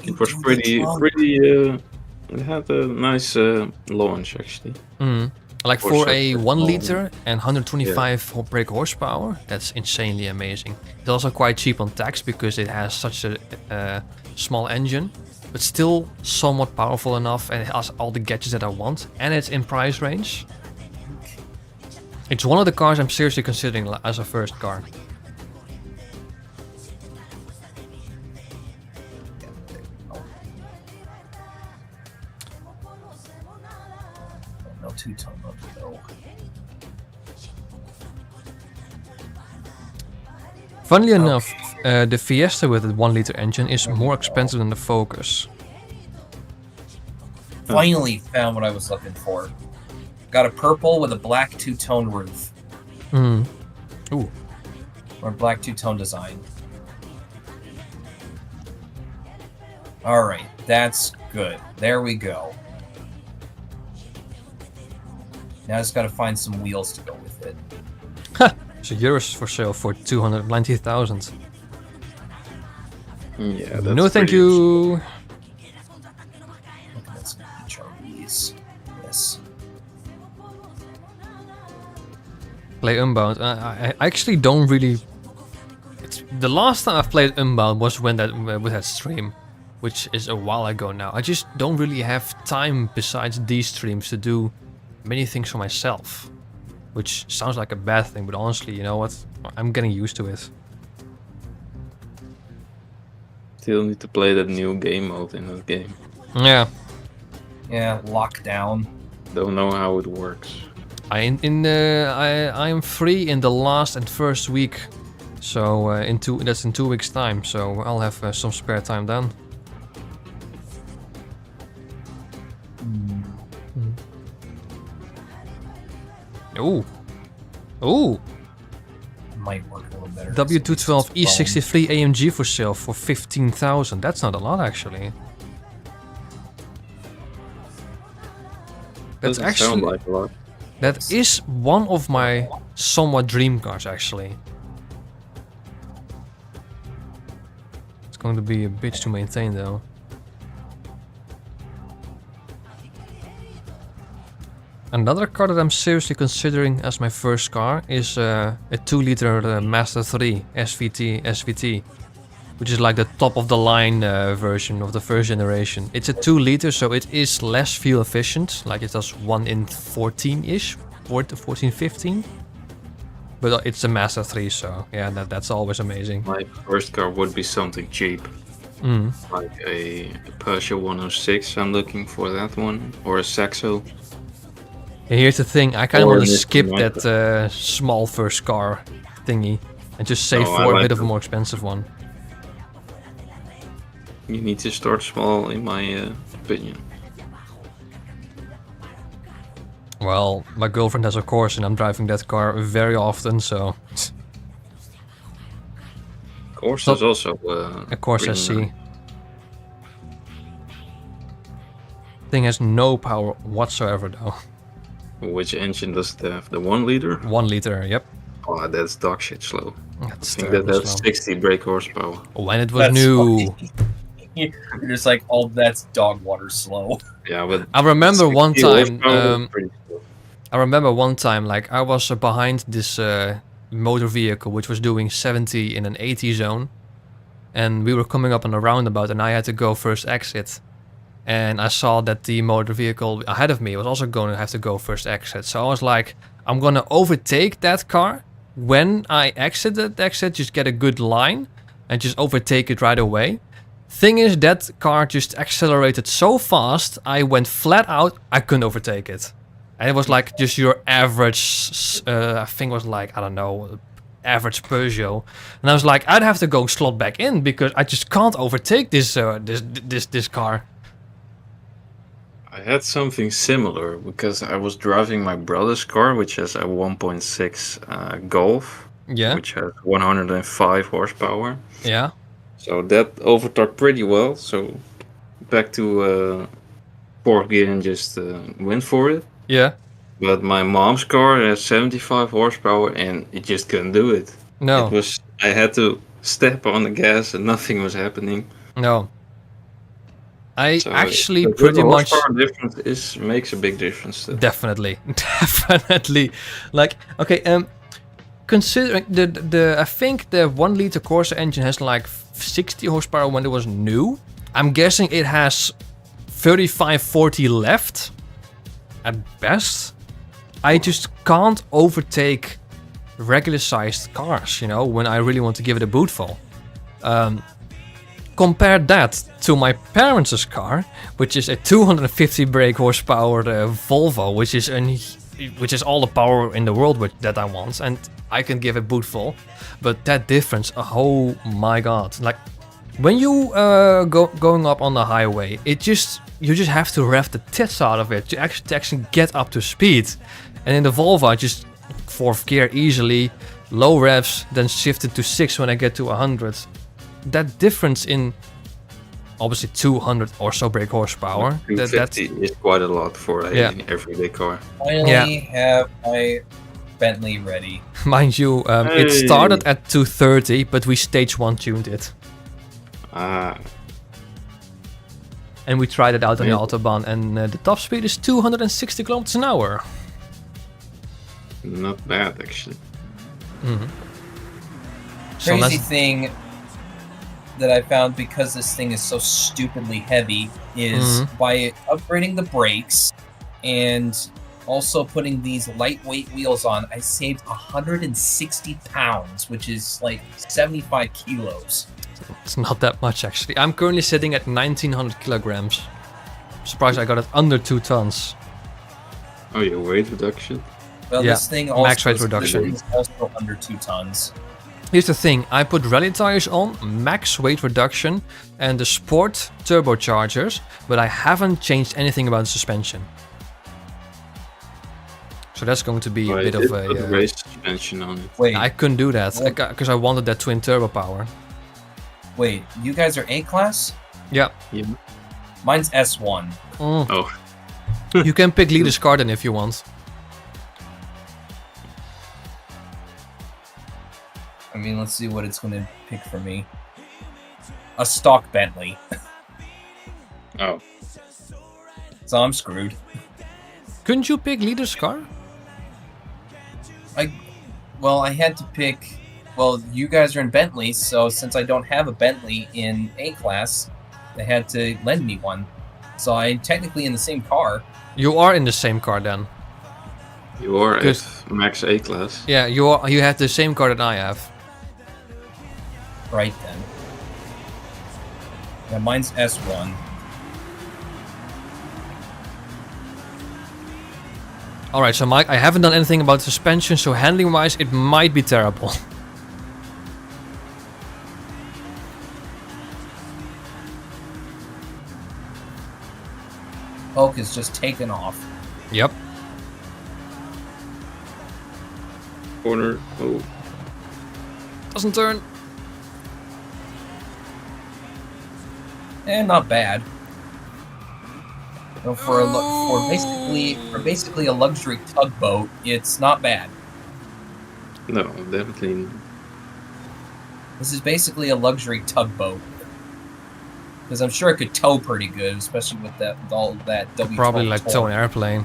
You It was do the pretty. trunk. It had a nice launch actually. Like Or for such a a 1 small liter and 125 brake horsepower, that's insanely amazing. It's also quite cheap on tax because it has such a small engine, but still somewhat powerful enough and it has all the gadgets that I want, and it's in price range. It's one of the cars I'm seriously considering as a first car. No two-tone though. Funnily enough, the Fiesta with a 1 liter engine is more expensive than the Focus. Finally found what I was looking for. Got a purple with a black two-tone roof. Ooh. Or black two-tone design. Alright, that's good. There we go. Now I just gotta find some wheels to go with it. So yours for sale for 290,000. Yeah. That's No, thank pretty you. Look at some HRVs. Yes. Play Unbound. I actually don't really. The last time I've played Unbound was when with that stream, which is a while ago now. I just don't really have time besides these streams to do many things for myself, which sounds like a bad thing, but honestly, you know what? I'm getting used to it. Still need to play that new game mode in that game. Yeah, Yeah, lockdown. Don't know how it works. I am free in the last and first week, so that's in 2 weeks' time. So I'll have some spare time then. Ooh. Ooh. Might work a little better. W212 E63 AMG for sale for 15,000. That's not a lot actually. That's Doesn't actually sound like a lot. that is one of my somewhat dream cars actually. It's going to be a bitch to maintain though. Another car that I'm seriously considering as my first car is a 2 liter Master 3 SVT, which is like the top of the line version of the first generation. It's a 2 liter, so it is less fuel efficient, like it does 1 in 14-ish, 14, 15. But it's a Master 3, so yeah, that's always amazing. My first car would be something cheap. Like a Porsche 106, I'm looking for that one, or a Saxo. And here's the thing, I kind of Or want to an skip Infiniti. that small first car thingy and just save Oh, I for a like bit of a that. more expensive one. You need to start small, in my opinion. Well, my girlfriend has a Corsa and I'm driving that car very often, so Forza is also Of course, pretty SC. nice. Thing has no power whatsoever, though. Which engine does it have? The 1 liter? 1 liter, yep. Oh, that's dog shit slow. That's I think that terribly has slow. 60 brake horsepower. When it was That's new. funny. You're just like, oh, that's dog water slow. Yeah, but I remember one 60 time. horsepower is pretty slow. I remember one time, like I was behind this motor vehicle which was doing 70 in an 80 zone, and we were coming up on a roundabout, and I had to go first exit, and I saw that the motor vehicle ahead of me was also going to have to go first exit. So I was like, I'm gonna overtake that car when I exit that exit, just get a good line, and just overtake it right away. Thing is, that car just accelerated so fast, I went flat out. I couldn't overtake it. And it was like just your average, I think it was like, I don't know, average Peugeot. And I was like, I'd have to go slot back in because I just can't overtake this this car. I had something similar because I was driving my brother's car, which has a 1.6 Golf, Yeah, which has 105 horsepower. yeah, So that overtook pretty well. So back to fourth gear and just went for it. yeah. But my mom's car has 75 horsepower and it just couldn't do it. No, It was I had to step on the gas and nothing was happening. no. I So actually the pretty much... horsepower difference makes a big difference. Though. Definitely, definitely. Like, okay, considering the I think the 1 liter Corsa engine has like 60 horsepower when it was new. I'm guessing it has 35, 40 left at best. I just can't overtake regular sized cars, you know, when I really want to give it a bootful. Compare that to my parents' car, which is a 250 brake horsepower Volvo, which is all the power in the world that I want, and I can give a bootful. But that difference, oh my god! Like when you going up on the highway, you just have to rev the tits out of it to actually get up to speed. And in the Volvo, I just 4th gear easily, low revs, then shifted to 6 when I get to 100. That difference in obviously 200 or so brake horsepower. 250 is quite a lot for a everyday car. Finally have my Bentley ready. Mind you, it started at 230, but we stage 1 tuned it. And we tried it out on the Autobahn, and the top speed is 260 kilometers an hour. Not bad, actually. Mm-hmm. Crazy thing that I found, because this thing is so stupidly heavy, is by upgrading the brakes and also putting these lightweight wheels on, I saved 160 pounds, which is like 75 kilos. It's not that much, actually. I'm currently sitting at 1900 kilograms. Surprised I got it under 2 tons. Oh, your weight reduction? Well, Yeah, this thing also max weight reduction. is also under 2 tons. Here's the thing, I put rally tires on, max weight reduction, and the sport turbochargers, but I haven't changed anything about the suspension. So that's going to be a bit of a... put race suspension on it. Wait, I couldn't do that, because I wanted that twin turbo power. wait, you guys are A-class? Yeah. Mine's S1. Oh. You can pick Leader's car then if you want. I mean, let's see what it's going to pick for me. A stock Bentley. Oh. So I'm screwed. Couldn't you pick Leader's car? I had to pick... Well, you guys are in Bentley, so since I don't have a Bentley in A-class, they had to lend me one. So I'm technically in the same car. You are in the same car then. You are at max A-class. Yeah, you have the same car that I have. Right then. Yeah, mine's S1. Alright, so Mike, I haven't done anything about suspension, so handling-wise, it might be terrible. Hulk is just taken off. Yep. Corner. Oh. Doesn't turn. Not bad. You know, for basically a luxury tugboat, it's not bad. No, definitely. This is basically a luxury tugboat. Because I'm sure it could tow pretty good, especially with all that W12 Probably like torque. tow an airplane.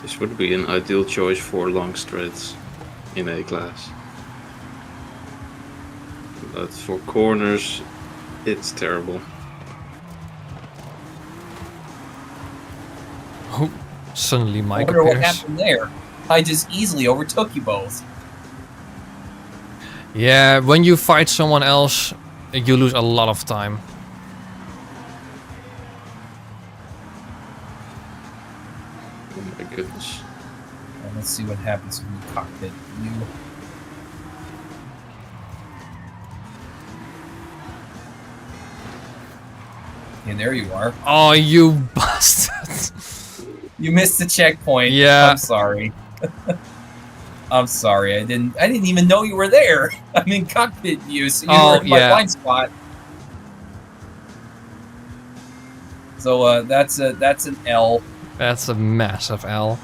This would be an ideal choice for long straights in A-class. But for corners, it's terrible. Oh, suddenly I Mike wonder what appears. happened there. I just easily overtook you both. Yeah, when you fight someone else, you lose a lot of time. Oh my goodness. And let's see what happens when you cockpit view. Okay, there you are. Oh, you bastard! You missed the checkpoint. Yeah. I'm sorry. I'm sorry. I didn't even know you were there. I'm in cockpit view, so you were in my blind spot. So that's an L. That's a massive L.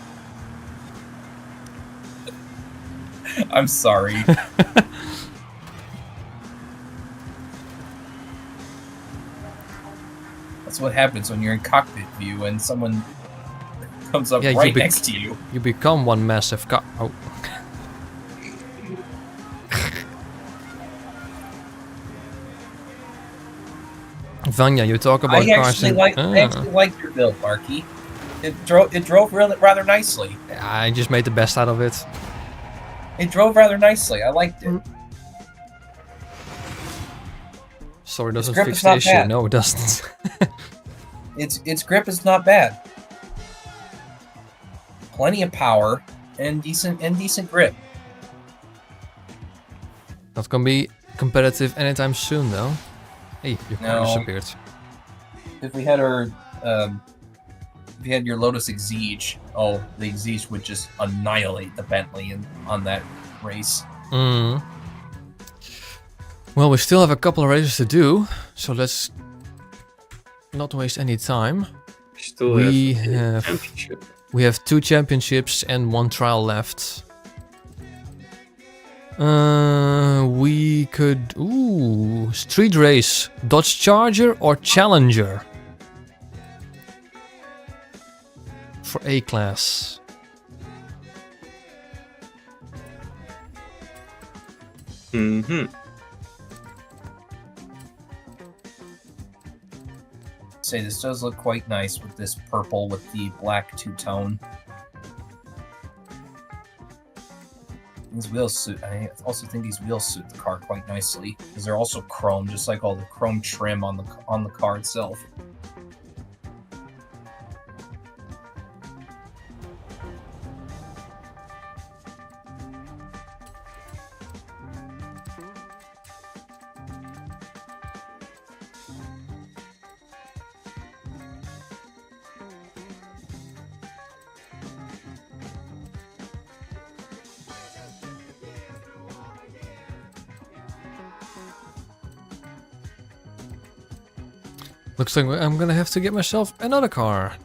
I'm sorry. That's what happens when you're in cockpit view and someone comes up right next to you. You become one massive Oh. Vanya, you talk about cars. I actually like your build, Marky. It drove rather nicely. I just made the best out of it. It drove rather nicely. I liked it. Sorry, it doesn't fix the issue. Bad. No, it doesn't. Its grip is not bad. Plenty of power and decent grip. Not gonna be competitive anytime soon, though. Hey, your car disappeared. If we had our, if we had your Lotus Exige, the Exige would just annihilate the Bentley on that race. Well, we still have a couple of races to do, so let's not waste any time. We have 2 championships and 1 trial left. We could... Ooh, street race. Dodge Charger or Challenger? For A-class. Say this does look quite nice with this purple with the black two-tone. These wheels suit. I also think these wheels suit the car quite nicely because they're also chrome, just like all the chrome trim on the car itself. Looks like I'm gonna have to get myself another car.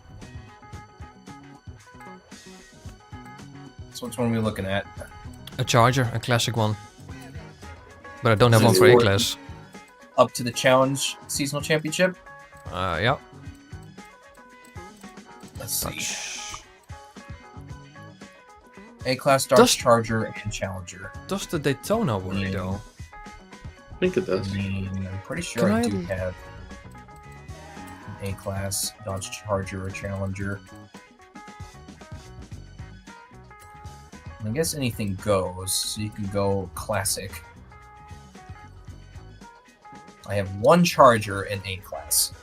So which one are we looking at? A Charger, a classic one. But I don't have one for A-class. Up to the Challenge Seasonal Championship? Yeah. Let's see. A-Class, Dodge Charger, and Challenger. Does the Daytona work, though? I think it does. I'm pretty sure I do have an A-Class, Dodge Charger, or Challenger. I guess anything goes, so you can go Classic. I have 1 Charger and A-Class.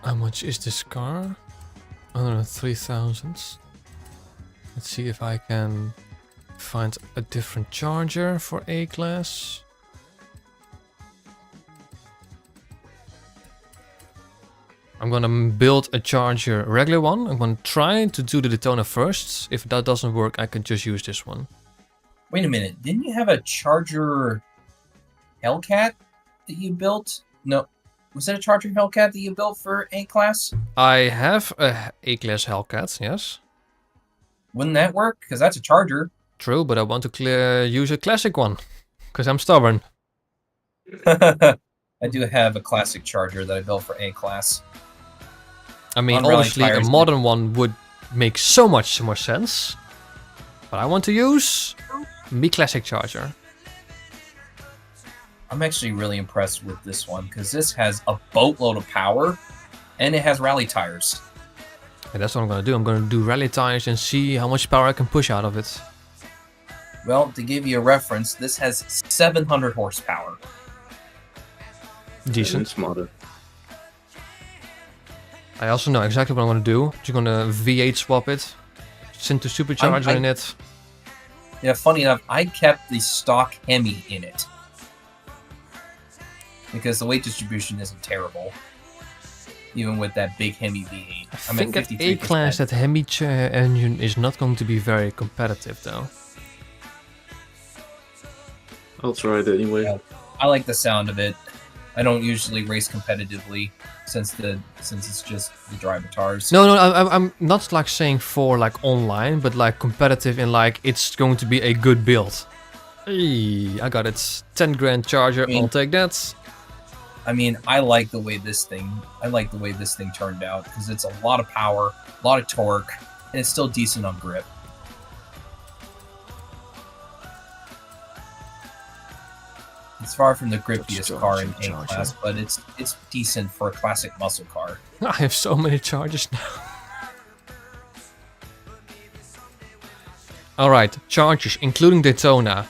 How much is this car? 103,000. Let's see if I can find a different Charger for A-Class. I'm gonna build a charger, a regular one. I'm gonna try to do the Daytona first. If that doesn't work, I can just use this one. Wait a minute. Didn't you have a Charger Hellcat that you built? No. Was that a Charger Hellcat that you built for A-Class? I have a A-Class Hellcat, yes. Wouldn't that work? Because that's a Charger. True, but I want to use a classic one. Because I'm stubborn. I do have a classic Charger that I built for A-Class. I mean, On rally obviously, a tires, modern one would make so much more sense. But I want to use my classic charger. I'm actually really impressed with this one because this has a boatload of power and it has rally tires. And that's what I'm gonna do. I'm gonna do rally tires and see how much power I can push out of it. Well, to give you a reference, this has 700 horsepower. Decent. It's modern. I also know exactly what I'm gonna do. Just gonna V8 swap it, send the supercharger in it. Yeah, funny enough, I kept the stock Hemi in it because the weight distribution isn't terrible, even with that big Hemi V8. I think at A-Class that Hemi engine is not going to be very competitive though. I'll try it anyway. Yeah, I like the sound of it. I don't usually race competitively since it's just the driver tires. No, I'm not like saying for like online, but like competitive in like it's going to be a good build. Hey, I got it. 10 grand charger. I'll take that. I mean, I like the way this thing turned out because it's a lot of power, a lot of torque, and it's still decent on grip. It's far from the grippiest car in A-Class, but it's decent for a classic muscle car. I have so many chargers now. Alright, chargers, including Daytona.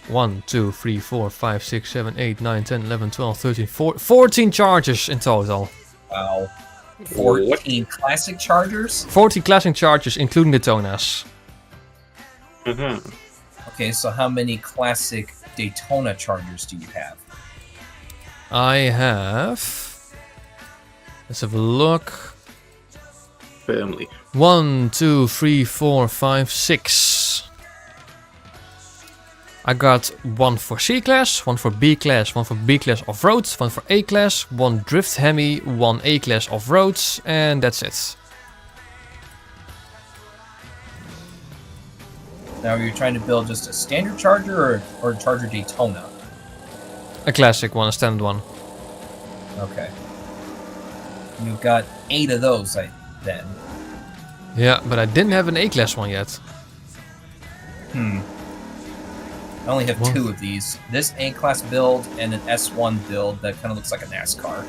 1, 2, 3, 4, 5, 6, 7, 8, 9, 10, 11, 12, 13, 14 chargers in total. Wow. 14 classic chargers? 14 classic chargers, including Daytonas. Okay, so how many classic Daytona chargers do you have? I have... Let's have a look. Family. 1, 2, 3, 4, 5, 6. I got one for C-Class, one for B-Class, one for B-Class off-road, one for A-Class, one Drift Hemi, one A-Class off-road, and that's it. Now, are you trying to build just a standard charger or a Charger Daytona? A classic one, a standard one. Okay. You've got 8 of those then. Yeah, but I didn't have an A-Class one yet. I only have 2 of these. This A-Class build and an S1 build that kind of looks like a NASCAR.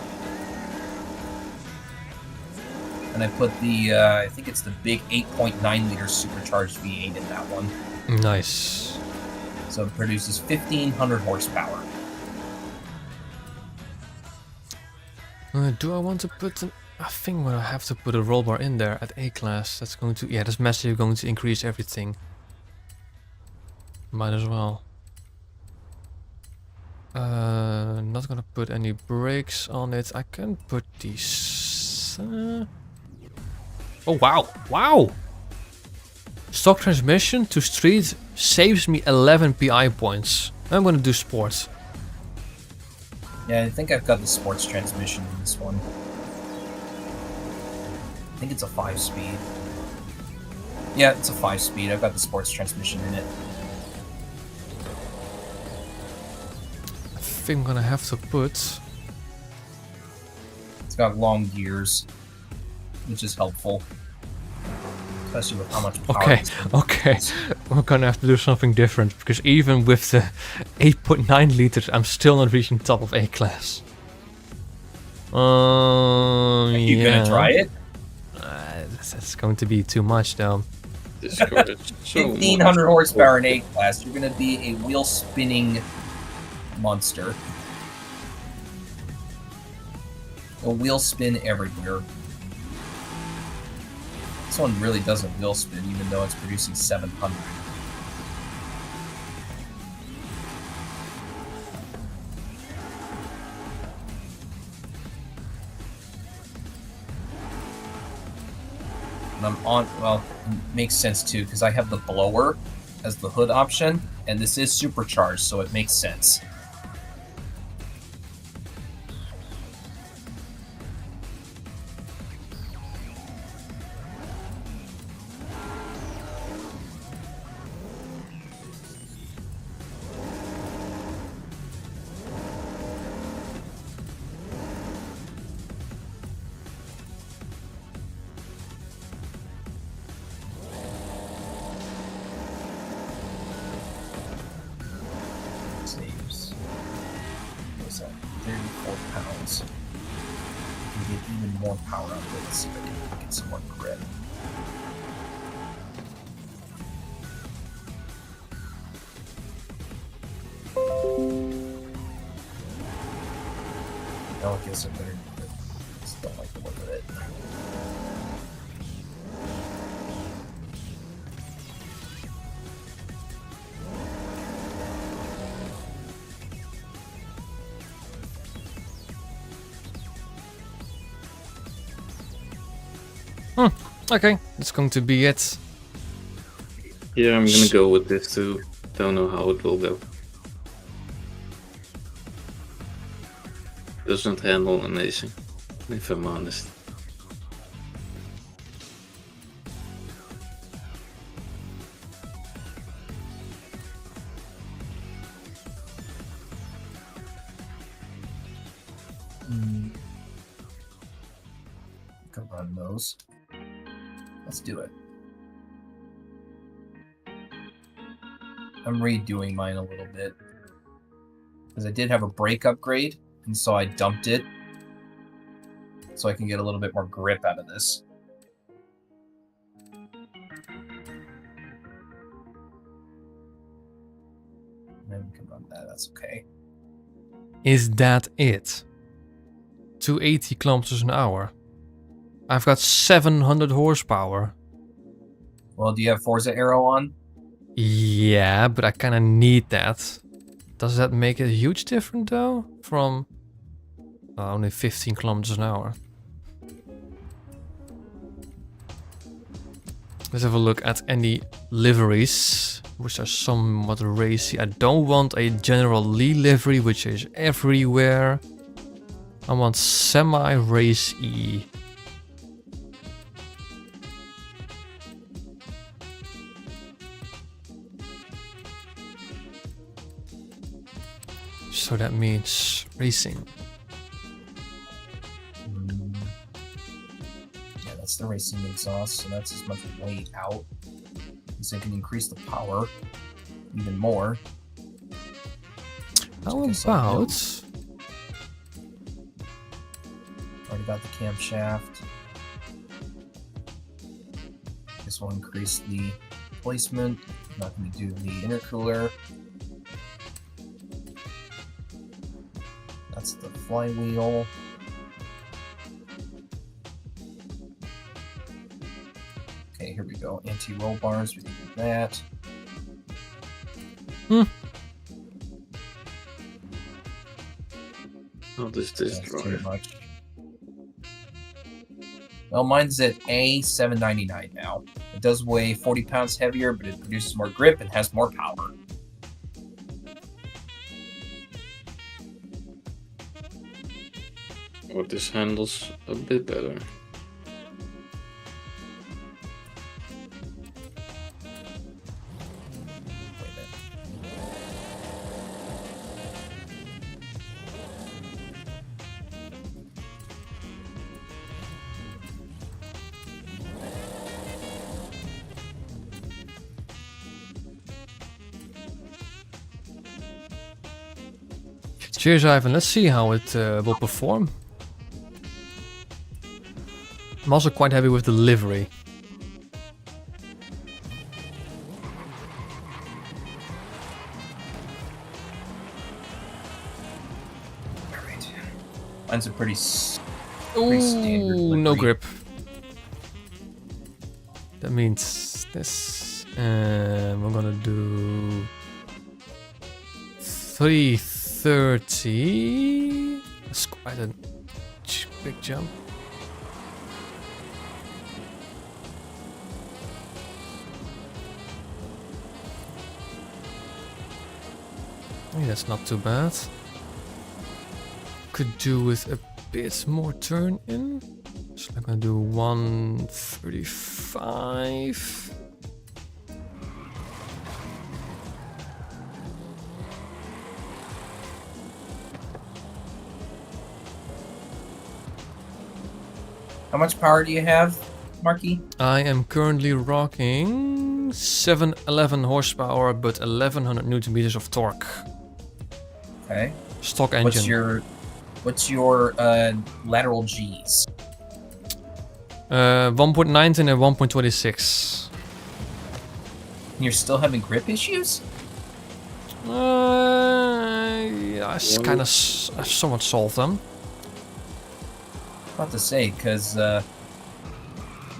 And I put the, I think it's the big 8.9 liter supercharged V8 in that one. Nice. So it produces 1,500 horsepower. Do I want to put an... I think I have to put a roll bar in there at A-Class. That's going to... Yeah, that's massively going to increase everything. Might as well. Not gonna put any brakes on it. I can put these... Oh, wow. Wow! Stock transmission to street saves me 11 PI points. I'm gonna do sports. Yeah, I think I've got the sports transmission in this one. I think it's a 5-speed. Yeah, it's a 5-speed. I've got the sports transmission in it. I think I'm gonna have to put... It's got long gears, which is helpful. Especially with how much power it's gonna Okay. We're gonna have to do something different, because even with the 8.9 liters, I'm still not reaching top of A-Class. Are you gonna try it? That's going to be too much, though. This car is so 1,500 horsepower in A-Class. You're gonna be a wheel-spinning monster. A wheel spin everywhere. This one really doesn't wheel spin, even though it's producing 700. Well, it makes sense too, because I have the blower as the hood option, and this is supercharged, so it makes sense. Saves. What's that? 34 pounds. You can get even more power out of it. Let's see if I can get some more grip. Oh, I guess I better do it. Just don't like the look of it. Okay, that's going to be it. Yeah, I'm gonna go with this too. Don't know how it will go. Doesn't handle amazing, if I'm honest. Could run those. Let's do it. I'm redoing mine a little bit. Because I did have a brake upgrade, and so I dumped it. So I can get a little bit more grip out of this. Then we can run that, that's okay. Is that it? 280 kilometers an hour. I've got 700 horsepower. Well, do you have Forza Aero on? Yeah, but I kind of need that. Does that make a huge difference though? From only 15 kilometers an hour. Let's have a look at any liveries, which are somewhat racy. I don't want a General Lee livery, which is everywhere. I want semi-racy. So that means racing. Yeah, that's the racing exhaust, so that's as much weight out. So I can increase the power even more. How Okay, so about... already got the camshaft. This will increase the placement. I'm not going to do the intercooler. That's the flywheel. Okay, here we go. Anti-roll bars, we can do that. How does this That's too drive? much. Well, mine's at A799 now. It does weigh 40 pounds heavier, but it produces more grip and has more power. Oh, this handles a bit better. Wait a minute. Cheers, Ivan. Let's see how it will perform. I'm also quite happy with the livery. Alright. Mine's a pretty standard Ooh, no livery. grip. That means this. And we're gonna do 330. That's quite a big jump. Hey, that's not too bad. Could do with a bit more turn in. So I'm gonna do 135. How much power do you have, Marky? I am currently rocking 711 horsepower, but 1100 newton meters of torque. Okay. Stock engine. What's your lateral G's? 1.19 and 1.26. You're still having grip issues? Yeah, I kind of somewhat solved them. About to say, because yeah,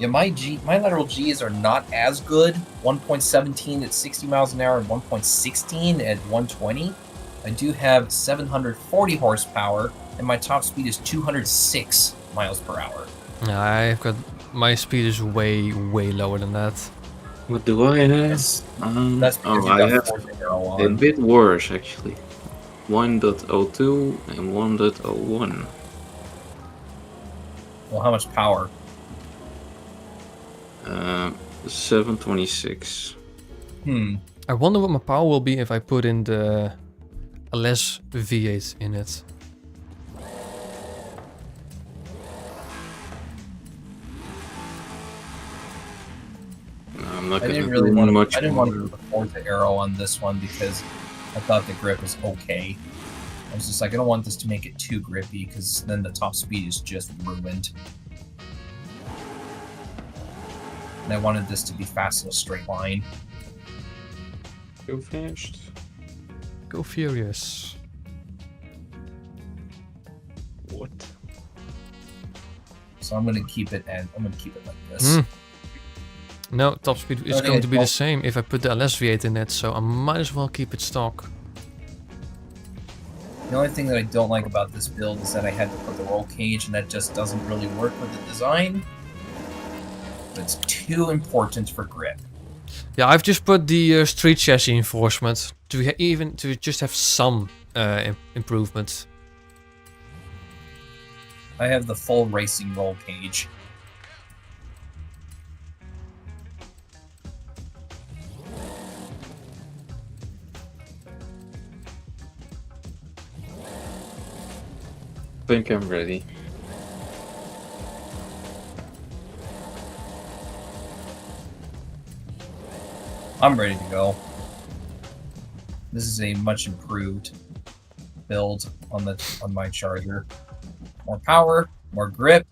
my lateral G's are not as good. 1.17 at 60 miles an hour and 1.16 at 120. I do have 740 horsepower, and my top speed is 206 miles per hour. Yeah, I've got my speed is way lower than that. What do I have? That's because you I got have Forza Aero a on. bit worse actually. 1.02 and 1.01. Well, how much power? 726. I wonder what my power will be if I put in the LS V8 in it. I'm not I gonna didn't really do want much to. I didn't want to more. put the Forza Aero on this one because I thought the grip was okay. I was just like, I don't want this to make it too grippy because then the top speed is just ruined. And I wanted this to be fast in a straight line. Go fast. Go furious. What? So I'm gonna keep it like this. No, top speed is Okay, going to be well- the same if I put the LS V8 in it, so I might as well keep it stock. The only thing that I don't like about this build is that I had to put the roll cage, and that just doesn't really work with the design. It's too important for grip. Yeah, I've just put the street chassis enforcement to just have some improvement. I have the full racing roll cage. I think I'm ready. I'm ready to go. This is a much improved build on my Charger. More power, more grip.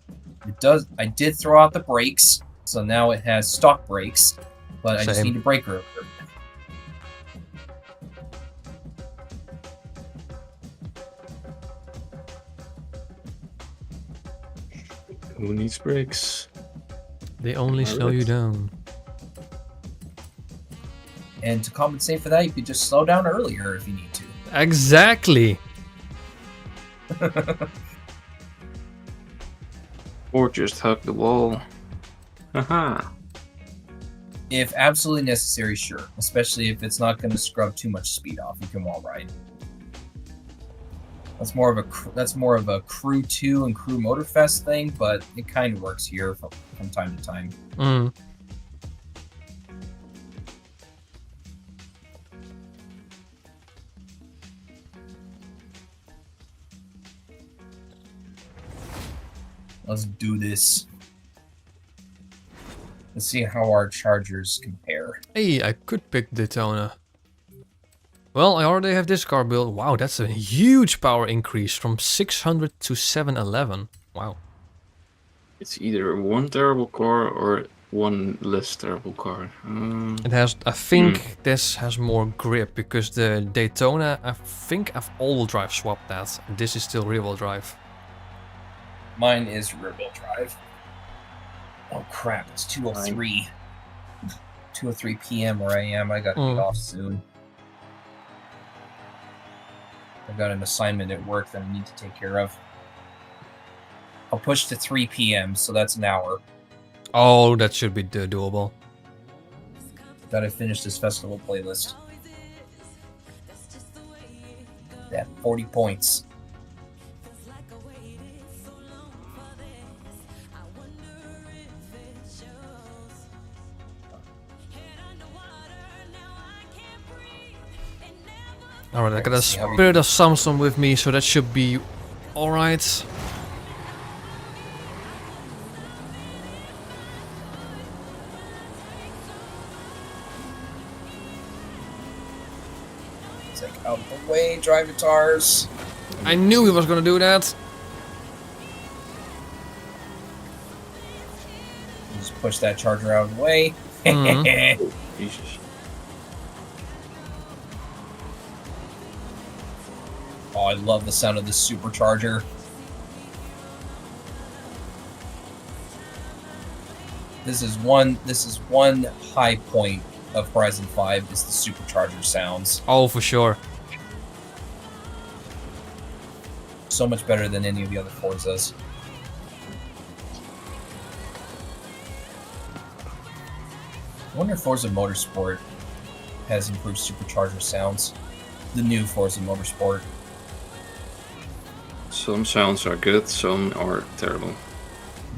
I did throw out the brakes, so now it has stock brakes, but I just Same. need a brake grip. Who needs brakes? They only slow you down. And to compensate for that, you could just slow down earlier if you need to. Exactly. Or just hug the wall. Haha. If absolutely necessary, sure. Especially if it's not going to scrub too much speed off, you can wall ride. That's more of a Crew 2 and Crew Motorfest thing, but it kind of works here from time to time. Let's do this. Let's see how our Chargers compare. Hey, I could pick Daytona. Well, I already have this car built. Wow, that's a huge power increase from 600 to 711. Wow. It's either one terrible car or one less terrible car. It has, I think this has more grip because the Daytona, I think I've all-wheel drive swapped that. This is still rear-wheel drive. Mine is rear-wheel drive. Oh crap, it's 2:03. 2:03 p.m. where I am. I gotta get off soon. I've got an assignment at work that I need to take care of. I'll push to 3 p.m., so that's an hour. Oh, that should be doable. Gotta finish this festival playlist. That 40 points. Alright, I got a Let's see how we Spirit do. of Samson with me, so that should be alright. It's like out of the way, drive guitars. I knew he was gonna do that. Just push that charger out of the way. Mhm. Jesus. Oh, I love the sound of this supercharger. This is one high point of Horizon 5 is the supercharger sounds. Oh, for sure. So much better than any of the other Forzas. I wonder if Forza Motorsport has improved supercharger sounds. The new Forza Motorsport. Some sounds are good, some are terrible.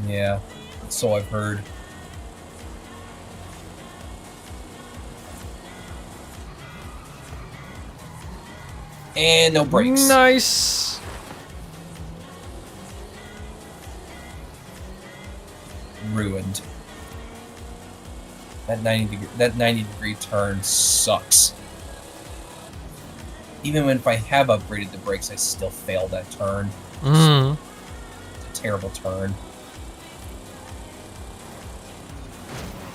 Yeah, so I've heard. And no brakes. Nice. Ruined. That 90 degree turn sucks. Even if I have upgraded the brakes, I still fail that turn. Mm. It's a terrible turn.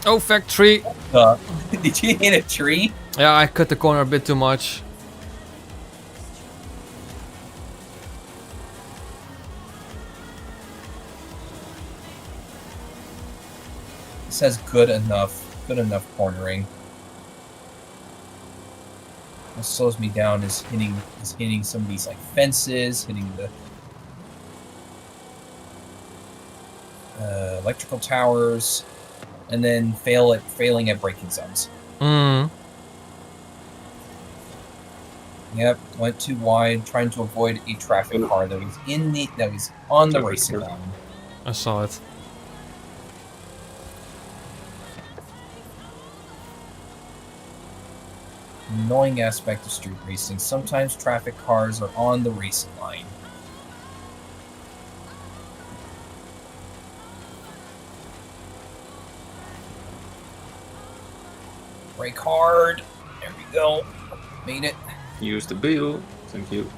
Oh, factory. Did you hit a tree? Yeah, I cut the corner a bit too much. This has good enough cornering. What slows me down is hitting some of these like fences, hitting the electrical towers, and then failing at braking zones. Mm. Yep, went too wide, trying to avoid a traffic car that was on the racing line. I saw it. Annoying aspect of street racing. Sometimes traffic cars are on the racing line. Brake hard. There we go. Made it. Use the beetle. Thank you.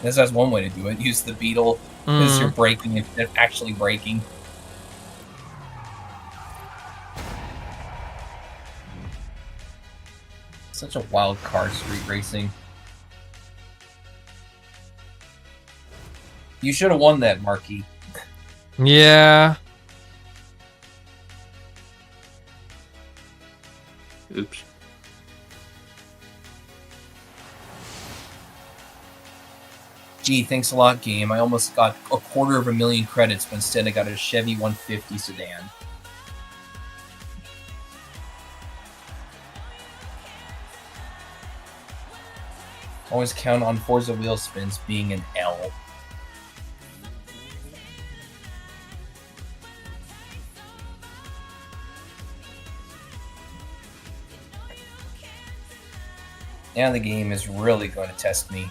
This has one way to do it. Use the beetle as you're braking instead of actually braking. Such a wild card street racing. You should have won that, Marky. Yeah. Oops. Gee, thanks a lot, game. I almost got 250,000 credits, but instead I got a Chevy 150 sedan. Always count on Forza wheel spins being an L. Now the game is really going to test me.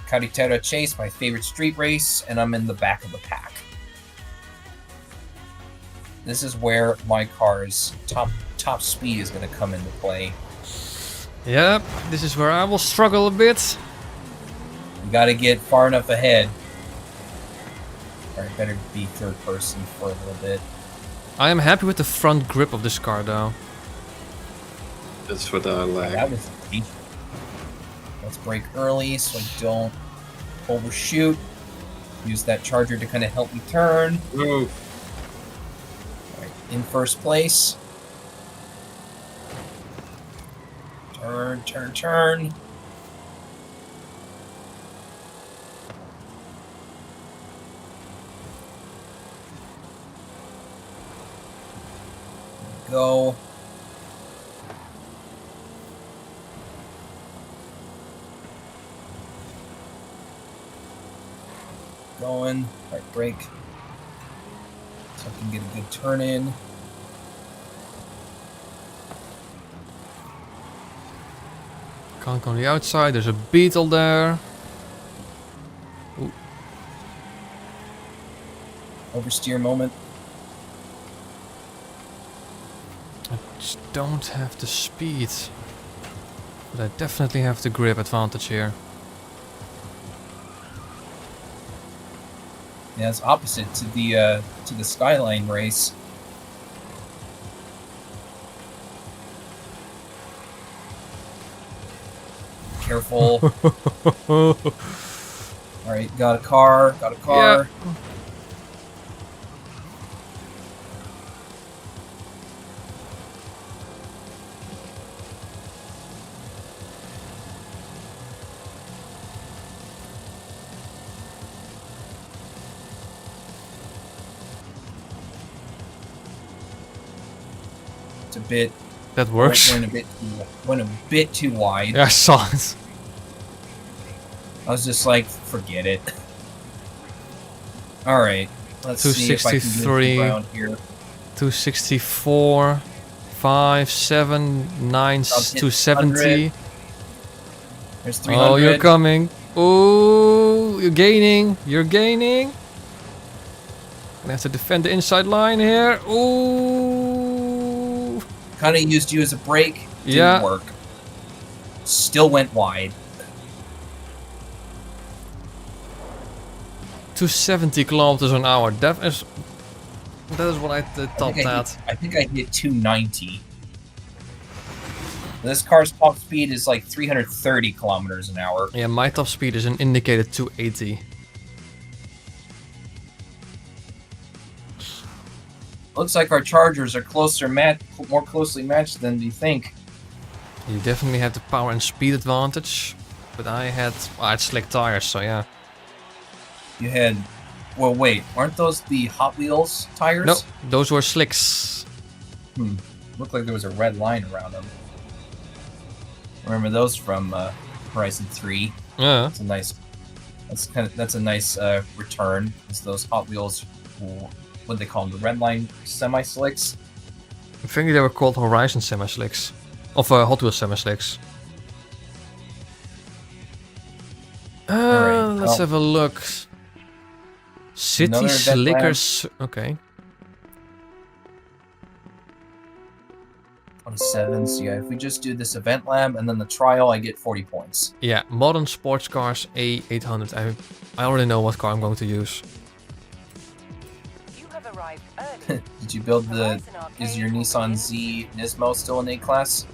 Carretera Chase, my favorite street race, and I'm in the back of the pack. This is where my car's top speed is going to come into play. Yep, this is where I will struggle a bit. You got to get far enough ahead. Alright, better be third person for a little bit. I am happy with the front grip of this car though. That's for the lag. That was easy. Let's brake early so I don't overshoot. Use that charger to kind of help me turn. No. Alright, in first place. Turn, turn, turn. Go. going. Right brake. So I can get a good turn in. Can't go on the outside. There's a beetle there. Ooh. Oversteer moment. I just don't have the speed. But I definitely have the grip advantage here. Yeah, it's opposite to the Skyline race. Careful. Alright, got a car. Yeah. It's a bit. That works. Went a bit too wide. Yeah, I saw it. I was just like, forget it. Alright, let's see if I can get some 263. ground here. 264. 5, 7, 9, I'll hit 270. There's 300. Oh, you're coming. Oh, you're gaining. You're gaining. Gonna have to defend the inside line here. Ooh. Kind of used you as a brake. Didn't Yeah. work. Still went wide. 270 kilometers an hour. That is what I topped at. I think I hit 290. This car's top speed is like 330 kilometers an hour. Yeah, my top speed is an indicated 280. Looks like our Chargers are more closely matched than you think. You definitely have the power and speed advantage, but I had slick tires, so yeah. You had, well, wait, aren't those the Hot Wheels tires? No, those were slicks. Looked like there was a red line around them. Remember those from Horizon 3? Yeah. It's a nice. That's a nice return. It's those Hot Wheels. What do they call them? The red line semi slicks. I think they were called Horizon semi-slicks. Of Hot Wheels semi-slicks. Alright, Let's well, have a look. City another event Slickers. Okay. 27. So yeah, if we just do this event lab and then the trial, I get 40 points. Yeah, modern sports cars A800. I already know what car I'm going to use. You have arrived early. Did you build the? Horizon Arcade Is your will Nissan begin. Z Nismo still in A class?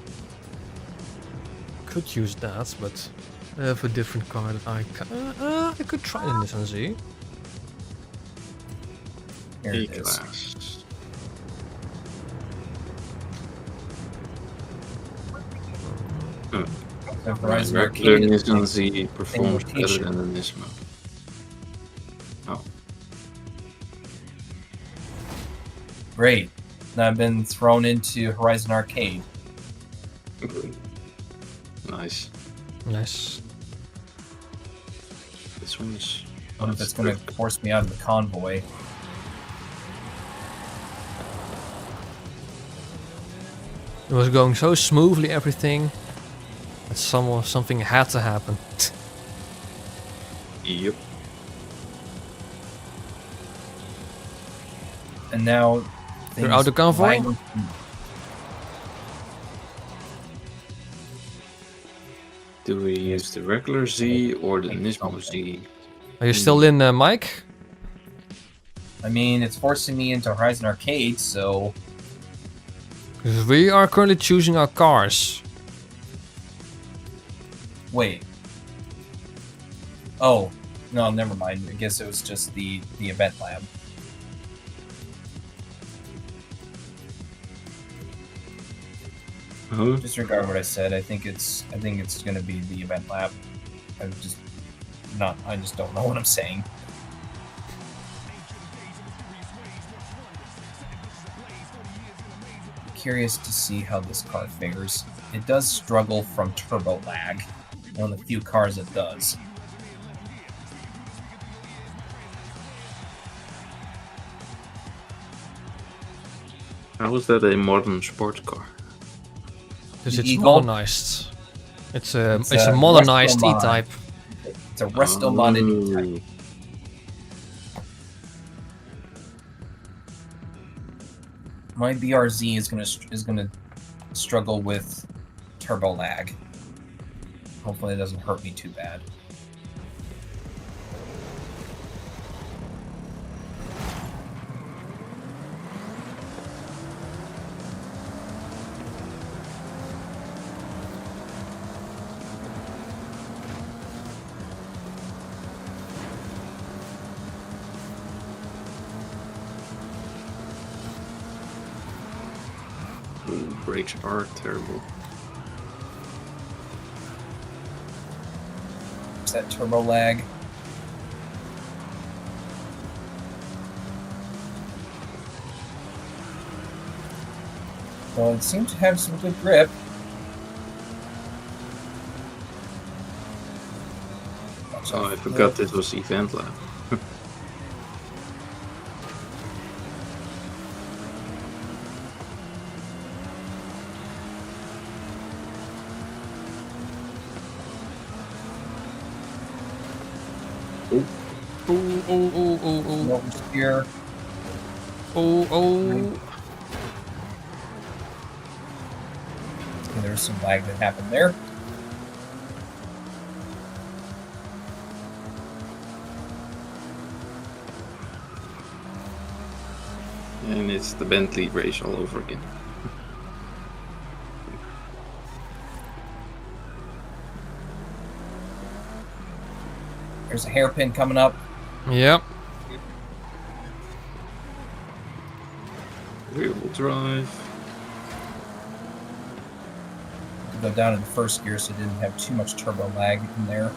Could use that, but I have a different car that I could try the Nissan Z. Here A it is. class. So Horizon Regular Arcade is Nissan Z performs better location. than the Nismo. great. Now I've been thrown into Horizon Arcade. Nice. Nice. This one's. I don't know if it's going to force me out of the convoy. It was going so smoothly, everything, that something had to happen. Yep. And now You're things out of convoy? lag- Do we use the regular Z or the Nismo Z? Are you still in, Mike? I mean, it's forcing me into Horizon Arcade, so Because we are currently choosing our cars. wait. Oh, no, never mind. I guess it was just the event lab. Huh? Disregard what I said. I think it's going to be the event lab. I just don't know what I'm saying. Curious to see how this car fares. It does struggle from turbo lag. One of the few cars it does. How is that a modern sports car? Because The it's Eagle? modernized. It's a It's it's a a modernized resto mod. E-Type. It's a resto modded E-Type. Oh. My BRZ is gonna struggle with turbo lag. Hopefully, it doesn't hurt me too bad. Ooh, brakes are terrible. Is that turbo lag? Well, it seems to have some good grip. Watch Oh, out I for forgot the- this was Event Lab. Oh. No steer. Oh. Okay, there's some lag that happened there. And it's the Bentley race all over again. There's a hairpin coming up. Yep. Rear wheel drive. Go down in the first gear so it didn't have too much turbo lag in there.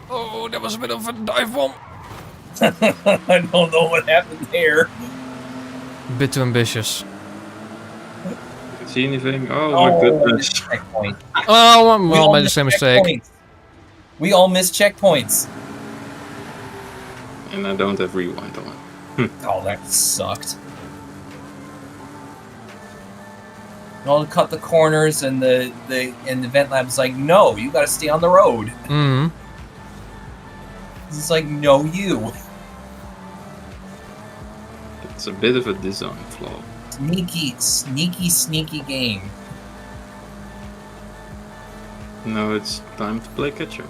Oh, that was a bit of a dive bomb. I don't know what happened there. Bit too ambitious. See anything? Oh my goodness. Checkpoint. Oh, We well, all made the missed same mistake. checkpoints. We all missed checkpoints. And I don't have rewind on. Oh, that sucked. All cut the corners, and the vent lab's like, no, you got to stay on the road. Mm. It's like, no, you. It's a bit of a design flaw. Sneaky game. Now it's time to play catch up.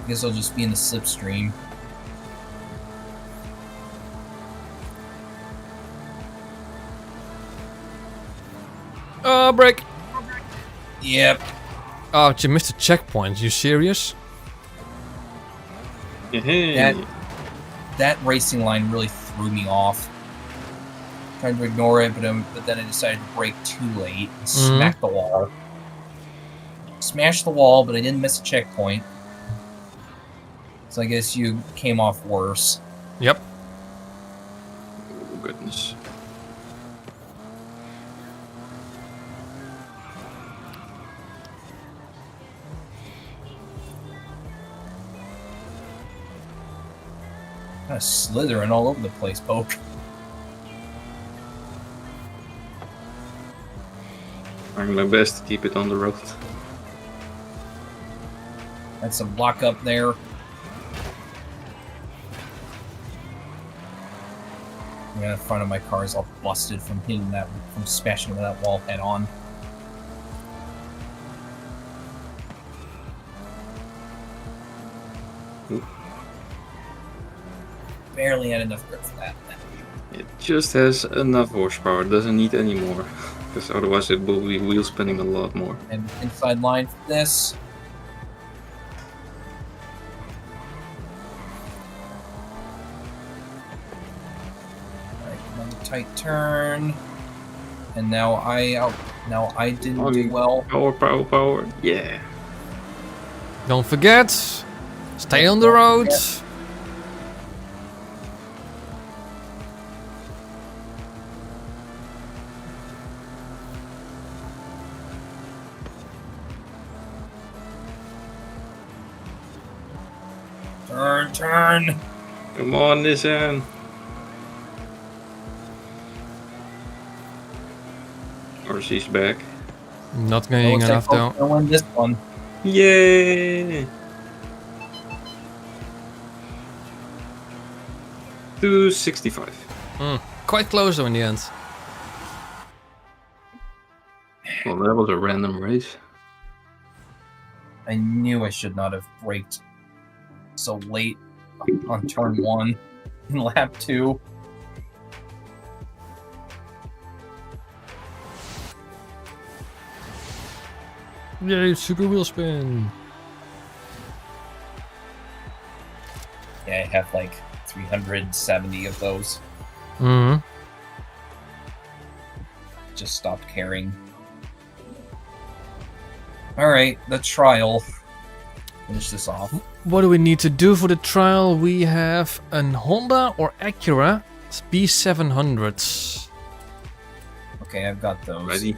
Guess I'll just be in the slipstream. Oh, break. Yep. Oh, you missed a checkpoint. You serious? Hey. That racing line really threw me off. Tried to ignore it, but then I decided to brake too late and smack the wall. Smashed the wall, but I didn't miss a checkpoint. So I guess you came off worse. Yep. Oh goodness. Kind of slithering all over the place, Poke. Trying my best to keep it on the road. Had some block up there. Yeah, the front of my car is all busted from smashing into that wall head on. Oop. Barely had enough grip for that. It just has enough horsepower, it doesn't need any more. Because otherwise it will be wheel spinning a lot more. And inside line for this. Alright, another tight turn. And now I didn't do well. Power. Yeah. Don't forget. Stay on the road. turn. Come on, Nissan. RC's back. Not going Looks like enough though. Coke's gonna win this one. Yay! 265. Quite close though in the end. Well, that was a random race. I knew I should not have braked so late on turn 1 in lap 2. Yay, super wheel spin. Yeah, I have like 370 of those. Mm-hmm. Just stopped caring. Alright, the trial. Finish this off. What do we need to do for the trial? We have an Honda or Acura B700s. Okay, I've got those. Ready?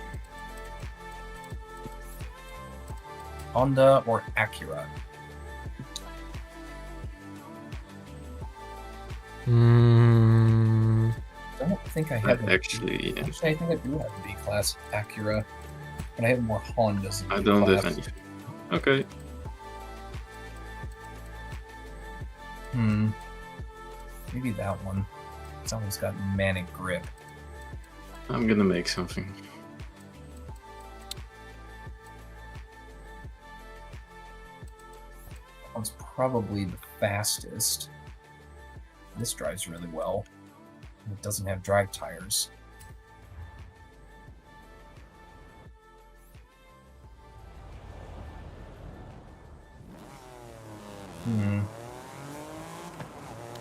Honda or Acura? Mm, I don't think I have Actually, Actually, I think I do have a B-Class Acura. But I have more Hondas than I don't have B-Class. any. Okay. Maybe that one. That one's got manic grip. I'm gonna make something. That one's probably the fastest. This drives really well. It doesn't have drag tires.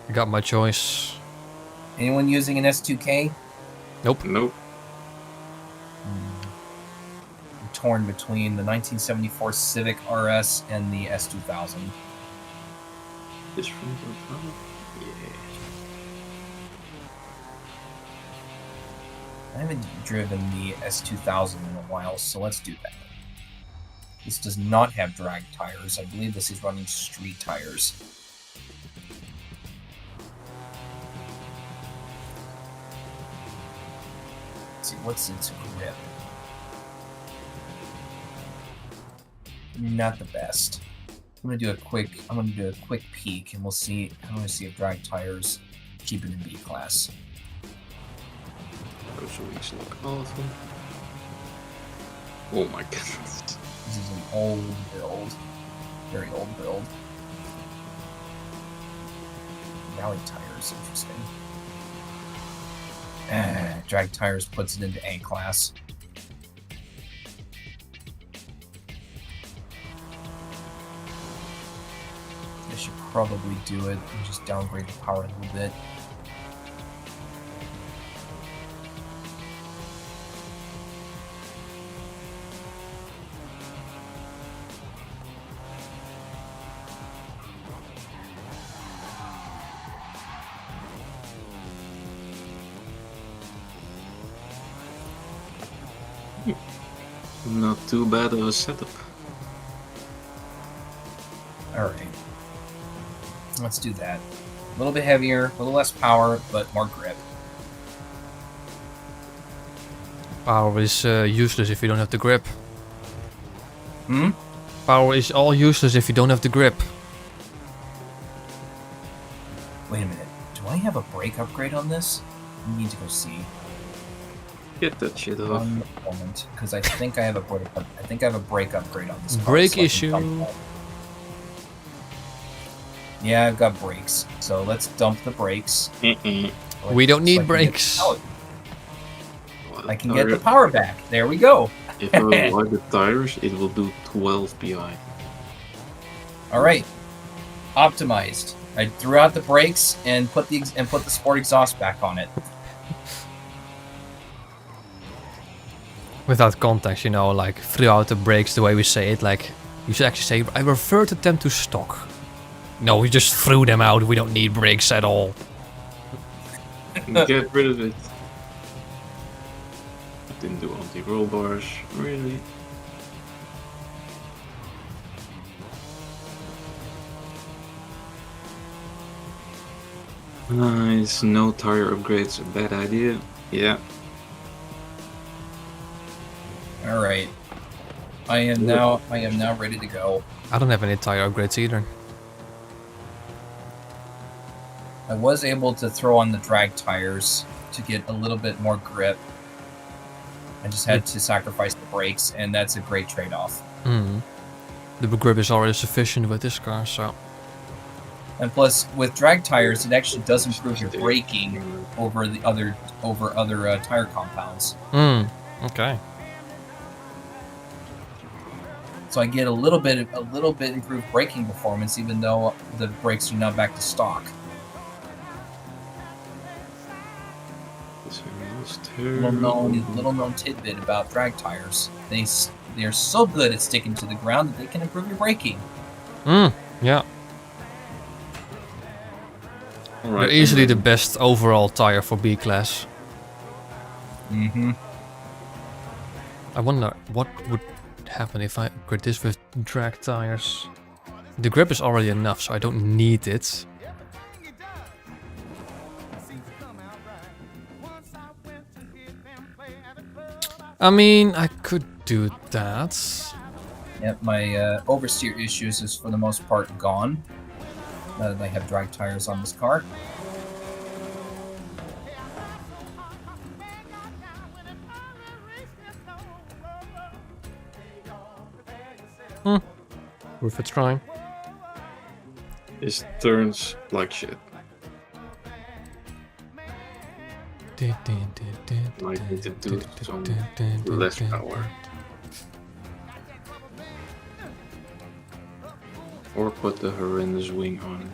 I got my choice. Anyone using an S2K? Nope. Nope. I'm torn between the 1974 Civic RS and the S2000. This front or front? Yeah. I haven't driven the S2000 in a while, so let's do that. This does not have drag tires. I believe this is running street tires. Let's see, what's its grip? Not the best. I'm gonna do a quick peek, and we'll see. I'm gonna see if drag tires keep it in B class. Those wings look awful. Oh my goodness. This is an old build, very old build. Rally tires, interesting. Drag tires puts it into A class. I should probably do it and just downgrade the power a little bit. Not too bad of a setup. Alright. Let's do that. A little bit heavier, a little less power, but more grip. Power is useless if you don't have the grip. Hmm? Power is all useless if you don't have the grip. Wait a minute. Do I have a brake upgrade on this? I need to go see. Get that shit off. One moment, because I think I have a brake. I think I have a brake upgrade on this. car, Brake so I can issue. dump that. Yeah, I've got brakes, so let's dump the brakes. We don't need I can get brakes. the power- I can get the power back. There we go. If I like the tires, it will do 12 PI. All right, optimized. I threw out the brakes and put the sport exhaust back on it. Without context, you know, like throughout the brakes, the way we say it, like you should actually say, I reverted them to stock. No, we just threw them out. We don't need brakes at all. Get rid of it. Didn't do anti-roll bars, really. Is no tire upgrades a bad idea? Yeah. All right. I am now ready to go. I don't have any tire upgrades either. I was able to throw on the drag tires to get a little bit more grip. I just had to sacrifice the brakes, and that's a great trade-off. The grip is already sufficient with this car, so... And plus, with drag tires, it actually does improve your braking over other tire compounds. Okay. So I get a little bit improved braking performance, even though the brakes are not back to stock. Little known tidbit about drag tires: they're so good at sticking to the ground that they can improve your braking. Yeah. Alright, They're easily the best overall tire for B class. I wonder what would happen if I upgrade this with drag tires. The grip is already enough, so I don't need it. I mean, I could do that. Yep, my oversteer issues is for the most part gone. Now that I have drag tires on this car. Worth a try. It turns like shit. Might need to do some less power. Or put the horrendous wing on it.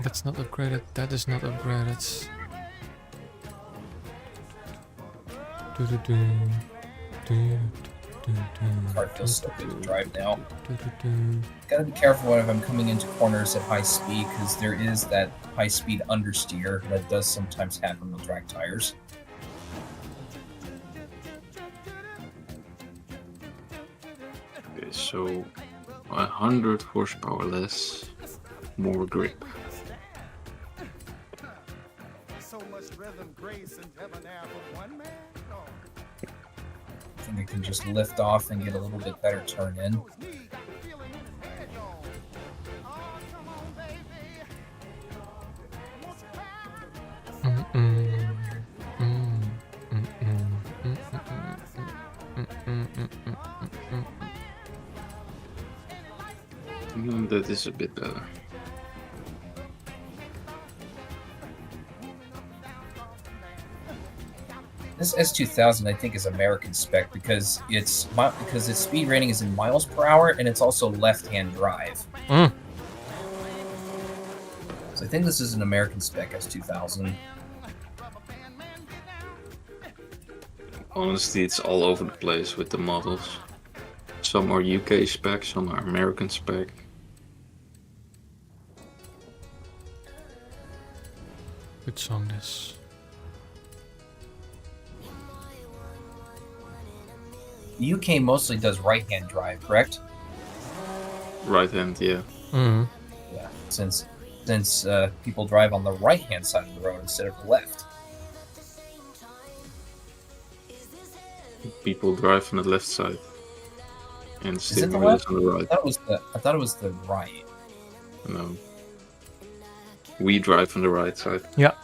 That's not upgraded. That is not upgraded. Car feels so good to drive now. Gotta be careful if I'm coming into corners at high speed, because there is that high speed understeer that does sometimes happen with drag tires. Okay, so 100 horsepower less, more grip. I think I can just lift off and get a little bit better turn in. That is a bit better. This S2000, I think, is American spec because its speed rating is in miles per hour and it's also left-hand drive. So I think this is an American spec S2000. Honestly, it's all over the place with the models. Some are UK spec, some are American spec. Good song this. The UK mostly does right-hand drive, correct? Right hand, yeah. Yeah, since people drive on the right-hand side of the road instead of the left. People drive on the left side. And Is it steering the wheel is left? on the right. I thought it was the right. No. We drive on the right side. Yeah.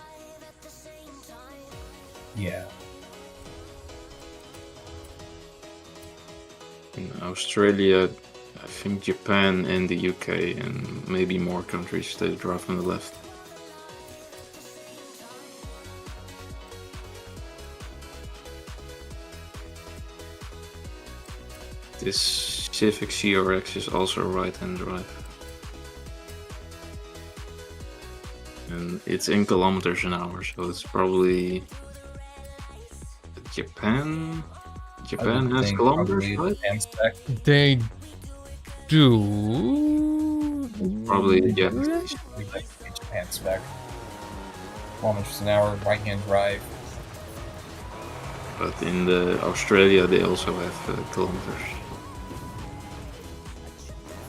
Yeah. In Australia, I think Japan and the UK and maybe more countries, they drive on the left. This Civic CRX is also a right-hand drive. And it's in kilometers an hour, so it's probably Japan. Japan has kilometers, right? They do. Probably, yeah. We like Japan spec. Kilometers an hour, right-hand drive. But in the Australia, they also have kilometers.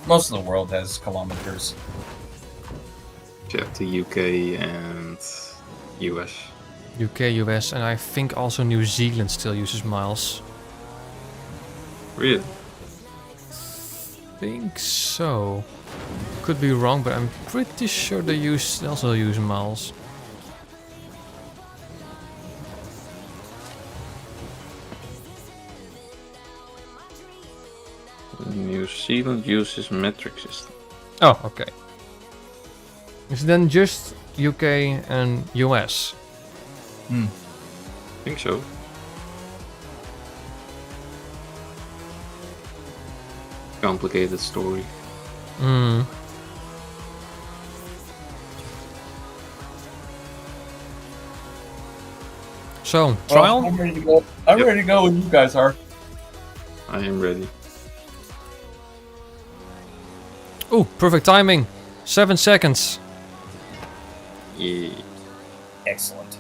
Most of the world has kilometers. Yeah, the UK and US. UK, US, and I think also New Zealand still uses miles. Really? Think so. Could be wrong, but I'm pretty sure they also use miles. New Zealand uses metric system. Oh, okay. Is it then just UK and US? I think so. Complicated story. Hmm. So, trial? Well, I'm ready to go. I'm Yep. ready to go when you guys are. I am ready. Ooh, perfect timing. 7 seconds. Yeah. Excellent.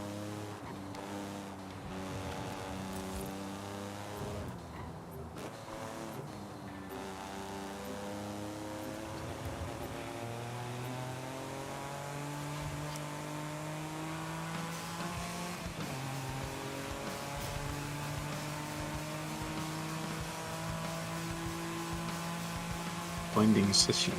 Binding session.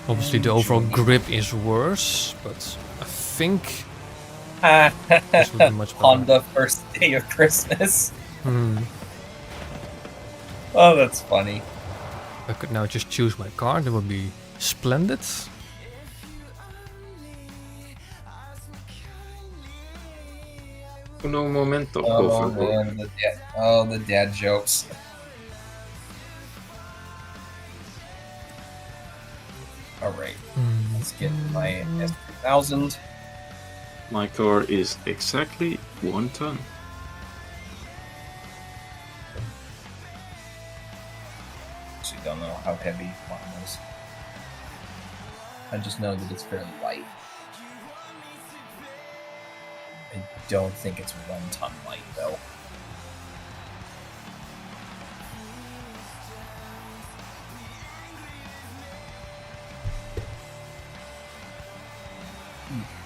Obviously, the overall grip is worse, but I think Ah, this would be much better. Honda first day of Christmas. Hmm. Oh, that's funny. I could now just choose my car. That would be splendid. No momento. Oh man, the dad jokes. All right, let's get my S3000. My car is exactly 1 ton. Actually, don't know how heavy mine is. I just know that it's fairly light. I don't think it's 1 ton light though.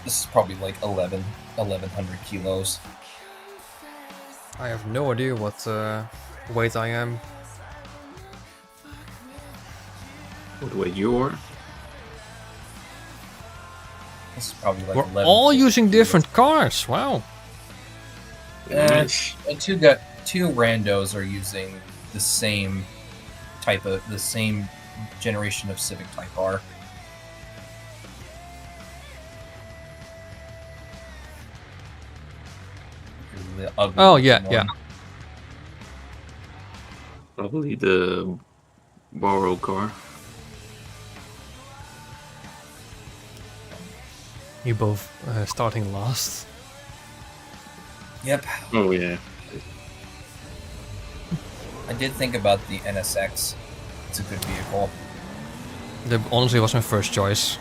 This is probably like 1100 kilos. I have no idea what weight I am. What weight you are? This is probably like We're 11. all using different cars. Wow. Nice. And two randos are using the same generation of Civic Type R. The ugly Oh, yeah, one. yeah. Probably the borrow car. You both starting last. Yep. Oh yeah. I did think about the NSX. It's a good vehicle. That honestly was my first choice.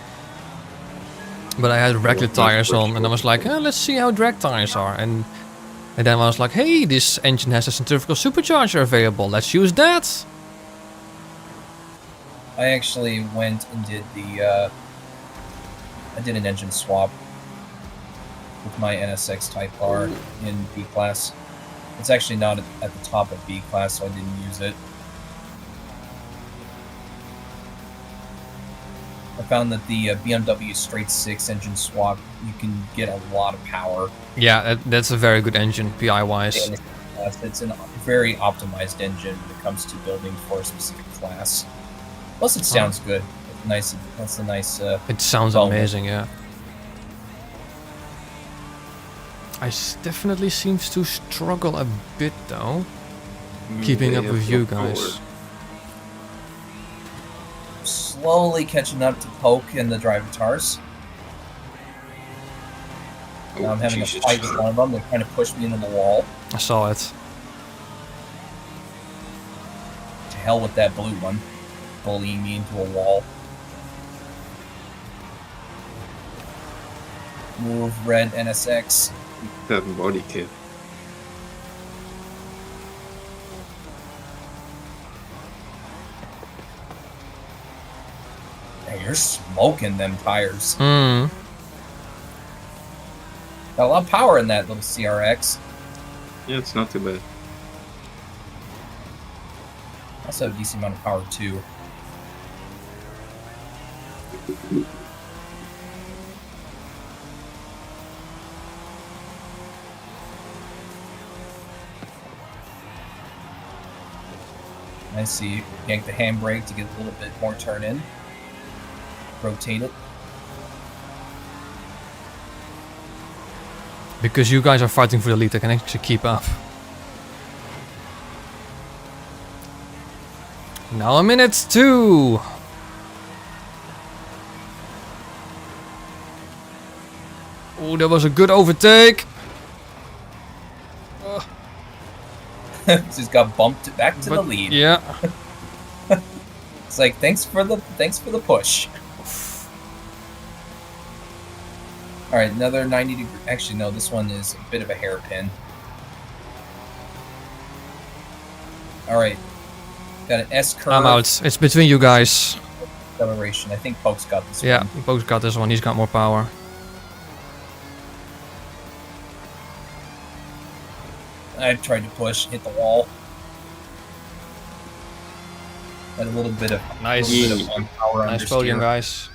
But I had regular was my tires first on, and I was like, let's see how drag tires are. And then I was like, hey, this engine has a centrifugal supercharger available. Let's use that. I actually went and did I did an engine swap with my NSX Type R in B class. It's actually not at the top of B class, so I didn't use it. I found that the BMW straight 6 engine swap, you can get a lot of power. Yeah, that's a very good engine, PI-wise. It's a very optimized engine when it comes to building for a specific class. Plus, it sounds good. It's nice. That's a nice. It sounds development. amazing, yeah. Definitely seems to struggle a bit though, keeping They up have with you no guys. power. Slowly catching up to Poke and the Drivatars. Oh, Now I'm having Jesus. a fight with one of them. They're trying to push me into the wall. I saw it. hell with that blue one. Bullying me into a wall. Move, red NSX. That body kit. Hey, you're smoking them tires. Hmm. Got a lot of power in that little CRX. Yeah, it's not too bad. Also a decent amount of power too. I see. Yank the handbrake to get a little bit more turn in. Rotate it. Because you guys are fighting for the lead, I can actually keep up. Now I'm in it too. Oh, that was a good overtake. Just got bumped back to the lead. Yeah. It's like thanks for the push. All right, another 90 degree. Actually, no, this one is a bit of a hairpin. All right, got an S curve. I'm out. It's between you guys. Acceleration. I think Poke's got this Yeah, one. Poke's got this one. He's got more power. I tried to push, hit the wall. Had a little bit of Nice. little bit of power Nice understeer. podium, guys.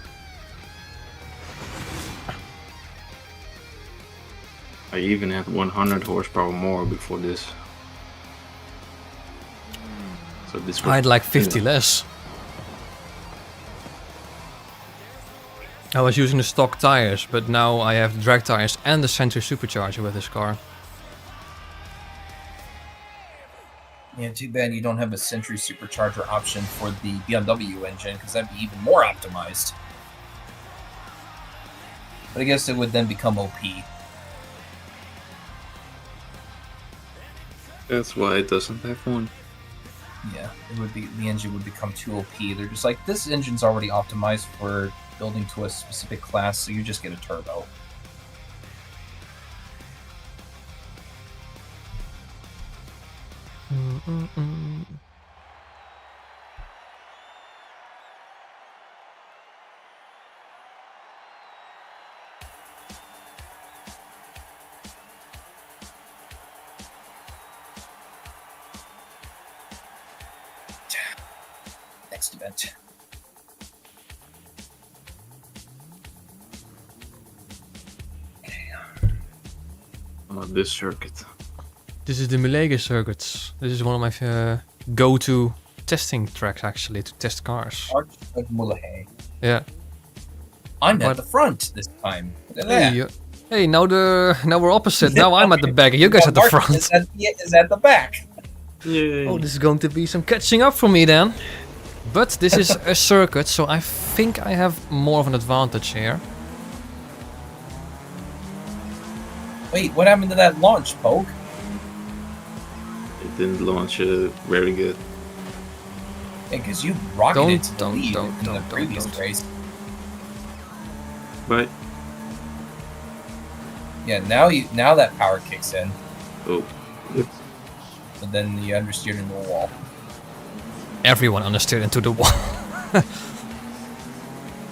I even had 100 horsepower more before this. So this was I had like 50 less. I was using the stock tires, but now I have the drag tires and the Century Supercharger with this car. Yeah, too bad you don't have a Century Supercharger option for the BMW engine, because that'd be even more optimized. But I guess it would then become OP. That's why it doesn't have one. Yeah, it would be, the engine would become too OP. They're just like, this engine's already optimized for building to a specific class, so you just get a turbo. Next event. On this circuit. This is the Millega circuits. This is one of my go-to testing tracks actually to test cars. Arch of Mullahay. Yeah. I'm But- at the front this time. Look at that. Hey, now we're opposite. Now I'm at the back. You guys at the Martin front. is at the back. Yay. Oh, this is going to be some catching up for me then. But this is a circuit, so I think I have more of an advantage here. Wait, what happened to that launch, Poke? It didn't launch very good. Yeah, because you rocketed to the Don't, lead don't, in the don't, previous don't. race. But Yeah, now that power kicks in, oh, but then you understeered into a wall. Everyone understeered into the wall.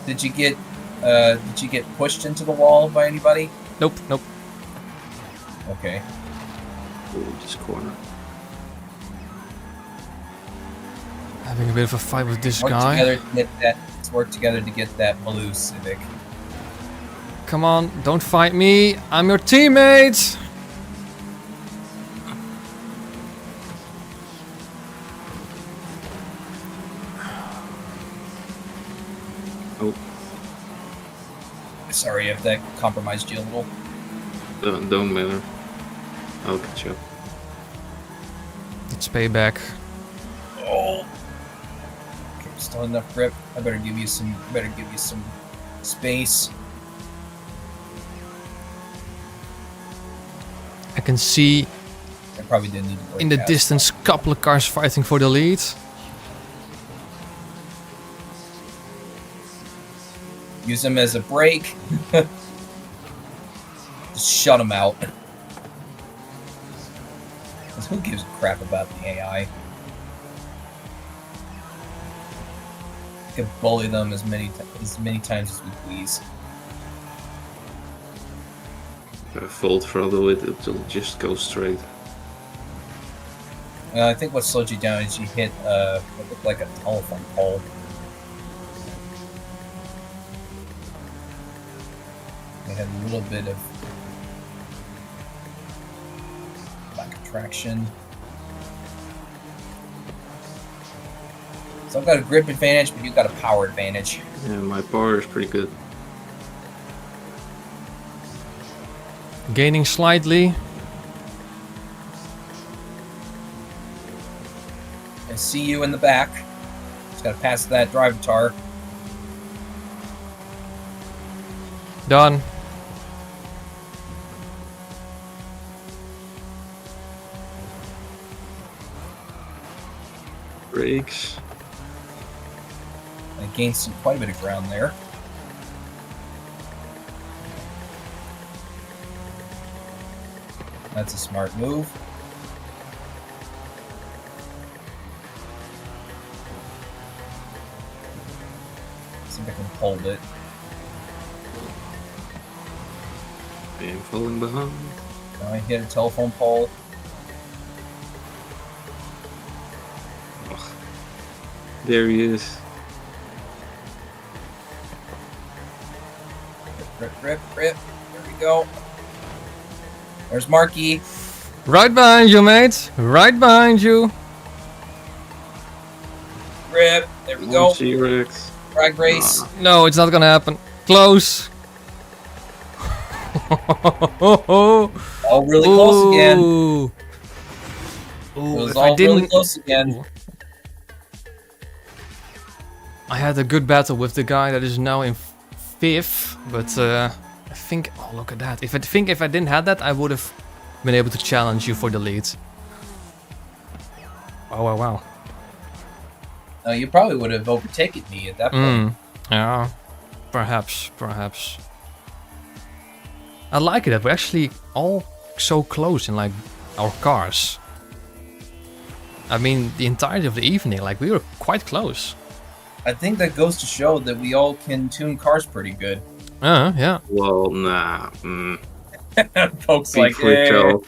Did you get pushed into the wall by anybody? Nope, nope. Okay. oh, this corner. Having a bit of a fight with this Work guy. together to get that. Let's work together to get that blue Civic. Come on, don't fight me. I'm your teammate. Oh, Sorry if that compromised you a little. don't matter. I'll catch up. It's payback. Oh. Okay, still enough grip. I better give you some. Space. I can see I probably didn't need to brake in the fast. distance couple of cars fighting for the lead. Use them as a brake. Just shut them out. 'Cause who gives a crap about the AI? You can bully them as many times as we please. If I full throttle it, it'll just go straight. I think what slowed you down is you hit what looked like a telephone pole. They had a little bit of lack of traction. So I've got a grip advantage, but you've got a power advantage. Yeah, my power is pretty good. Gaining slightly. I see you in the back. Just gotta pass that drive tar. Done. Brakes. I gained quite a bit of ground there. That's a smart move. See if I can hold it. I am falling behind. Now I hit a telephone pole. Oh, there he is. Rip, rip, rip. There we go. There's Marky. Right behind you, mate. Right behind you. Rip. There we go. T-Rex. Drag race. No, it's not gonna happen. Close. All really close again. Ooh. It Ooh, was if all I really didn't, close again. I had a good battle with the guy that is now in fifth, but I think. Oh, look at that! If I didn't have that, I would have been able to challenge you for the lead. Wow! Wow! Wow! No, you probably would have overtaken me at that point. Yeah, perhaps. I like it that we're actually all so close in like our cars. I mean, the entirety of the evening, like we were quite close. I think that goes to show that we all can tune cars pretty good. Yeah. Well, nah. Folks Speak like, for yourself.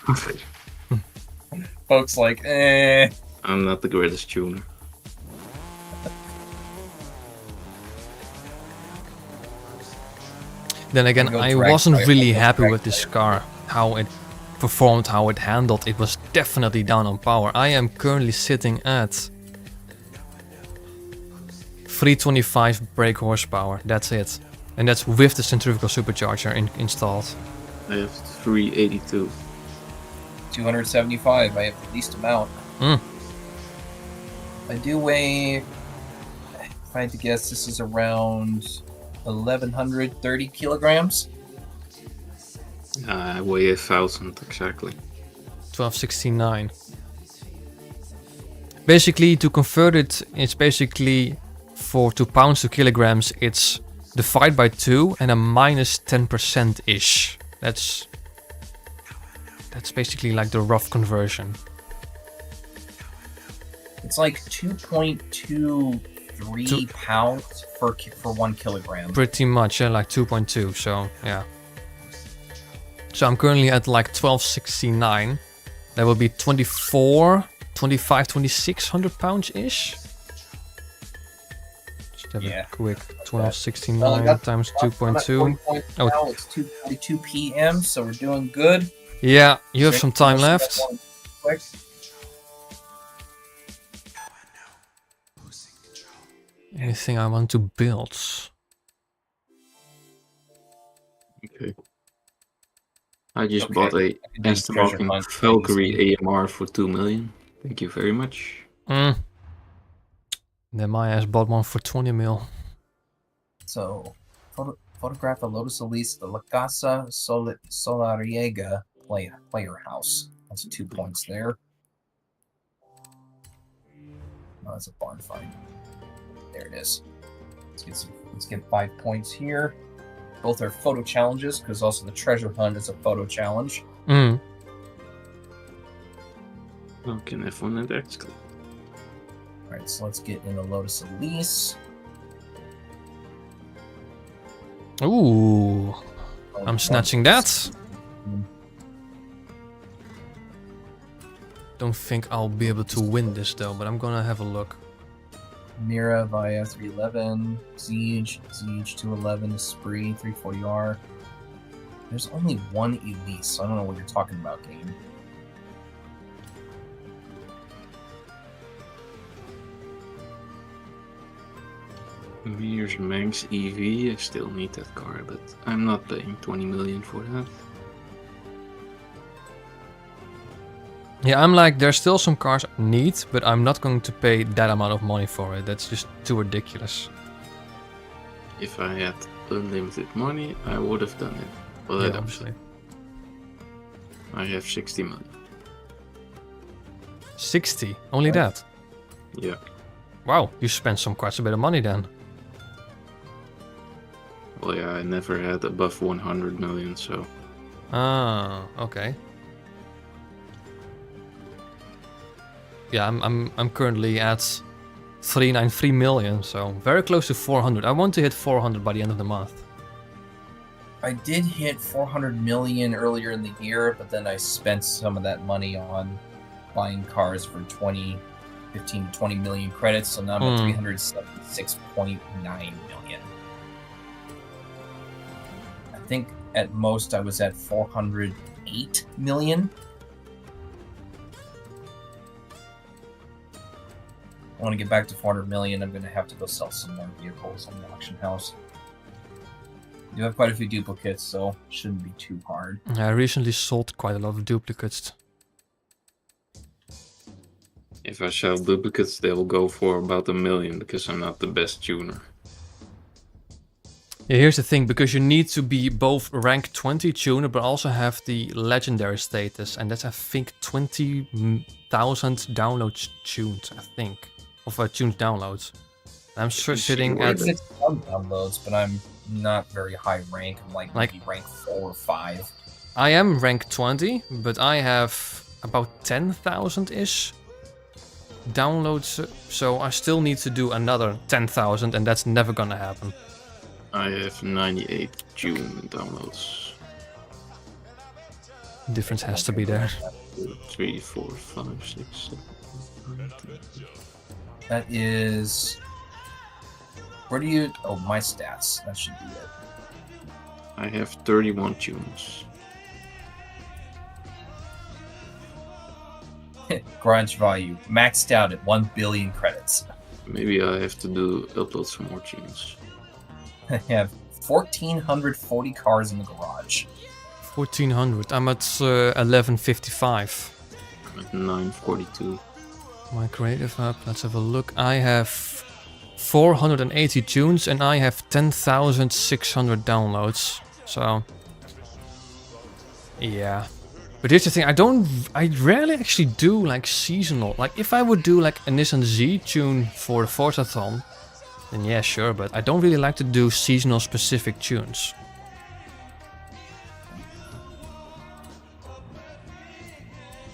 Folks like, eh. I'm not the greatest tuner. Then again, Go I drag wasn't type, really go happy drag with this type. car, how it performed, how it handled. It was definitely down on power. I am currently sitting at 325 brake horsepower. That's it. And that's with the centrifugal supercharger installed. I have 382. 275. I have the least amount. Mm. I do weigh, if I had to guess, this is around 1,130 kilograms. I weigh 1,000 exactly. 1269. Basically, to convert it, it's basically for 2 pounds to kilograms, it's divide by 2 and a minus 10% ish. That's basically like the rough conversion. It's like 2.23 pounds for 1 kilogram. Pretty much, yeah, like 2.2. So yeah. So I'm currently at like 1269. That will be 24, 25, 2600 pounds ish. Just have Yeah. a quick Well, I 1269 got- times I'm at 2.2. 40 points Oh. now. It's 2:42 p.m., so we're doing good. Yeah, you have some time Drink left. one quick. Anything I want to build? Okay. I just Okay, bought a I can do Aston treasure Martin hunt. Valkyrie AMR for 2 million. Thank you very much. Then my ass bought one for 20 mil. So, photograph the Lotus Elise, the La Casa Solariega player house. That's 2 points there. Oh, that's a barn find. There it is. Let's get 5 points here. Both are photo challenges because also the treasure hunt is a photo challenge. Mm. Okay, F1 and X. All right, so let's get in the Lotus Elise. Ooh, I'm snatching that. Don't think I'll be able to win this though, but I'm gonna have a look. Mira via 311, Siege 211, Spree 340R. There's only one Elise, so I don't know what you're talking about, game. Here's Manx EV. I still need that car, but I'm not paying 20 million for that. Yeah, I'm like, there's still some cars I need, but I'm not going to pay that amount of money for it. That's just too ridiculous. If I had unlimited money, I would have done it. But I Yeah, don't. obviously. I have 60 million. 60, only that? Yeah. Wow, you spent quite a bit of money then. Well, yeah, I never had above 100 million, so. Ah, okay. Yeah, I'm currently at 393 million, so very close to 400. I want to hit 400 by the end of the month. I did hit 400 million earlier in the year, but then I spent some of that money on buying cars for 15 to 20 million credits, so now I'm at 376.9 million. I think at most I was at 408 million. I want to get back to 400 million. I'm going to have to go sell some more vehicles on the auction house. You have quite a few duplicates, so it shouldn't be too hard. I recently sold quite a lot of duplicates. If I sell duplicates, they will go for about $1 million because I'm not the best tuner. Yeah, here's the thing, because you need to be both rank 20 tuner, but also have the legendary status, and that's I think 20,000 downloads tuned, I think. Of tuned downloads. I'm sitting at... It's some downloads, but I'm not very high rank. I'm like maybe rank 4 or 5. I am rank 20, but I have about 10,000-ish downloads, so I still need to do another 10,000, and that's never gonna happen. I have 98 June downloads. Difference has to be there. 3, 4, 5, 6, 7, 8, 9, 10. That is... Where do you... Oh, my stats. That should be it. I have 31 tunes. Garage value maxed out at 1 billion credits. Maybe I have to upload some more tunes. I have 1,440 cars in the garage. 1,400. I'm at 1155. I'm at 942. My creative hub, let's have a look. I have 480 tunes and I have 10,600 downloads. So, yeah. But here's the thing, I rarely actually do like seasonal. Like if I would do like a Nissan Z tune for the Forza-thon, then yeah, sure. But I don't really like to do seasonal specific tunes.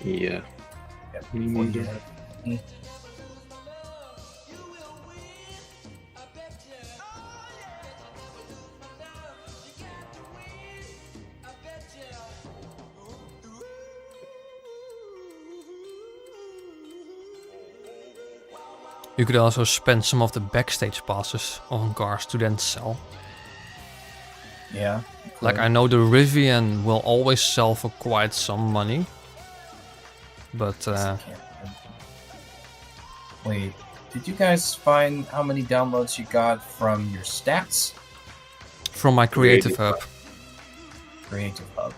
Yeah. Yep, Me neither. You could also spend some of the backstage passes on cars to then sell. Yeah. Like I know the Rivian will always sell for quite some money. But wait, did you guys find how many downloads you got from your stats? From my creative hub. Creative hub.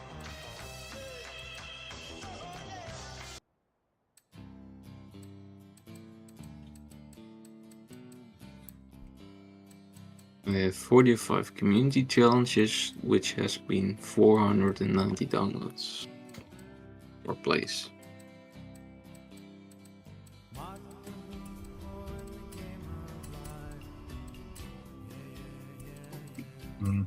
I have 45 community challenges, which has been 490 downloads or plays. Figure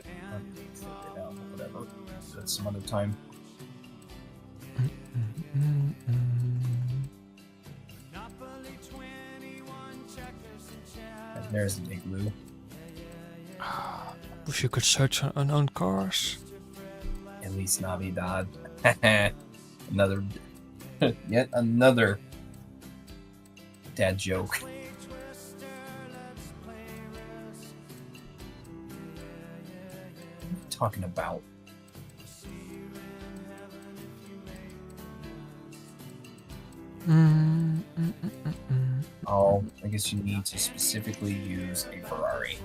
it out, whatever. That's some other time. And there's the igloo. Wish you could search on unknown cars. At least Navidad. Another, yet another dad joke. What are you talking about? Oh, I guess you need to specifically use a Ferrari.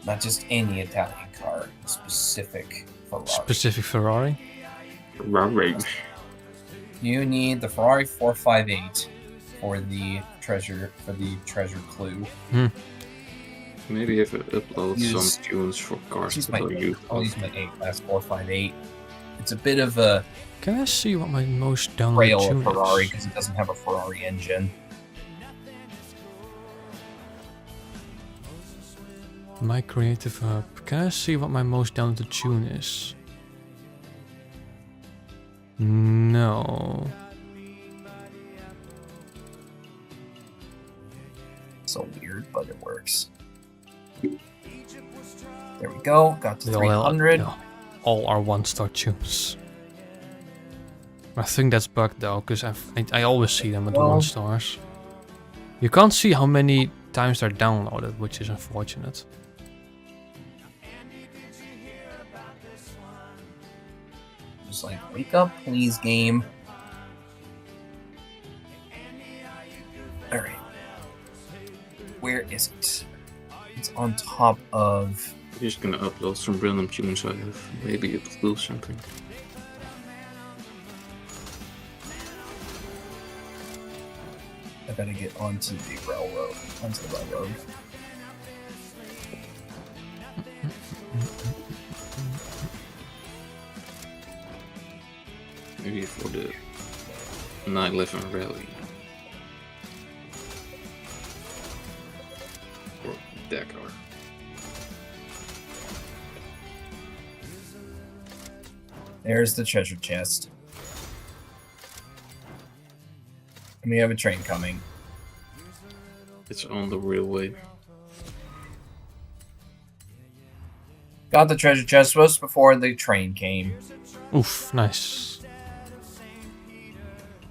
Not just any Italian car, a specific Ferrari. Specific Ferrari. Right. You need the Ferrari 458 for the treasure clue. Maybe if it uploads Use- some tunes for cars Use to my, go you. I'll use my 8 class 458. It's a bit of a Can I see what my most downloaded trail tune of Ferrari is? because it doesn't have a Ferrari engine. My creative hub. Can I see what my most downloaded tune is? No. So weird, but it works. There we go. Got to They 300. all are 1-star tunes. I think that's bugged though, because I always see them at Well- 1 stars. You can't see how many times they're downloaded, which is unfortunate. Just like, wake up, please, game. Alright. Where is it? It's on top of... I'm just gonna upload some random tunes I have. Maybe it will do something. I gotta get onto the railroad. Onto the railroad. Maybe for the 911 rally. Or Dakar. There's the treasure chest. And we have a train coming. It's on the railway. Got the treasure chest just before the train came. Oof, nice.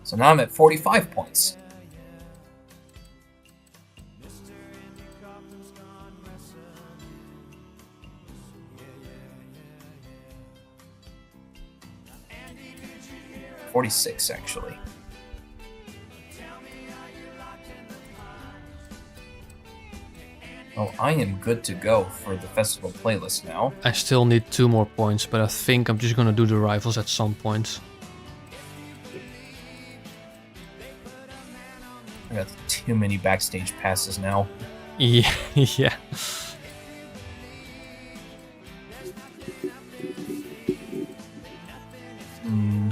So now I'm at 45 points. $46 actually. Oh, I am good to go for the festival playlist now. I still need 2 more points, but I think I'm just gonna do the rivals at some point. I got too many backstage passes now. Yeah, yeah. Hmm.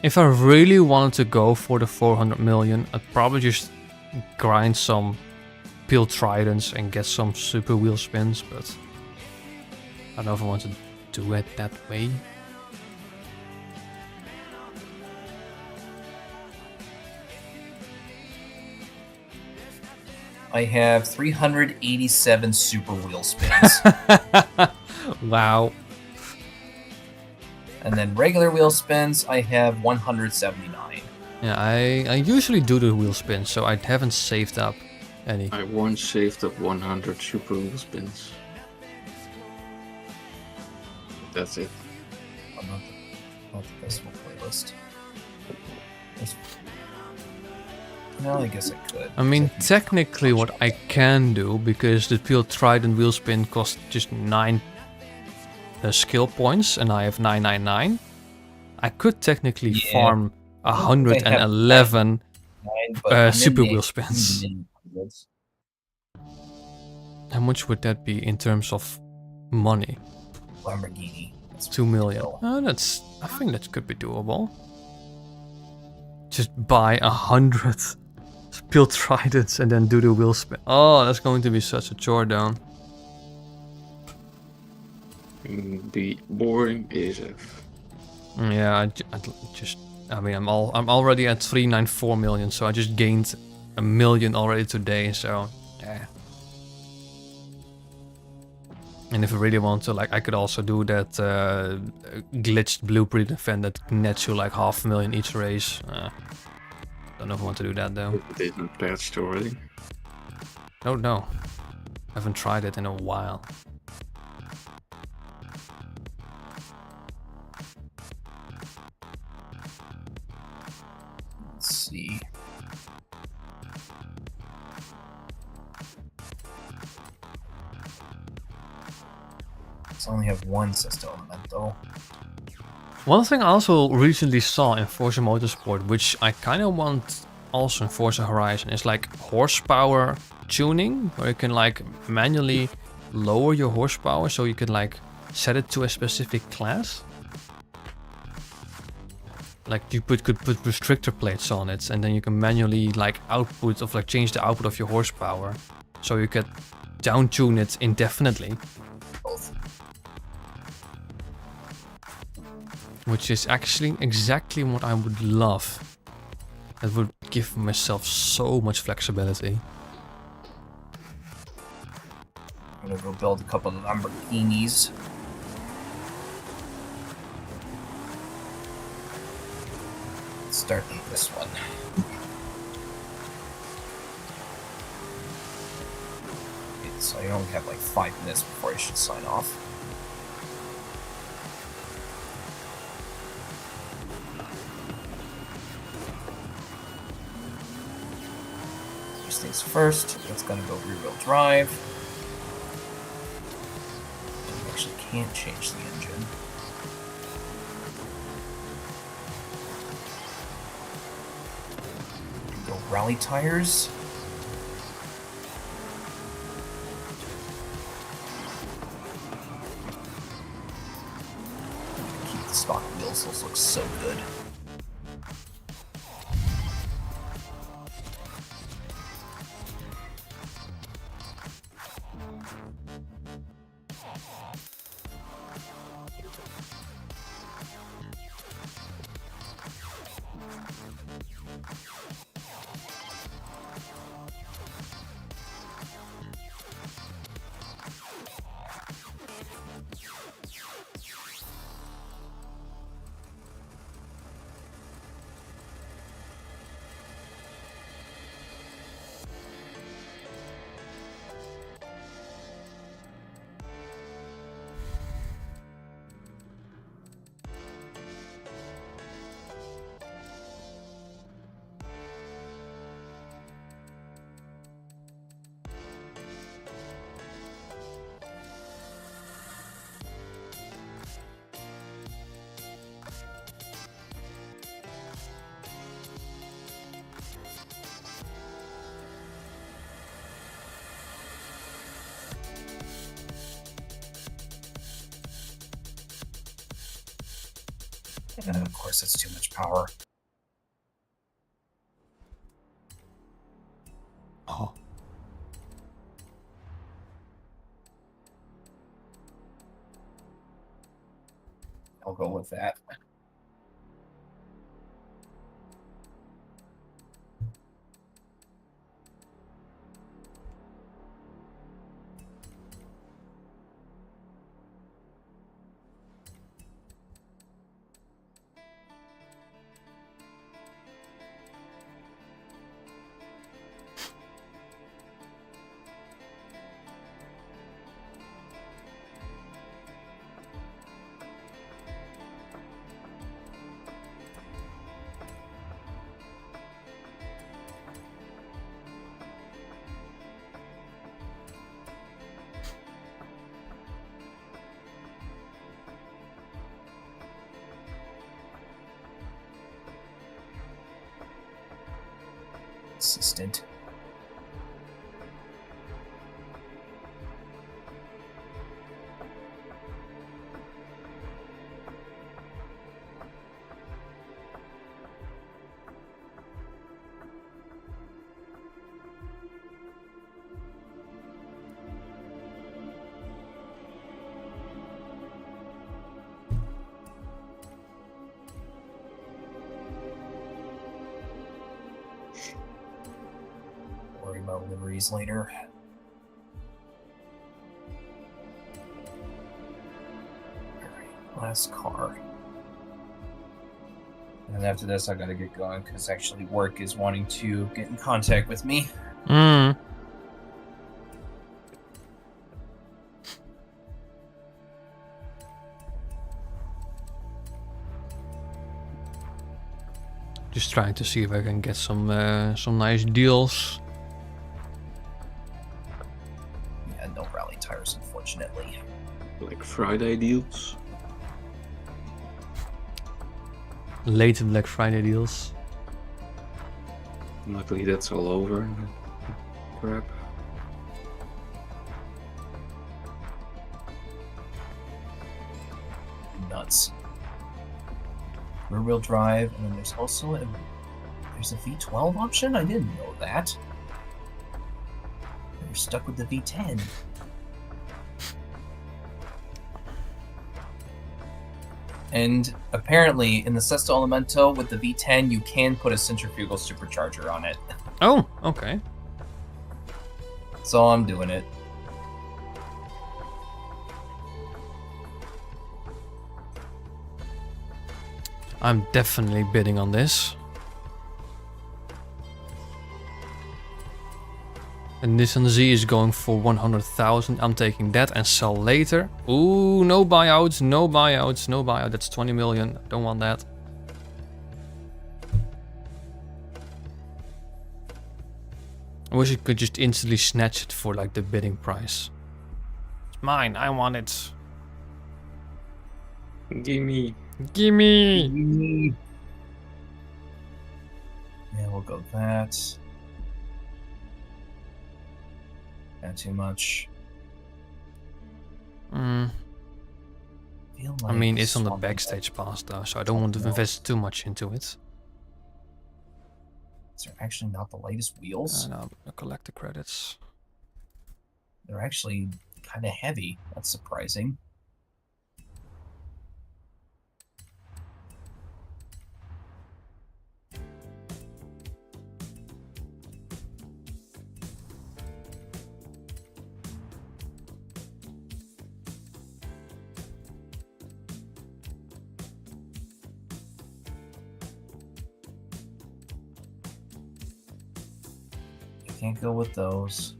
If I really wanted to go for the 400 million, I'd probably just grind some peel tridents and get some super wheel spins, but I don't know if I want to do it that way. I have 387 super wheel spins. Wow. And then regular wheel spins, I have 179. Yeah, I usually do the wheel spins, so I haven't saved up any. I once saved up 100 super wheel spins. That's it. I'm not the festival playlist. No, I guess I could. I mean, technically what I can do, because the peel trident wheel spin costs just 9 skill points and I have 999, I could technically farm 111 super wheel spins. How much would that be in terms of money? Lamborghini. 2 million. Oh, I think that could be doable. just buy 100 Spilled Tridents and then do the wheel spin. Oh, that's going to be such a chore down. The boring ASF. Yeah, I mean, I'm already at 394 million, so I just gained 1 million already today, so yeah. And if I really want to, like, I could also do that glitched blueprint event that nets you like 500,000 each race. Don't know if I want to do that though. It isn't patched already. No. I haven't tried it in a while. Let's see. Let's only have one system element though. One thing I also recently saw in Forza Motorsport, which I kind of want also in Forza Horizon, is like horsepower tuning, where you can like manually lower your horsepower so you can like set it to a specific class. Like you could put restrictor plates on it, and then you can manually like change the output of your horsepower, so you could down tune it indefinitely. Both. Which is actually exactly what I would love. That would give myself so much flexibility. I'm gonna go build a couple of Lamborghinis. Let's start with this one. Okay, so I only have like 5 minutes before I should sign off. First things first, it's gonna go rear-wheel drive. I actually can't change the engine. Go rally tires. Keep the stock wheels, those look so good. And of course, that's too much power. Oh. I'll go with that. Assistant. about liveries later. Alright, last car. And after this, I gotta get going because actually work is wanting to get in contact with me. Mm. Just trying to see if I can get some nice deals. Yeah, no rally tires, unfortunately. Like Friday deals. Late Black Friday deals. Luckily, that's all over. Crap. Nuts. Rear-wheel drive, and then there's also there's a V12 option? I didn't know that. You're stuck with the V10. And apparently, in the Sesto Elemento with the V10, you can put a centrifugal supercharger on it. Oh, okay. So I'm doing it. I'm definitely bidding on this. A Nissan Z is going for 100,000. I'm taking that and sell later. Ooh, no buyouts, no buyouts, no buyout. That's 20 million. Don't want that. I wish you could just instantly snatch it for like the bidding price. It's mine. I want it. Gimme. Gimme. Yeah, we'll go that. Not too much. Mm. Feel I like mean, it's on the swapping backstage pass though, so I don't want to invest too much into it. These are actually not the latest wheels. And I'm gonna collect the credits. They're actually kind of heavy. That's surprising. Can't go with those.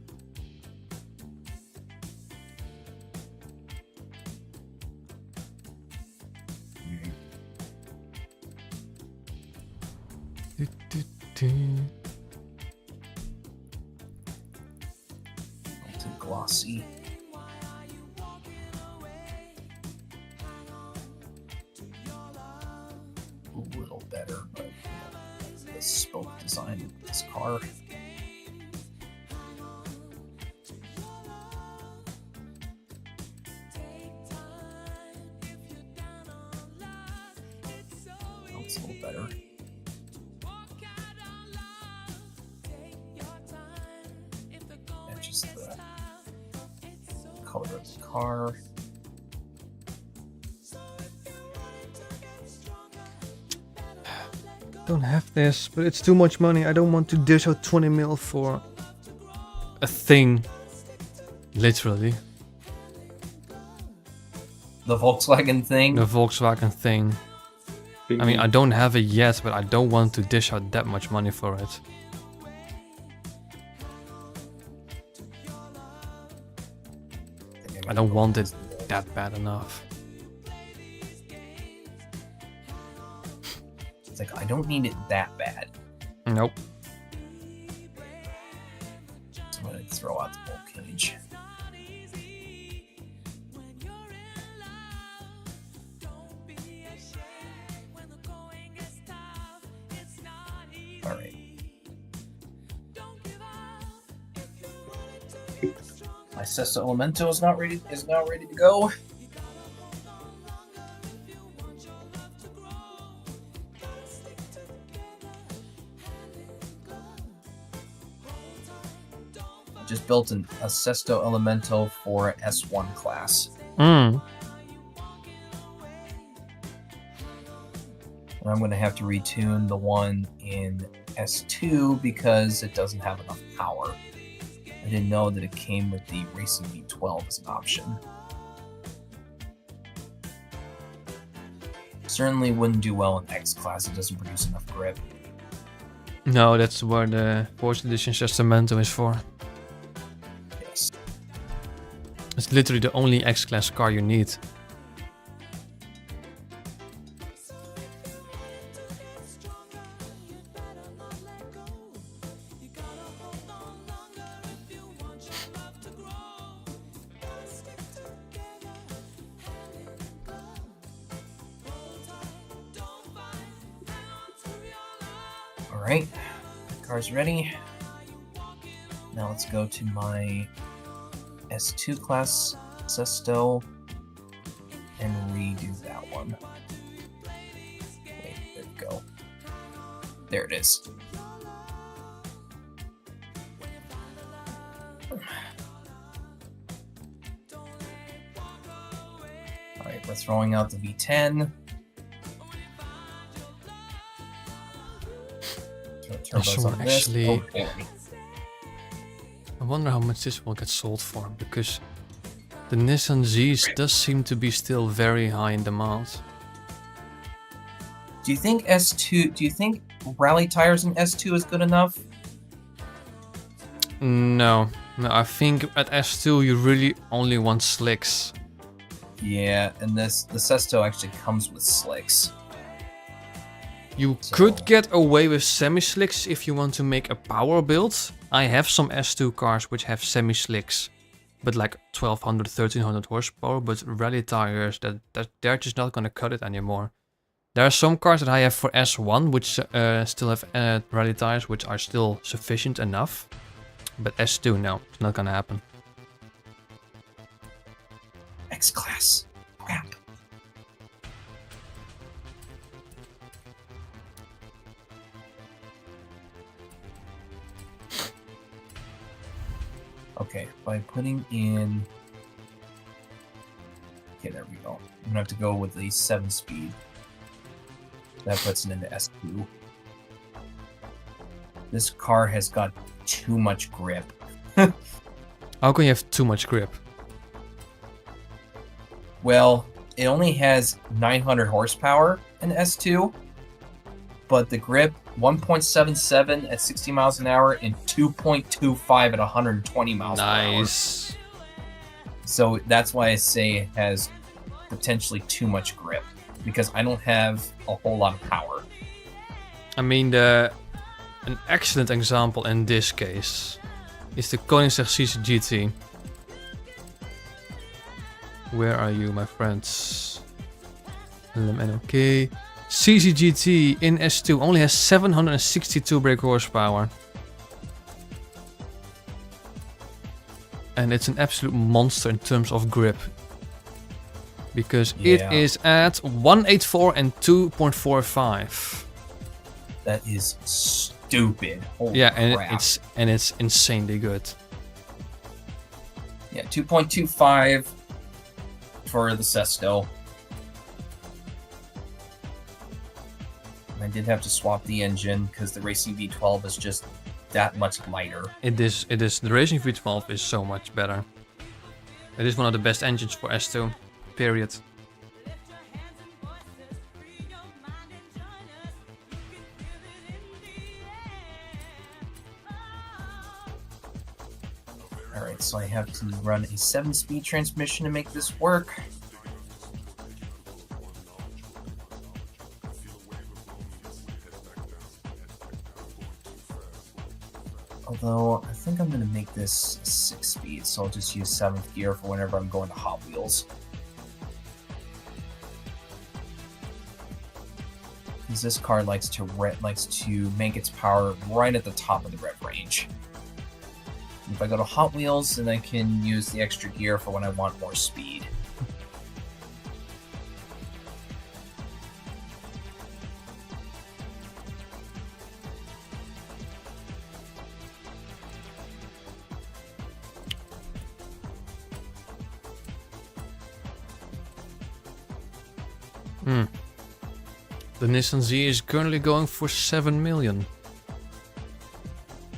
Too glossy. A little better, but the spoke design of this car. It's a little better. Matches the color of the car. Don't have this, but it's too much money. I don't want to dish out 20 mil for a thing. Literally. The Volkswagen thing. The Volkswagen thing. I mean, I don't have it yet, but I don't want to dish out that much money for it. I don't want it that bad enough. It's like, I don't need it that bad. Nope. I'm gonna throw out the whole cage. Alright. My Sesto Elemento is now ready to go. Just built a Sesto Elemento for S1 class. Mm. And I'm going to have to retune the one in S2 because it doesn't have enough power. I didn't know that it came with the Racing V12 as an option. Certainly wouldn't do well in X-Class, it doesn't produce enough grip. No, that's where the Forza Edition Testamento is for. Yes. It's literally the only X-Class car you need. Alright, car's ready. Now let's go to my S2 class Sesto and redo that one. Wait, there we go. There it is. Alright, we're throwing out the V10. Also, Turbos on this. actually, Okay. I wonder how much this will get sold for, because the Nissan Z's does seem to be still very high in demand. Do you think S2? Do you think rally tires in S2 is good enough? No, I think at S2 you really only want slicks. Yeah, and the Sesto actually comes with slicks. You So- could get away with semi-slicks if you want to make a power build. I have some S2 cars which have semi-slicks, but like 1200, 1300 horsepower, but rally tires, that they're just not gonna cut it anymore. There are some cars that I have for S1 which still have rally tires which are still sufficient enough, but S2, no, it's not gonna happen. X-Class. Crap. Okay, by putting in... Okay, there we go. I'm gonna have to go with the 7-speed. That puts it into S2. This car has got too much grip. How can you have too much grip? Well, it only has 900 horsepower in S2, but the grip 1.77 at 60 miles an hour and 2.25 at 120 miles per hour. Nice. So that's why I say it has potentially too much grip, because I don't have a whole lot of power. I mean, an excellent example in this case is the Koenigsegg CC GT. Where are you, my friends? LMNOK. CC GT in S2 only has 762 brake horsepower. And it's an absolute monster in terms of grip. Because Yeah. it is at 184 and 2.45. That is stupid. Holy Yeah, and crap. it's insanely good. Yeah, 2.25 for the Sesto. I did have to swap the engine because the Racing V12 is just that much lighter. It is. The Racing V12 is so much better. It is one of the best engines for S2. Period. Alright, so I have to run a 7-speed transmission to make this work. Although, I think I'm going to make this 6-speed, so I'll just use 7th gear for whenever I'm going to Hot Wheels. Because this car likes to make its power right at the top of the rev range. If I go to Hot Wheels, then I can use the extra gear for when I want more speed. The Nissan Z is currently going for 7 million.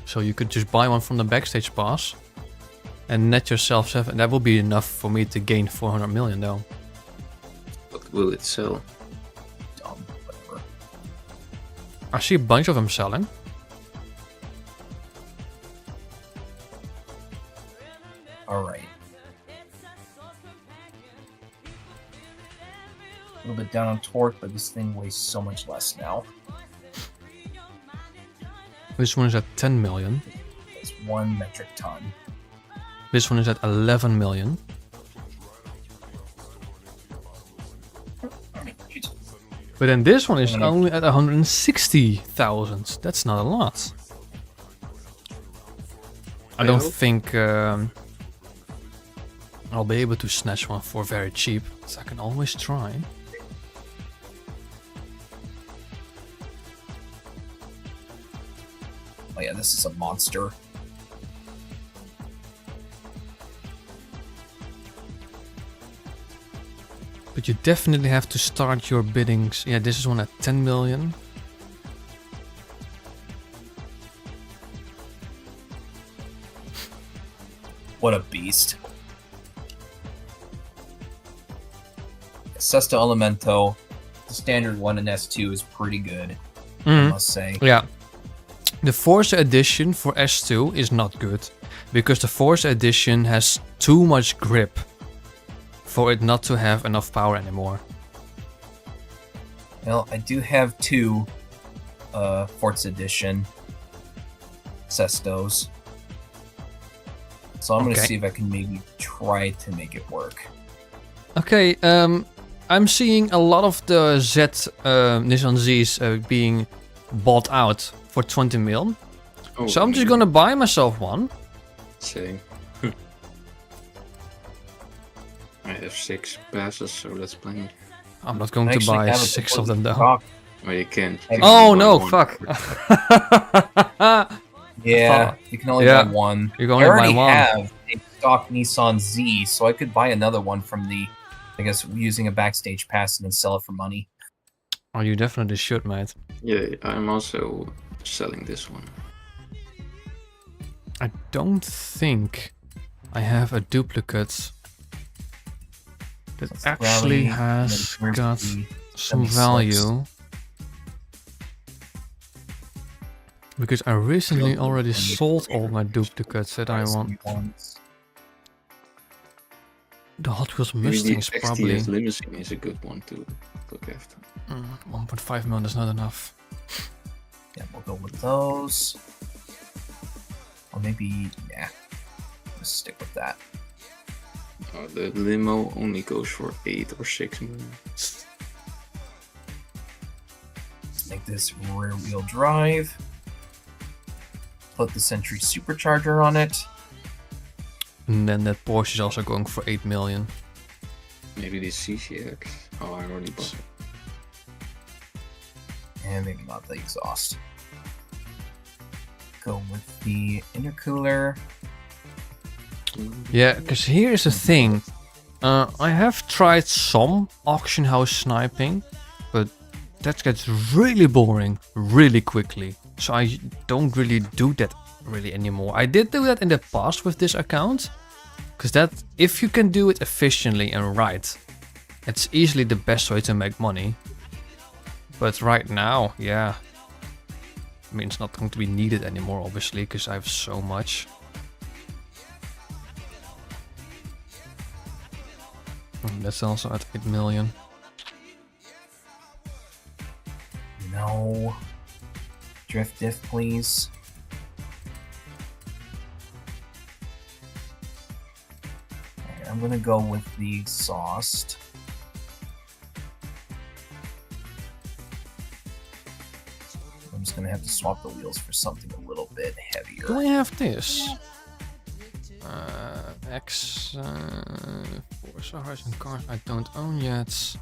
So you could just buy one from the backstage pass. And net yourself 7. That will be enough for me to gain 400 million though. What will it sell? Whatever. I see a bunch of them selling. Alright. A little bit down on torque, but this thing weighs so much less now. This one is at 10 million. It's 1 metric ton. This one is at 11 million. But then this one is only at 160,000. That's not a lot. I don't think I'll be able to snatch one for very cheap. So I can always try. Oh yeah, this is a monster. But you definitely have to start your biddings. Yeah, this is one at 10 million. What a beast. Sesto Elemento, the standard one in S2 is pretty good, I must say. Yeah. The Forza edition for S2 is not good. Because the Forza edition has too much grip for it not to have enough power anymore. Well, I do have 2 Forza edition Sestos. So I'm going to see if I can maybe try to make it work. Okay, I'm seeing a lot of the Nissan Z's being bought out for 20 mil. Oh, So I'm just gonna buy myself one. Same. I have 6 passes, so that's plenty. I'm not going I to actually buy have a 6 of them though. stock. Oh, you can't. Oh, You can Oh only no, buy one. fuck. Yeah, you can only Yeah, buy one. you can I only buy already one. have a stock Nissan Z, so I could buy another one from the, I guess, using a backstage pass and then sell it for money. Oh, you definitely should, mate. Yeah, I'm also selling this one. I don't think I have a duplicate that That's actually Rally, and has then where's got the some semi-sliced? value. Because I recently already sold all my duplicates that I want. The Hot Wheels Maybe the Mustangs probably. XTS limousine is a good one to look after. 1.5 million is not enough. Yeah, we'll go with those. Or maybe, yeah, just stick with that. The limo only goes for 8 or 6 million. Make this rear wheel drive. Put the Century Supercharger on it. And then that Porsche is also going for 8 million. Maybe the CCX. Oh, I already bought it. And maybe not the exhaust. Go with the intercooler. Yeah, because here's the thing. I have tried some auction house sniping, but that gets really boring really quickly. So I don't really do that really anymore. I did do that in the past with this account, because that, if you can do it efficiently and right, it's easily the best way to make money. But right now, yeah, I mean, it's not going to be needed anymore, obviously, because I have so much. And that's also at 8 million. No. Drift diff, please. Alright, I'm gonna go with the exhaust. I'm just gonna have to swap the wheels for something a little bit heavier. Do I have this? Forza Horizon cars I don't own yet.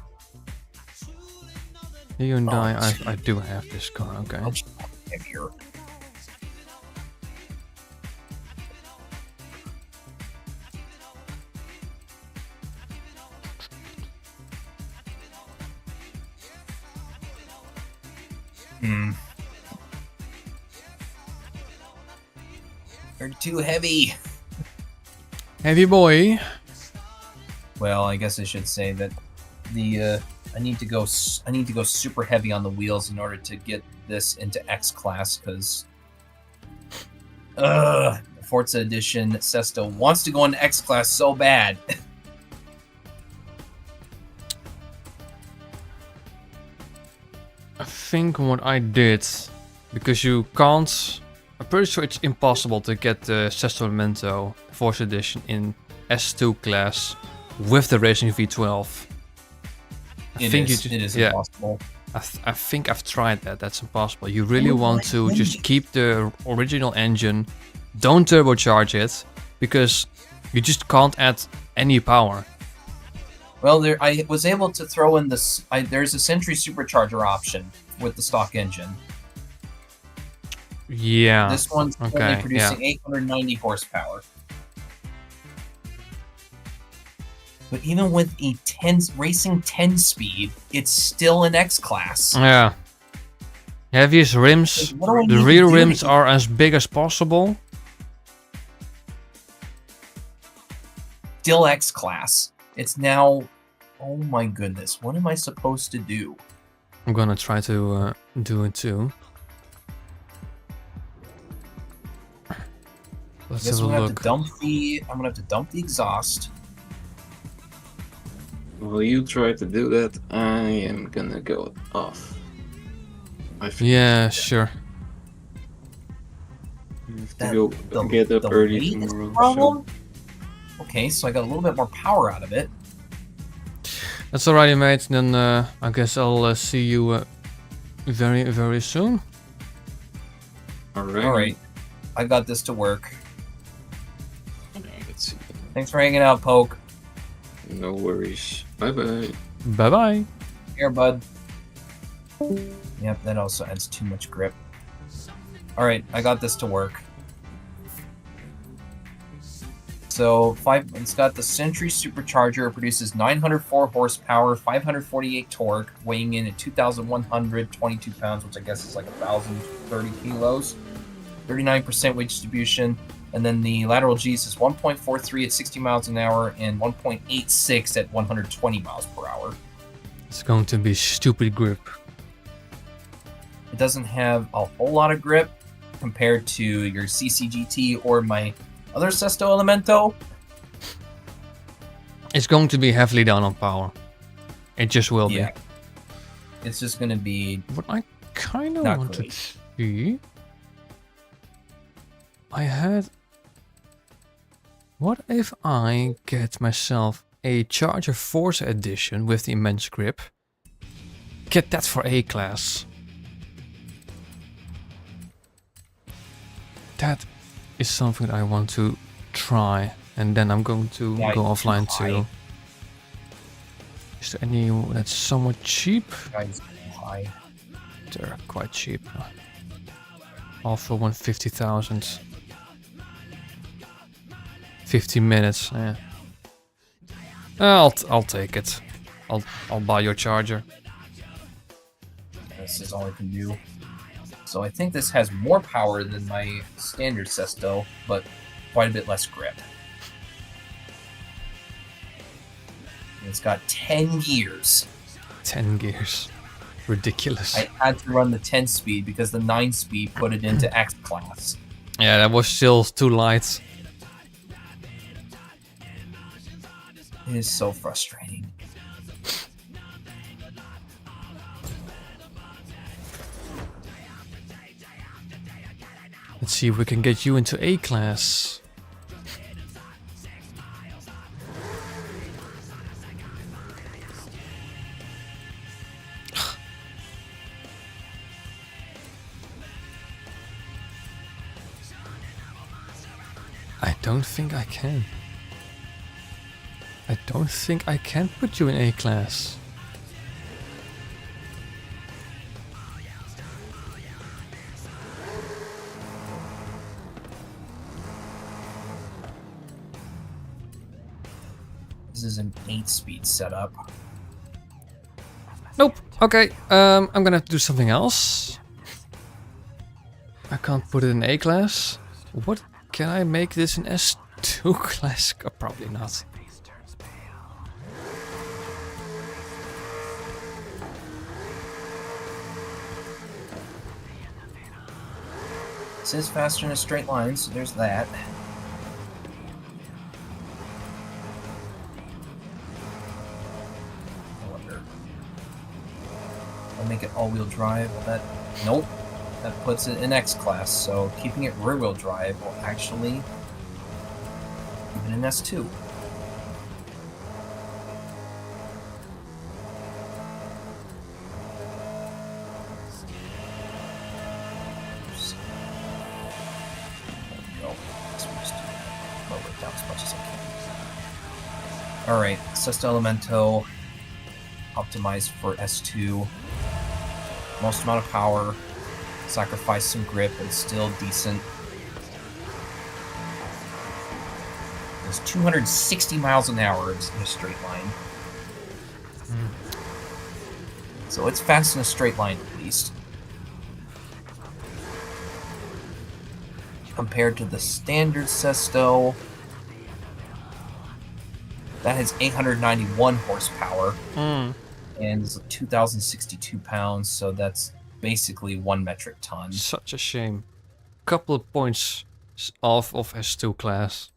Hyundai, I do have this car, okay. Much heavier. They're too heavy. Heavy boy. Well, I guess I should say that the I need to go super heavy on the wheels in order to get this into X class because Forza Edition Sesto wants to go into X class so bad. I think what I did, because you can't, I'm pretty sure it's impossible to get the Sesto Elemento Force Edition in S2 class with the Racing V12. It is impossible. I think I've tried that. That's impossible. You really want to just keep the original engine, don't turbocharge it, because you just can't add any power. Well, I was able to throw in this. There's a Century supercharger option with the stock engine. Yeah. This one's only producing 890 horsepower. But even with a racing 10 speed, it's still an X class. Yeah. Heaviest rims. The rear rims are as big as possible. Still X class. It's now. Oh my goodness! What am I supposed to do? I'm gonna try to do it too. Let's have a look. I'm gonna have to dump the exhaust. While you try to do that, I am gonna go off. Yeah, sure. I have to go get up early tomorrow. Okay, so I got a little bit more power out of it. That's alrighty, mate. Then I guess I'll see you very, very soon. Alright. I got this to work. Let's see. Thanks for hanging out, Poke. No worries. Bye-bye. Bye-bye. Here, bud. Yep, that also adds too much grip. Alright, I got this to work. So it's got the Century supercharger. It produces 904 horsepower, 548 torque, weighing in at 2,122 pounds, which I guess is like 1,030 kilos. 39% weight distribution. And then the lateral G's is 1.43 at 60 miles an hour and 1.86 at 120 miles per hour. It's going to be stupid grip. It doesn't have a whole lot of grip compared to your CCGT or my other Sesto Elemento. It's going to be heavily down on power. It just will be. It's just going to be. What I kind of not want great. to see. What if I get myself a Charger Forza edition with the immense grip? Get that for A class. That is something that I want to try, and then I'm going to go offline too. Is there any that's somewhat cheap? Guys, high. They're quite cheap. All for 150,000. 15 minutes. Yeah. I'll take it. I'll buy your charger. This is all I can do. So I think this has more power than my standard Sesto, but quite a bit less grip. And it's got 10 gears. 10 gears. Ridiculous. I had to run the 10 speed because the 9 speed put it into X class. Yeah, that was still too light. It is so frustrating. Let's see if we can get you into A class. I don't think I can. I don't think I can put you in A class. This is an 8-speed setup. Nope. Okay. I'm gonna have to do something else. I can't put it in A class. What can I make this in S2? S2 class? Probably not. This is faster in a straight line, so there's that. I wonder. I'll make it all-wheel drive. Will that? Nope. That puts it in X class, so keeping it rear-wheel drive will actually keep it in S2. Alright, Sesto Elemento optimized for S2. Most amount of power, sacrifice some grip, but it's still decent. It's 260 miles an hour in a straight line. So it's fast in a straight line at least. Compared to the standard Sesto, that has 891 horsepower and is 2,062 pounds, so that's basically 1 metric ton. Such a shame. Couple of points off of S2 class.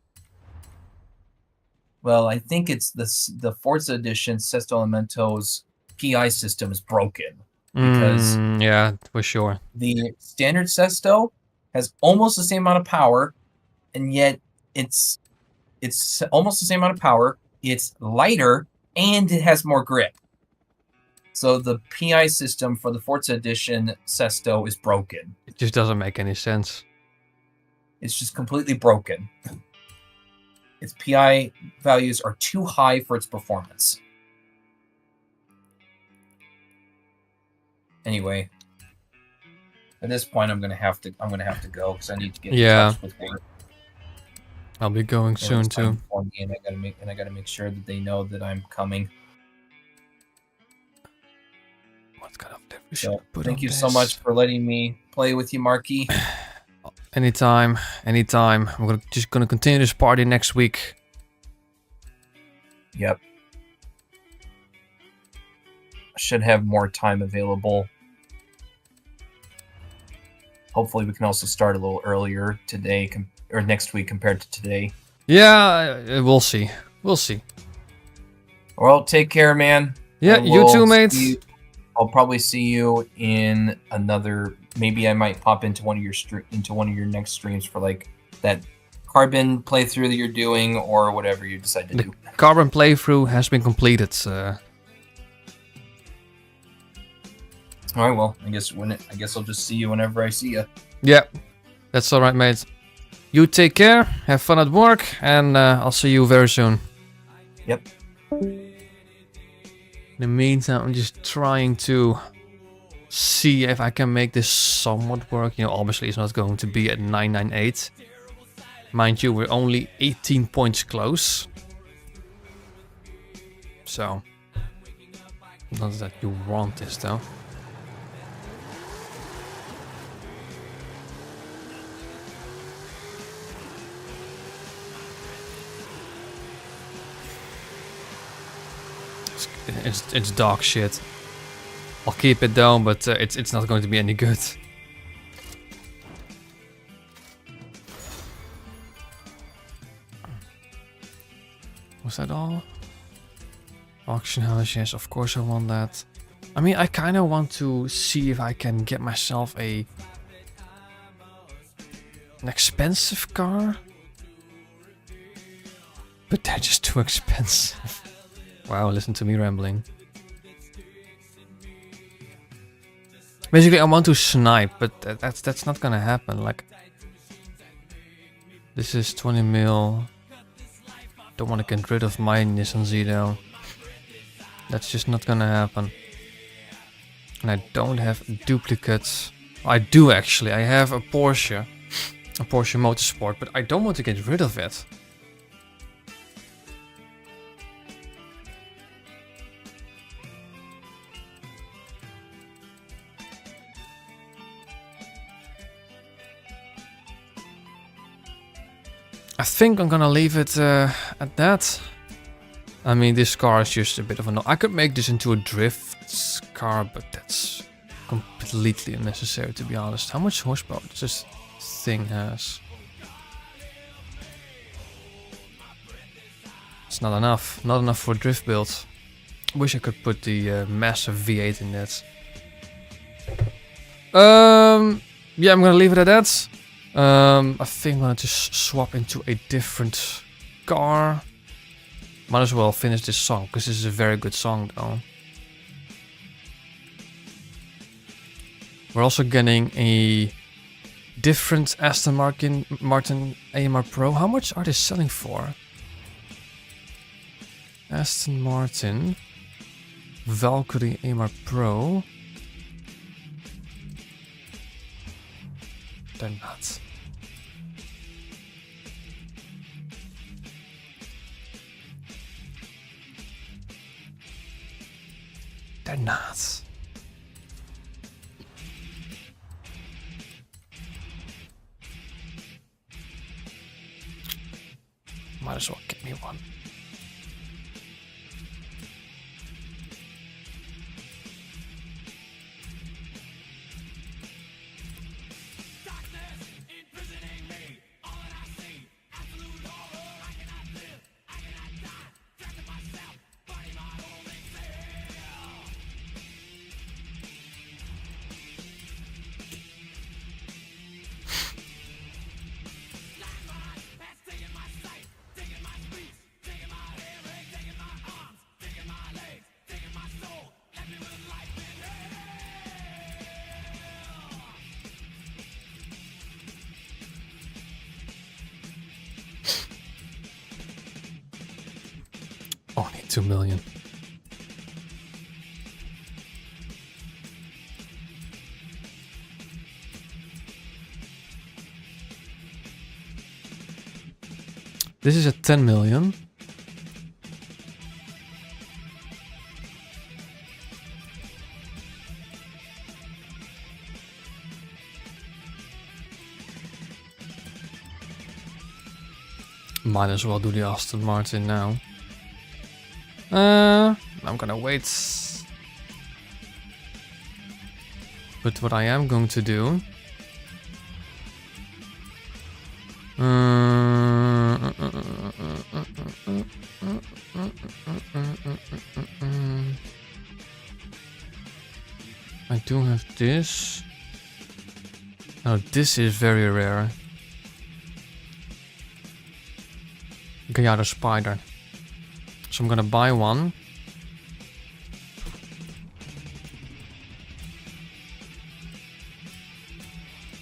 Well, I think it's the Forza edition Sesto Elemento's PI system is broken. Because yeah, for sure. The standard Sesto has almost the same amount of power, and yet it's almost the same amount of power. It's lighter, and it has more grip. So the PI system for the Forza Edition Sesto is broken. It just doesn't make any sense. It's just completely broken. Its PI values are too high for its performance. Anyway, at this point, I'm gonna have to go because I need to get in touch with her. I'll be going soon too. And I gotta make sure that they know that I'm coming. What kind of difference? So, thank you so much for letting me play with you, Marky. Anytime. I'm just gonna continue this party next week. Yep. I should have more time available. Hopefully, we can also start a little earlier today or next week compared to today. Yeah, we'll see. Well, take care, man. Yeah, you too, mate. I'll probably see you in another. Maybe I might pop into one of your next streams for like that carbon playthrough that you're doing or whatever you decide to do. Carbon playthrough has been completed. All right, well, I guess I'll just see you whenever I see you. Yeah, that's all right, mate. You take care, have fun at work, and I'll see you very soon. Yep. In the meantime, I'm just trying to see if I can make this somewhat work. You know, obviously it's not going to be at 998. Mind you, we're only 18 points close. So, not that you want this though. It's dog shit. I'll keep it down, but it's not going to be any good. Was that all? Auction house, yes, of course I want that. I mean, I kind of want to see if I can get myself an expensive car. But they're just too expensive. Wow, listen to me rambling. Basically, I want to snipe, but that's not gonna happen. Like, this is 20 mil. Don't want to get rid of my Nissan Zito. That's just not gonna happen. And I don't have duplicates. I do actually. I have a Porsche Motorsport, but I don't want to get rid of it. I think I'm gonna leave it at that. I mean, this car is just a bit of a... I could make this into a drift car, but that's completely unnecessary, to be honest. How much horsepower does this thing has? It's not enough. Not enough for a drift build. Wish I could put the massive V8 in that. Yeah, I'm gonna leave it at that. I think I'm gonna just swap into a different car. Might as well finish this song, because this is a very good song though. We're also getting a different Aston Martin AMR Pro. How much are they selling for? Aston Martin Valkyrie AMR Pro. They're not. They're not. Might as well get me one. Only 2 million. This is at 10 million. Might as well do the Aston Martin now. I'm gonna wait. But what I am going to do... I do have this. Oh, this is very rare. Gallardo Spider. So I'm gonna buy one.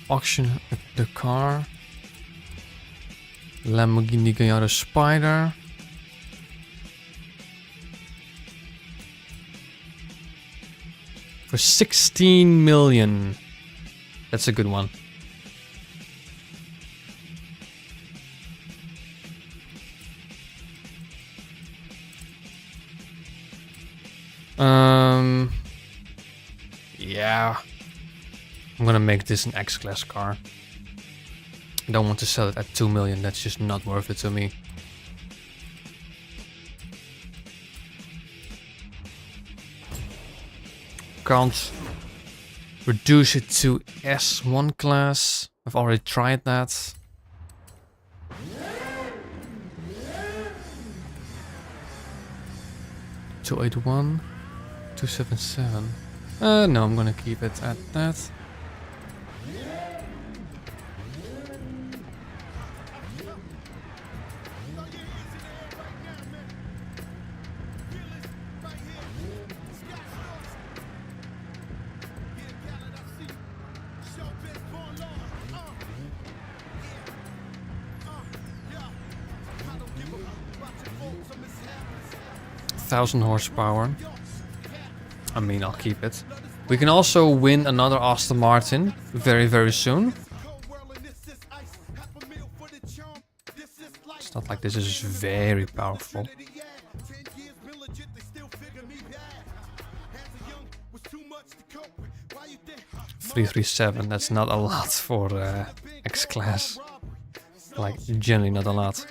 Auction the car. Lamborghini Gallardo Spider. For 16 million. That's a good one. Yeah. I'm gonna make this an X-Class car. I don't want to sell it at 2 million, that's just not worth it to me. Can't reduce it to S1 class. I've already tried that. $281, $277. No, I'm gonna keep it at that. $1,000 horsepower. I mean, I'll keep it. We can also win another Aston Martin very, very soon. It's not like this is very powerful. 337, that's not a lot for X-Class. Like, generally not a lot.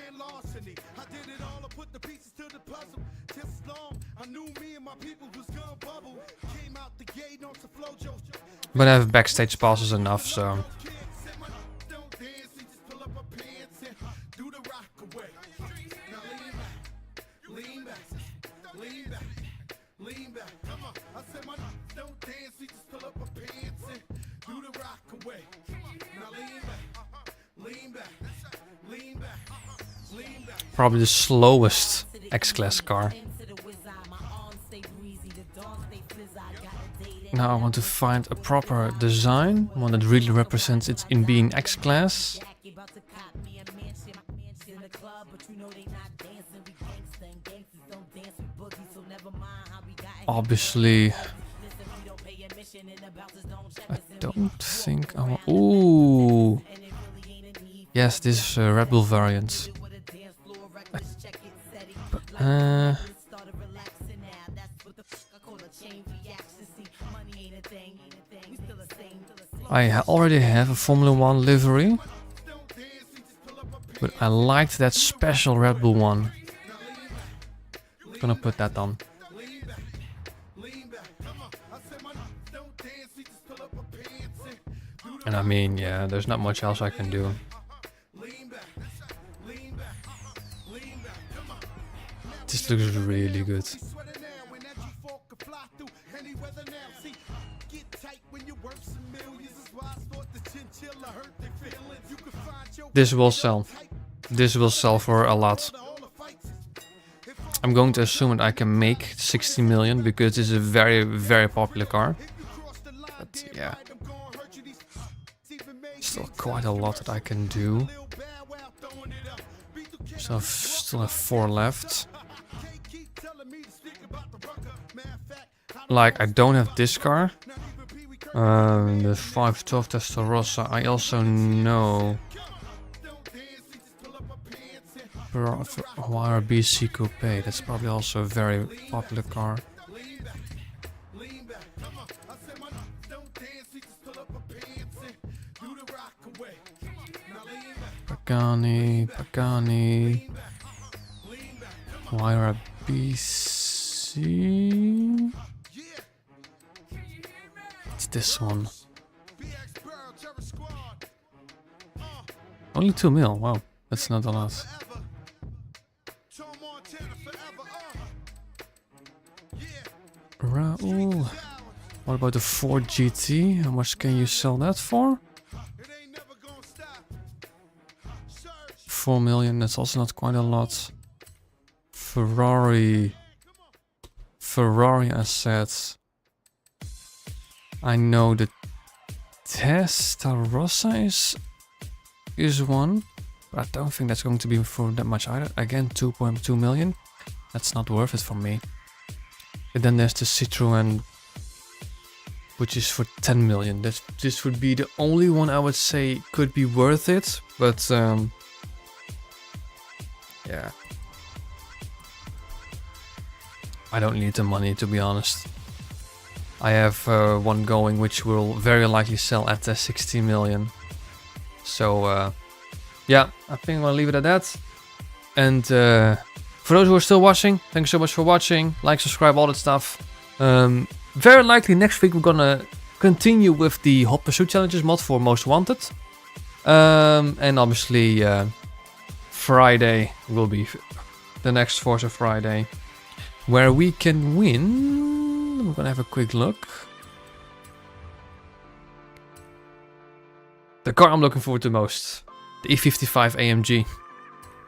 But I have backstage passes enough, so... Probably the slowest X-Class car. Now I want to find a proper design, one that really represents it in being X-Class. Obviously, I don't think I want... Ooh! Yes, this is a Red Bull variant. I already have a Formula 1 livery, but I liked that special Red Bull one. I'm gonna put that on. And I mean, yeah, there's not much else I can do. This looks really good. This will sell. This will sell for a lot. I'm going to assume that I can make 60 million because this is a very, very popular car. But yeah, still quite a lot that I can do. So I still have 4 left. Like, I don't have this car. The 512 Testarossa, I also know. YRBC Coupe, that's probably also a very popular car. Pagani. YRBC. It's this one. Only 2 mil, wow, that's not a lot. Raoul. What about the Ford GT? How much can you sell that for? 4 million, that's also not quite a lot. Ferrari assets. I know the Testarossa is one, but I don't think that's going to be for that much either. Again, 2.2 million. That's not worth it for me. And then there's the Citroën, which is for 10 million. This would be the only one I would say could be worth it, but yeah. I don't need the money, to be honest. I have one going which will very likely sell at 60 million. So yeah, I think I'm gonna leave it at that. And for those who are still watching, thanks so much for watching. Like, subscribe, all that stuff. Very likely next week we're gonna continue with the Hot Pursuit Challenges mod for Most Wanted. And obviously Friday will be the next Forza Friday, where we can win. We're gonna have a quick look. The car I'm looking forward to most, the E55 AMG.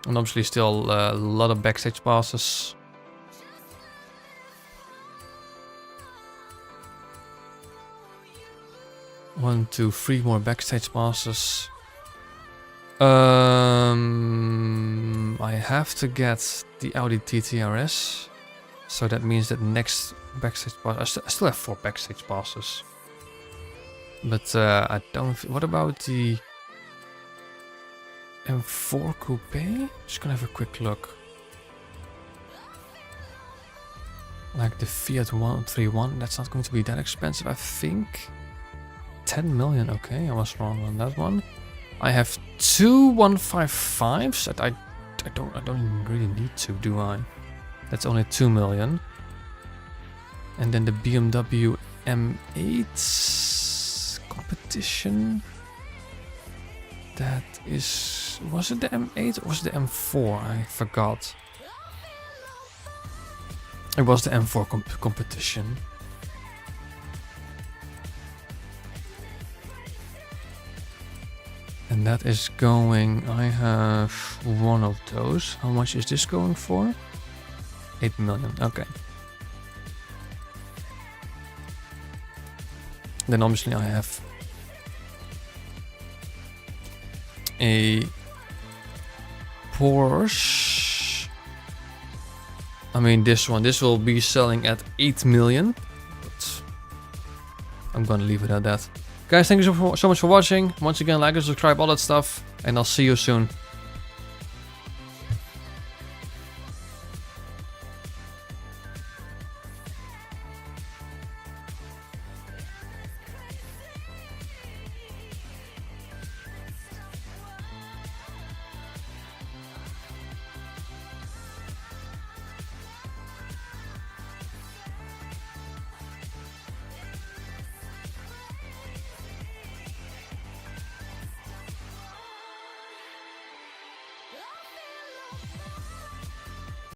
And obviously still a lot of backstage passes. One, two, 3 more backstage passes. I have to get the Audi TT RS. So that means that next backstage pass, I still have 4 backstage passes. But I don't. What about the M4 Coupe? Just gonna have a quick look. Like the Fiat 131, that's not going to be that expensive, I think. 10 million, okay, I was wrong on that one. I have 2 155s that I don't even really need to, do I? That's only 2 million. And then the BMW M8 competition. That is... Was it the M8 or was it the M4? I forgot. It was the M4 competition. And that is going... I have one of those. How much is this going for? 8 million. Okay. Then obviously I have a Porsche. I mean this one. This will be selling at 8 million. But I'm gonna leave it at that. Guys, thank you so much for watching. Once again, like and subscribe, all that stuff. And I'll see you soon.